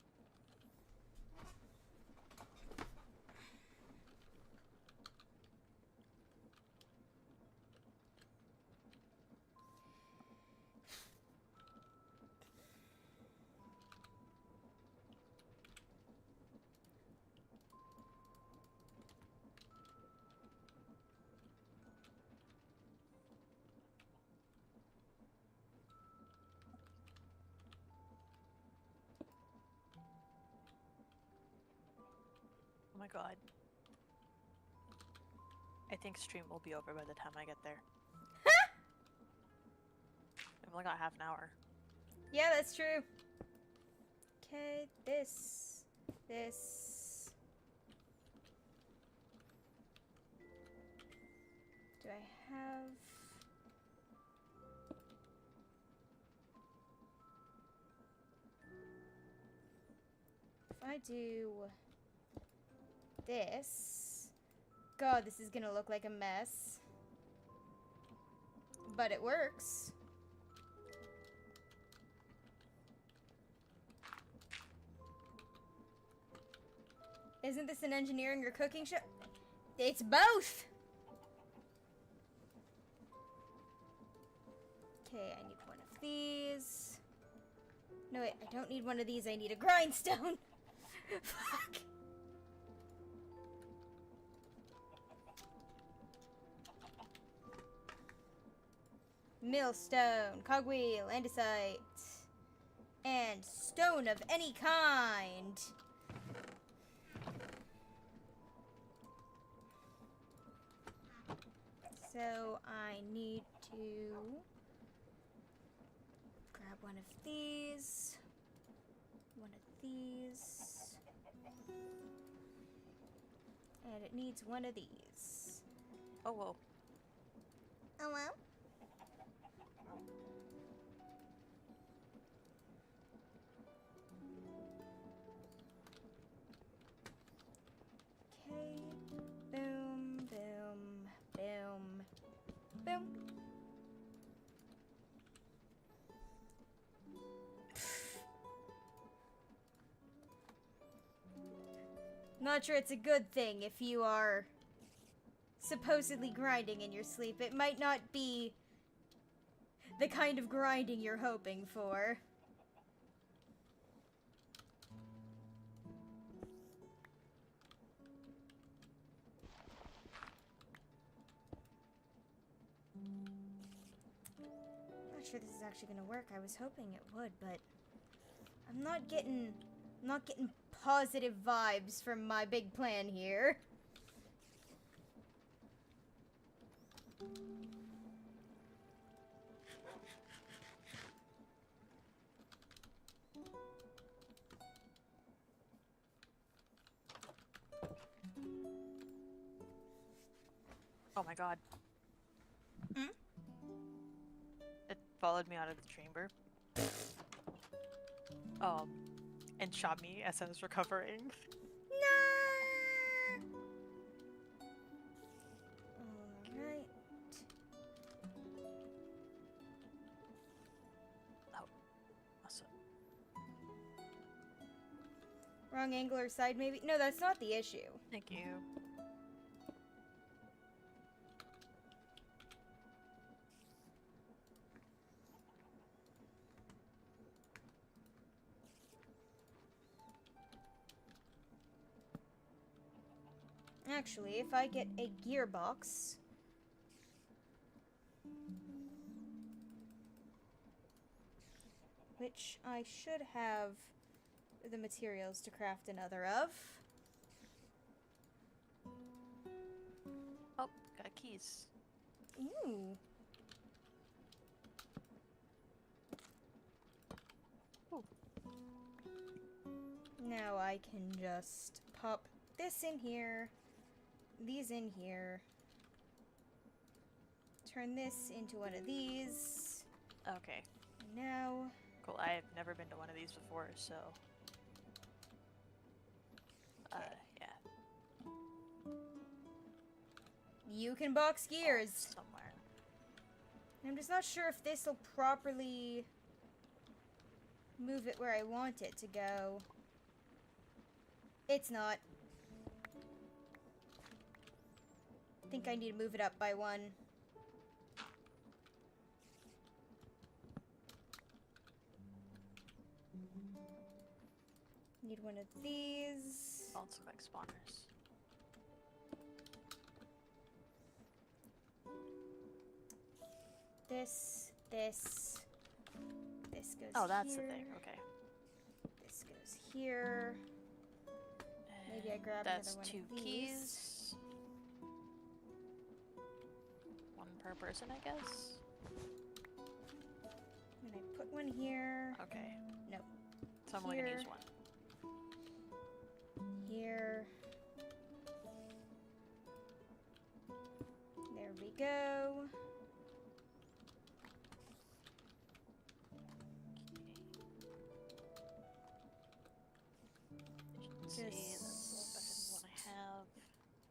Speaker 3: Oh my god. I think stream will be over by the time I get there. I've only got half an hour.
Speaker 1: Yeah, that's true. Okay, this. Do I have... If I do this... God, this is gonna look like a mess. But it works. Isn't this an engineering or cooking show? It's both! Okay, I need one of these. No, wait, I don't need one of these. I need a grindstone. Fuck. Millstone, cogwheel, andesite, and stone of any kind. So I need to grab one of these, and it needs one of these.
Speaker 3: Oh, whoa.
Speaker 1: Oh well. Okay, boom, boom, boom, boom. Not sure it's a good thing if you are supposedly grinding in your sleep. It might not be the kind of grinding you're hoping for. Not sure this is actually gonna work. I was hoping it would, but I'm not getting positive vibes from my big plan here.
Speaker 3: Oh my god.
Speaker 1: Hmm?
Speaker 3: followed me out of the chamber. And shot me as I was recovering.
Speaker 1: Nah. Alright.
Speaker 3: Awesome.
Speaker 1: Wrong angle or side, maybe? No, that's not the issue.
Speaker 3: Thank you.
Speaker 1: Actually, if I get a gearbox... which I should have the materials to craft another of.
Speaker 3: Oh, got keys.
Speaker 1: Ooh.
Speaker 3: Ooh.
Speaker 1: Now I can just pop this in here, these in here, turn this into one of these.
Speaker 3: Okay.
Speaker 1: And now...
Speaker 3: Cool. I've never been to one of these before, so. Yeah.
Speaker 1: You can box gears.
Speaker 3: Somewhere.
Speaker 1: I'm just not sure if this will properly move it where I want it to go. It's not. I think I need to move it up by one. Need one of these.
Speaker 3: All look like spawners.
Speaker 1: This goes
Speaker 3: Oh, that's
Speaker 1: here.
Speaker 3: the thing. Okay.
Speaker 1: This goes here. Maybe I grab
Speaker 3: That's
Speaker 1: another one
Speaker 3: two
Speaker 1: of these.
Speaker 3: keys. One per person, I guess.
Speaker 1: And I put one here.
Speaker 3: Okay.
Speaker 1: Nope.
Speaker 3: So I'm only gonna
Speaker 1: Here.
Speaker 3: use one.
Speaker 1: Here. There we go.
Speaker 3: Let's see, that's the one I have.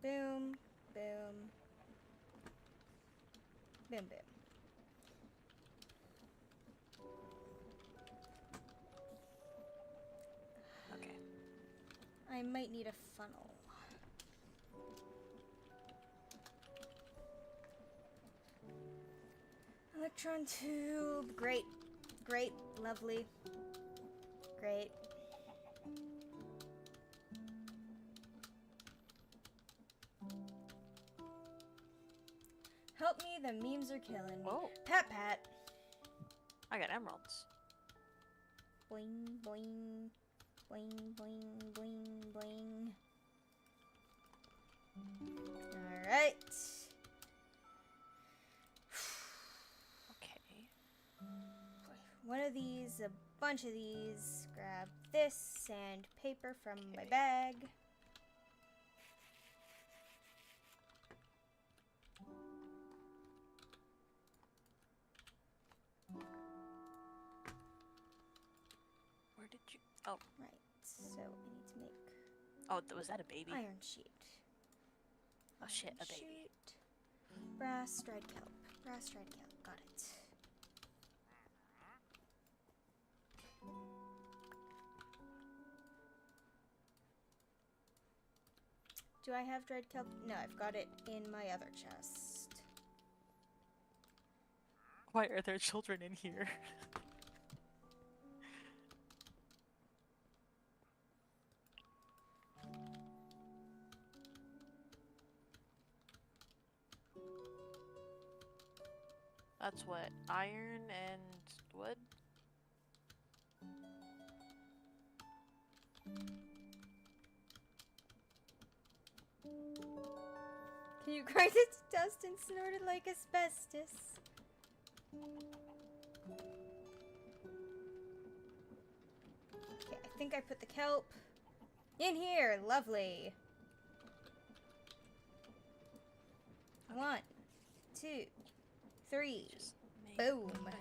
Speaker 1: Boom, boom, boom, boom.
Speaker 3: Okay.
Speaker 1: I might need a funnel. Electron tube. Great. Great. Lovely. Great. Help me, the memes are killing me.
Speaker 3: Whoa.
Speaker 1: Pat pat.
Speaker 3: I got emeralds.
Speaker 1: Boing, boing. Boing, boing, boing, boing. Alright.
Speaker 3: Okay.
Speaker 1: One of these, a bunch of these. Grab this and paper from my
Speaker 3: Okay.
Speaker 1: bag.
Speaker 3: Where did you? Oh.
Speaker 1: Right, so I need to make
Speaker 3: Oh, was that a baby?
Speaker 1: iron sheet.
Speaker 3: Oh shit, a
Speaker 1: Iron
Speaker 3: baby.
Speaker 1: sheet. Brass dried kelp. Brass dried kelp. Got it. Do I have dried kelp? No, I've got it in my other chest.
Speaker 3: Why are there children in here? That's what? Iron and wood?
Speaker 1: Can you grind it to dust and snort it like asbestos? Okay, I think I put the kelp in here. Lovely. 1, 2, 3.
Speaker 3: Just make
Speaker 1: Boom.
Speaker 3: my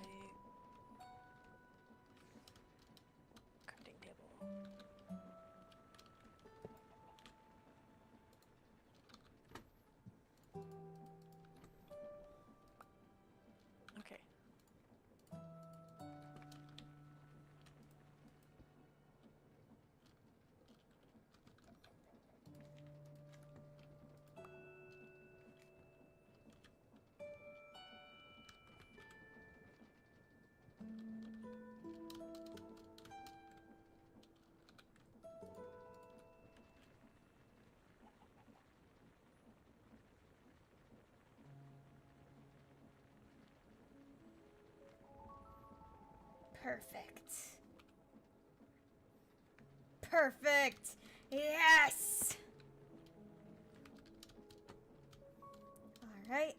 Speaker 1: Perfect. Perfect! Yes! Alright.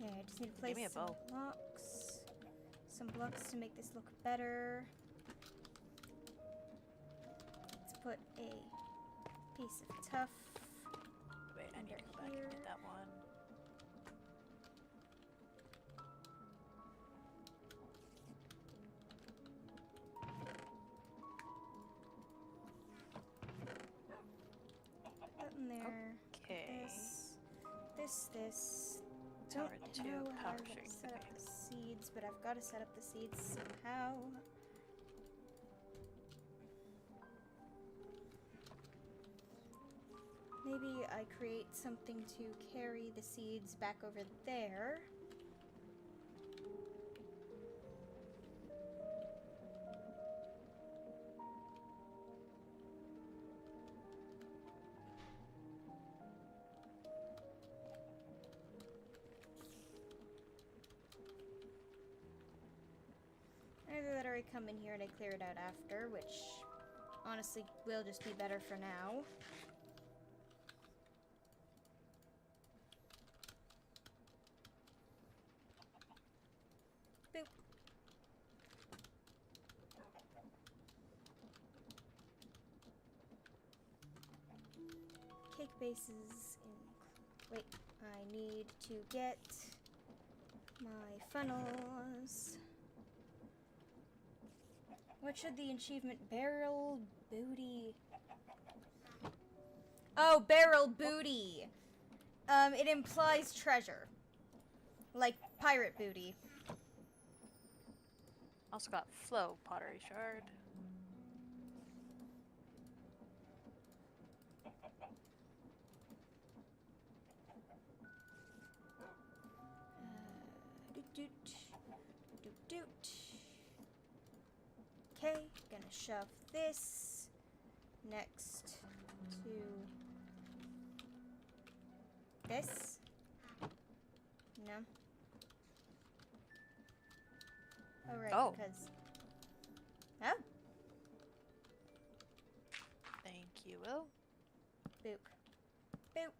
Speaker 1: Okay, I just need to place
Speaker 3: Give me a
Speaker 1: some
Speaker 3: bow.
Speaker 1: blocks. Some blocks to make this look better. Let's put a piece of tuff.
Speaker 3: Wait, I need to go back and
Speaker 1: here.
Speaker 3: get that one.
Speaker 1: Put that in there.
Speaker 3: Okay.
Speaker 1: This.
Speaker 3: Tower
Speaker 1: Don't
Speaker 3: 2,
Speaker 1: know how
Speaker 3: power
Speaker 1: I'm gonna
Speaker 3: 3.
Speaker 1: set up
Speaker 3: Okay.
Speaker 1: the seeds, but I've got to set up the seeds somehow. Maybe I create something to carry the seeds back over there. Either that or I come in here and I clear it out after, which honestly will just be better for now. Boop. Cake bases in... Wait, I need to get my funnels. What should the achievement barrel booty? Oh, barrel booty. It implies treasure. Like pirate booty.
Speaker 3: Also got flow pottery shard.
Speaker 1: Doot doot. Okay, gonna shove this next to this. No. Oh, right,
Speaker 3: Oh.
Speaker 1: because... Oh,
Speaker 3: Thank you, Will.
Speaker 1: boop. Boop.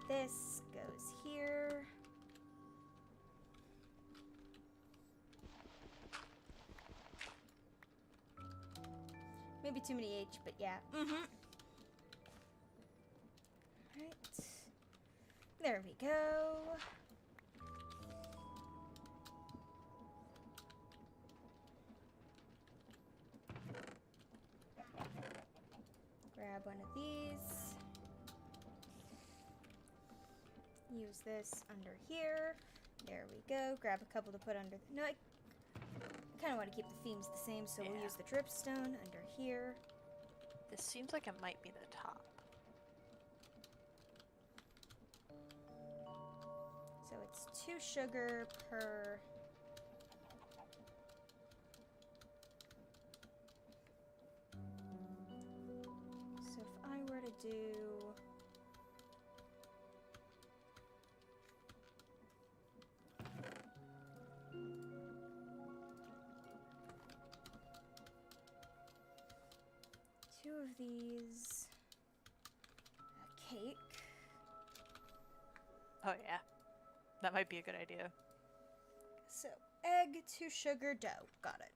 Speaker 1: This goes here. Maybe too many H, but yeah. Mm-hmm. Right. There we go. Grab one of these. Use this under here. There we go. Grab a couple to put under. No, I kind of want to keep the themes the same, so we'll
Speaker 3: Yeah.
Speaker 1: use the dripstone under here.
Speaker 3: This seems like it might be the top.
Speaker 1: So it's 2 sugar per... So if I were to do... two of these... A cake.
Speaker 3: Oh yeah. That might be a good idea.
Speaker 1: So, egg to sugar dough. Got it.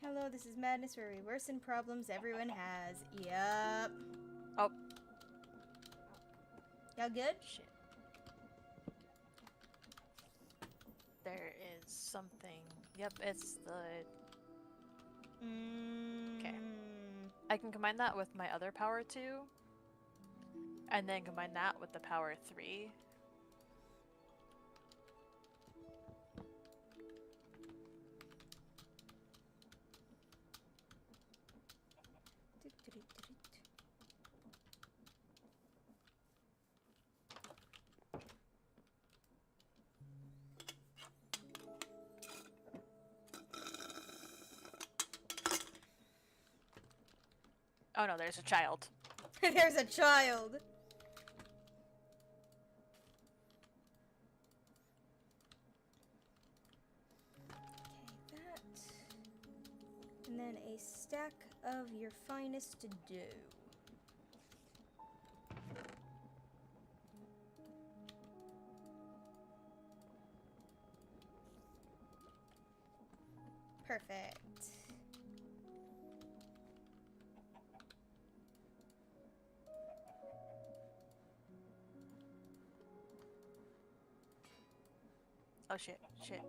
Speaker 1: Hello, this is Madness, where we worsen problems everyone has. Yup.
Speaker 3: Oh.
Speaker 1: Y'all good?
Speaker 3: Shit. There is something. Yep, it's the... Okay. I can combine that with my other power 2. And then combine that with the power 3. Oh no, there's a child.
Speaker 1: There's a child. Okay, that. And then a stack of your finest dough. Perfect.
Speaker 3: Oh shit, shit.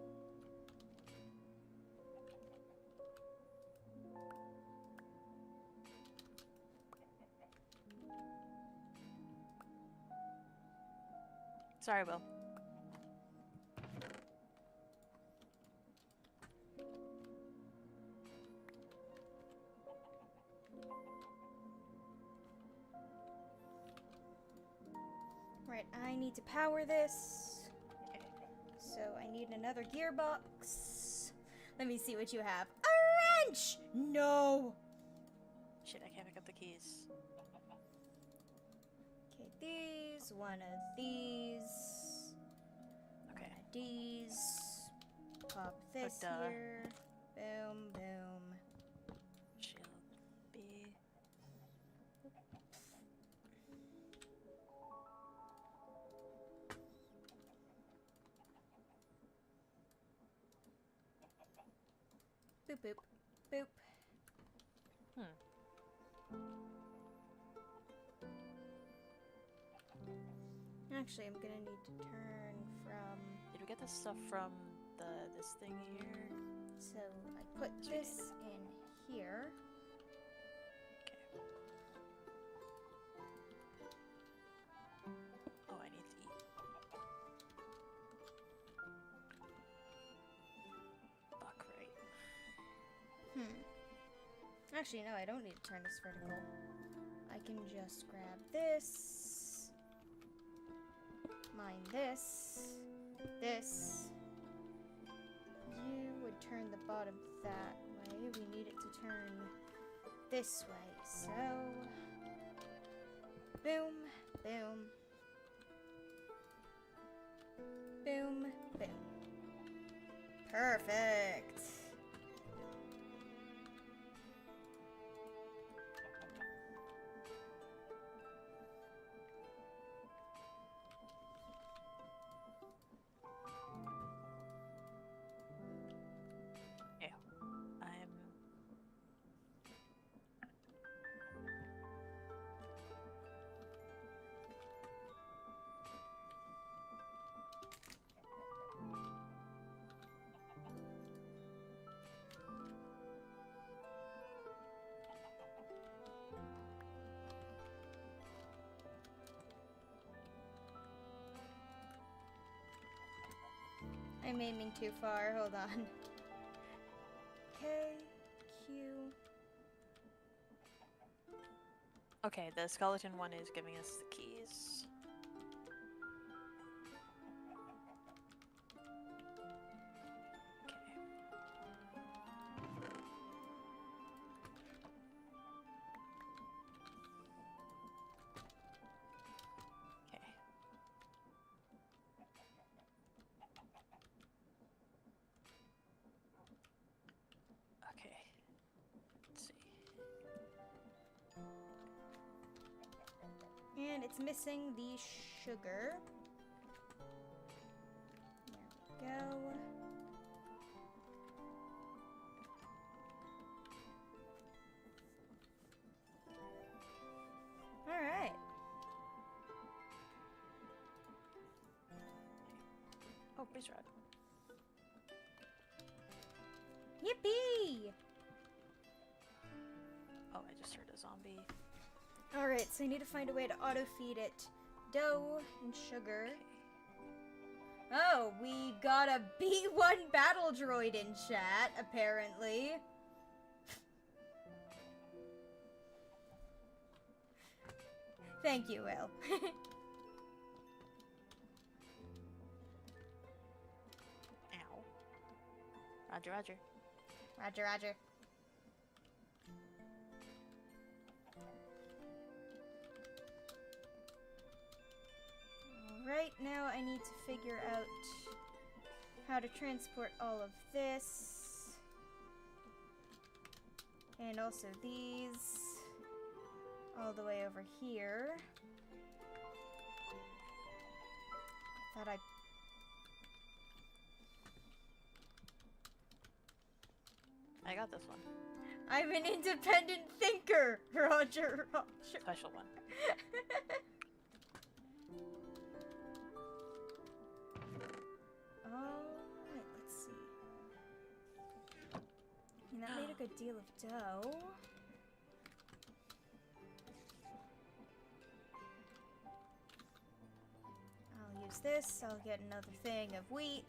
Speaker 3: Sorry, Will.
Speaker 1: Right, I need to power this. So I need another gearbox. Let me see what you have. A wrench! No!
Speaker 3: Shit, I can't pick up the keys.
Speaker 1: Okay, these, one of these,
Speaker 3: Okay.
Speaker 1: one of these. Pop this
Speaker 3: duh.
Speaker 1: here. Boom, boom.
Speaker 3: Shield B.
Speaker 1: Boop, boop, boop. Actually, I'm gonna need to turn from.
Speaker 3: Did we get this stuff from this thing here?
Speaker 1: So I put
Speaker 3: Yes, we did.
Speaker 1: this in here.
Speaker 3: Okay. Oh, I need to eat. Buckrate.
Speaker 1: Actually, no, I don't need to turn this vertical. I can just grab this. Mine this. This. You would turn the bottom that way. We need it to turn this way. So, boom, boom. Boom, boom. Perfect. I'm aiming too far. Hold on. K, Q.
Speaker 3: Okay, the skeleton one is giving us the keys. Okay. Okay. Okay. Let's see.
Speaker 1: And it's missing the sugar. There we go. Alright.
Speaker 3: Oh, please rod.
Speaker 1: Yippee!
Speaker 3: Oh, I just heard a zombie.
Speaker 1: Alright, so I need to find a way to auto-feed it dough and sugar. Oh, we got a B1 battle droid in chat, apparently. Thank you, Will.
Speaker 3: Ow. Roger, roger.
Speaker 1: Roger, roger. right now I need to figure out how to transport all of this. And also these all the way over here. Thought
Speaker 3: I got this one.
Speaker 1: I'm an independent thinker, Roger.
Speaker 3: Special one.
Speaker 1: Alright, let's see. And that made a good deal of dough. I'll use this. I'll get another thing of wheat.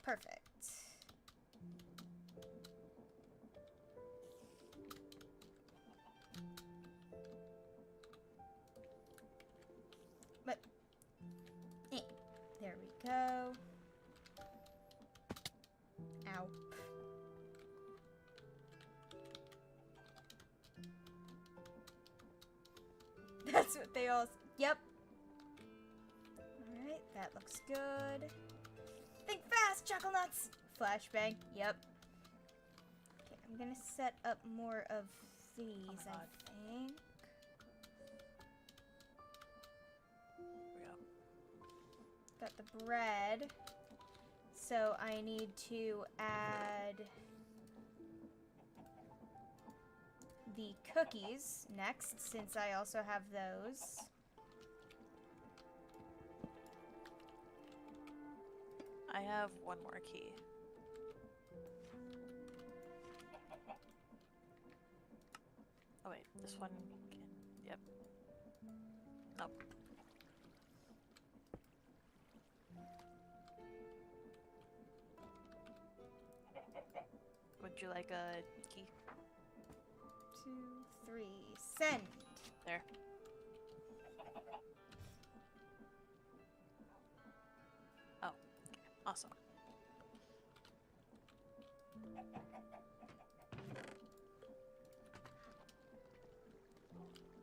Speaker 1: Perfect. But, there we go. Ow. That's what they all. Yep. Alright, that looks good. Think fast, chuckle nuts! Flashbang. Yep. Okay, I'm gonna set up more of these, I think.
Speaker 3: Here we go.
Speaker 1: Got the bread. So I need to add the cookies next, since I also have those.
Speaker 3: I have one more key. Oh wait, this one can... Yep. Nope. Would you like a key?
Speaker 1: 2, 3, send!
Speaker 3: There. Oh, awesome.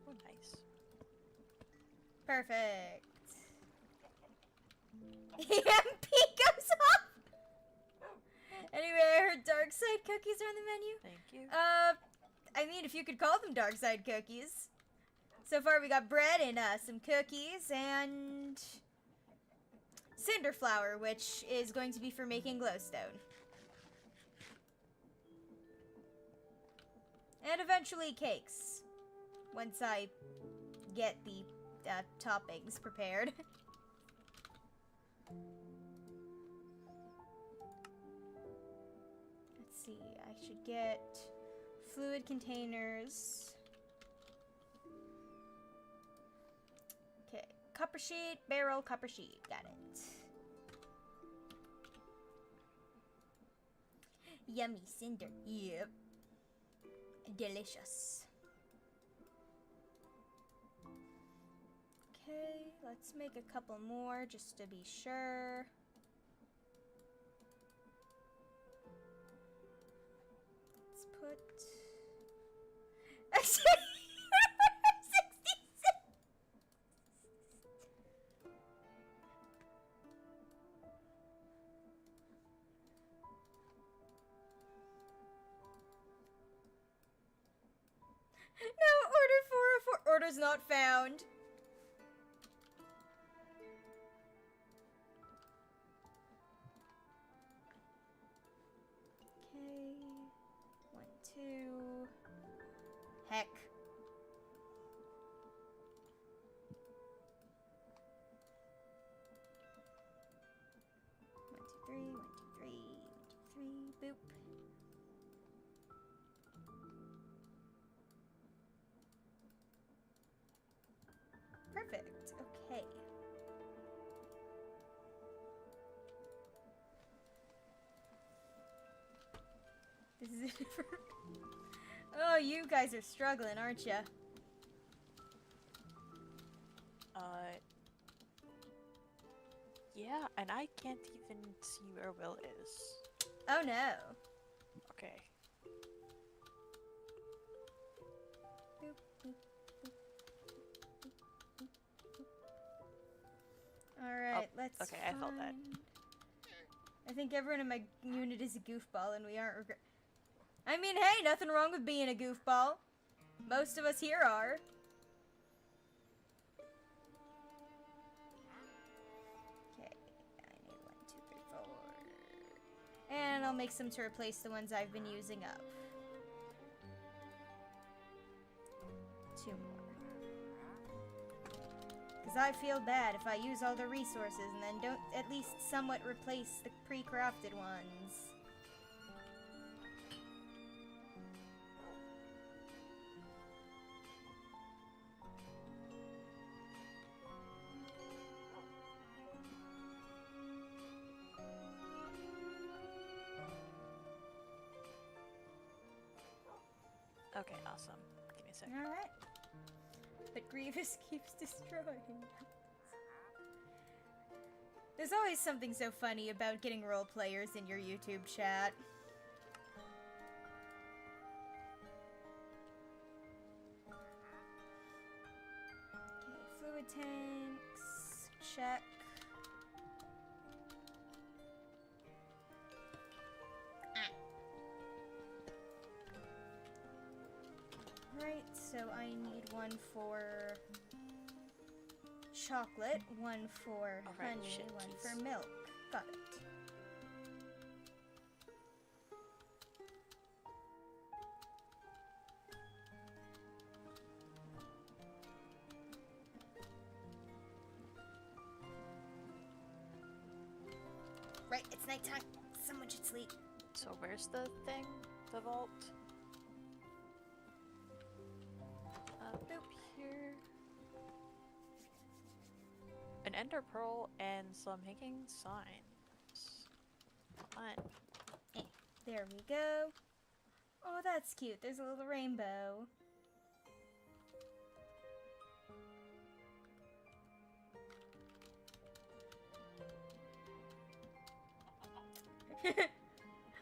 Speaker 3: Oh, nice.
Speaker 1: Perfect. EMP goes off! Anyway, I heard dark side cookies are on the menu.
Speaker 3: Thank you.
Speaker 1: I mean, if you could call them dark side cookies. So far, we got bread and some cookies and cinder flour, which is going to be for making glowstone. And eventually cakes, once I get the toppings prepared. Let's see, I should get fluid containers. Okay, copper sheet, barrel, copper sheet, got it. Yummy cinder, yep. Delicious. Okay, let's make a couple more just to be sure. Let's put... Actually, 66. No, order 404. Orders not found. Okay. 1, 2. Heck. 1, 2, 3. 1, 2, 3. 1, 2, 3. Boop. Perfect. Okay. This is a different... Oh, you guys are struggling, aren't you?
Speaker 3: Yeah, and I can't even see where Will is.
Speaker 1: Oh no.
Speaker 3: Okay.
Speaker 1: Alright, let's
Speaker 3: okay, I felt that.
Speaker 1: I think everyone in my unit is a goofball and we aren't I mean, hey, nothing wrong with being a goofball. Most of us here are. Okay, I need 1, 2, 3, 4. And I'll make some to replace the ones I've been using up. 2 more. Because I feel bad if I use all the resources and then don't at least somewhat replace the pre-crafted ones.
Speaker 3: Okay, awesome. Give me a sec.
Speaker 1: Alright. But Grievous keeps destroying them. There's always something so funny about getting role players in your YouTube chat. Okay, fluid tanks, check. Right, so I need 1 for chocolate, 1 for
Speaker 3: Alright,
Speaker 1: honey,
Speaker 3: shit,
Speaker 1: 1
Speaker 3: jeez.
Speaker 1: for milk. Got it. Right, it's nighttime. Someone should sleep.
Speaker 3: So where's the thing? The vault? Up here. An ender pearl and some hanging signs. Fun.
Speaker 1: There we go. Oh, that's cute. There's a little rainbow.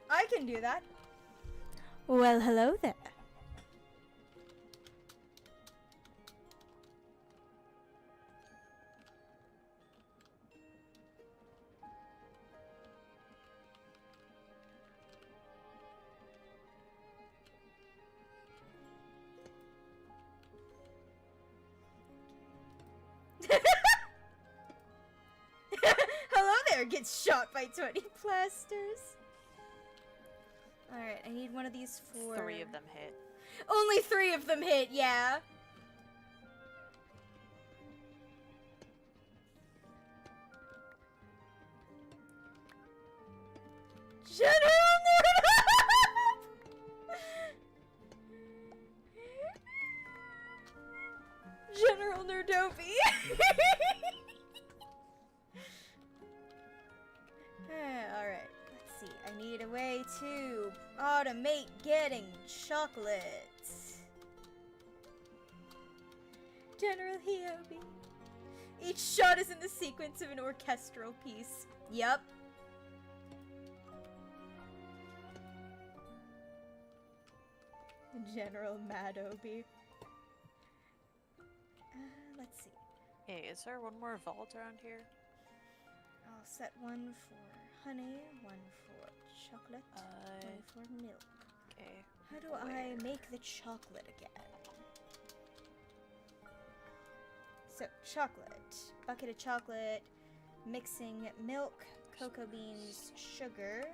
Speaker 1: I can do that. Well, hello there. Hello there gets shot by 20 plasters. Alright, I need one of these for...
Speaker 3: 3 of them hit.
Speaker 1: Only 3 of them hit, yeah. General Nerd! General Nerdopi! Alright, let's see. I need a way to automate getting chocolates. General Hiobi. Each shot is in the sequence of an orchestral piece. Yup. General Madobi. Let's see.
Speaker 3: Hey, is there one more vault around here?
Speaker 1: I'll set 1 for honey, 1 for chocolate, 1 for milk.
Speaker 3: Okay.
Speaker 1: How do I make the chocolate again? So, chocolate. Bucket of chocolate, mixing milk, cocoa beans, sugar.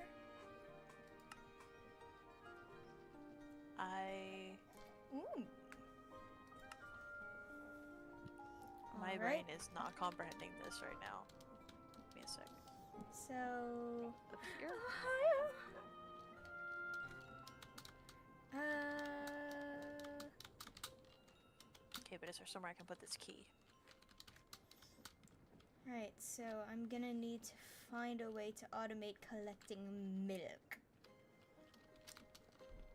Speaker 3: My
Speaker 1: Alright.
Speaker 3: brain is not comprehending this right now. Give me a sec.
Speaker 1: So,
Speaker 3: Up here? Okay, but is there somewhere I can put this key?
Speaker 1: Right, so I'm gonna need to find a way to automate collecting milk.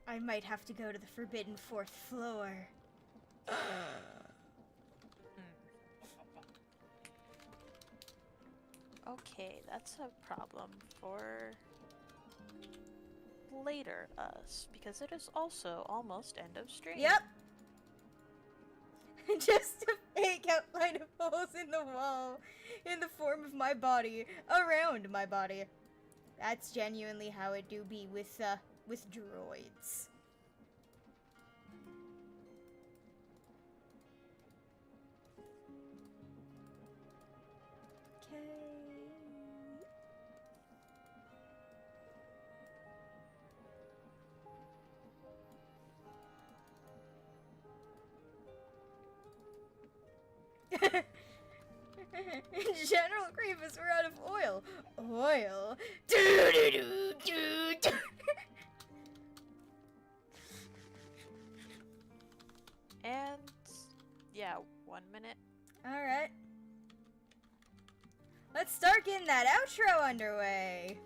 Speaker 1: I might have to go to the forbidden 4th floor.
Speaker 3: Okay, that's a problem for later us, because it is also almost end of stream.
Speaker 1: Yep. Just a fake outline of holes in the wall in the form of my body, around my body. That's genuinely how it do be with droids. Okay. General Grievous, we're out of oil. Oil? Do-do-do-do-do.
Speaker 3: And yeah, 1 minute.
Speaker 1: Alright. Let's start getting that outro underway.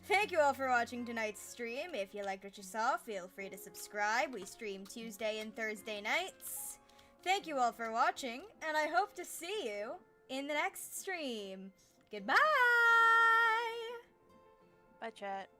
Speaker 1: Thank you all for watching tonight's stream. If you liked what you saw, feel free to subscribe. We stream Tuesday and Thursday nights. Thank you all for watching, and I hope to see you in the next stream. Goodbye!
Speaker 3: Bye, chat.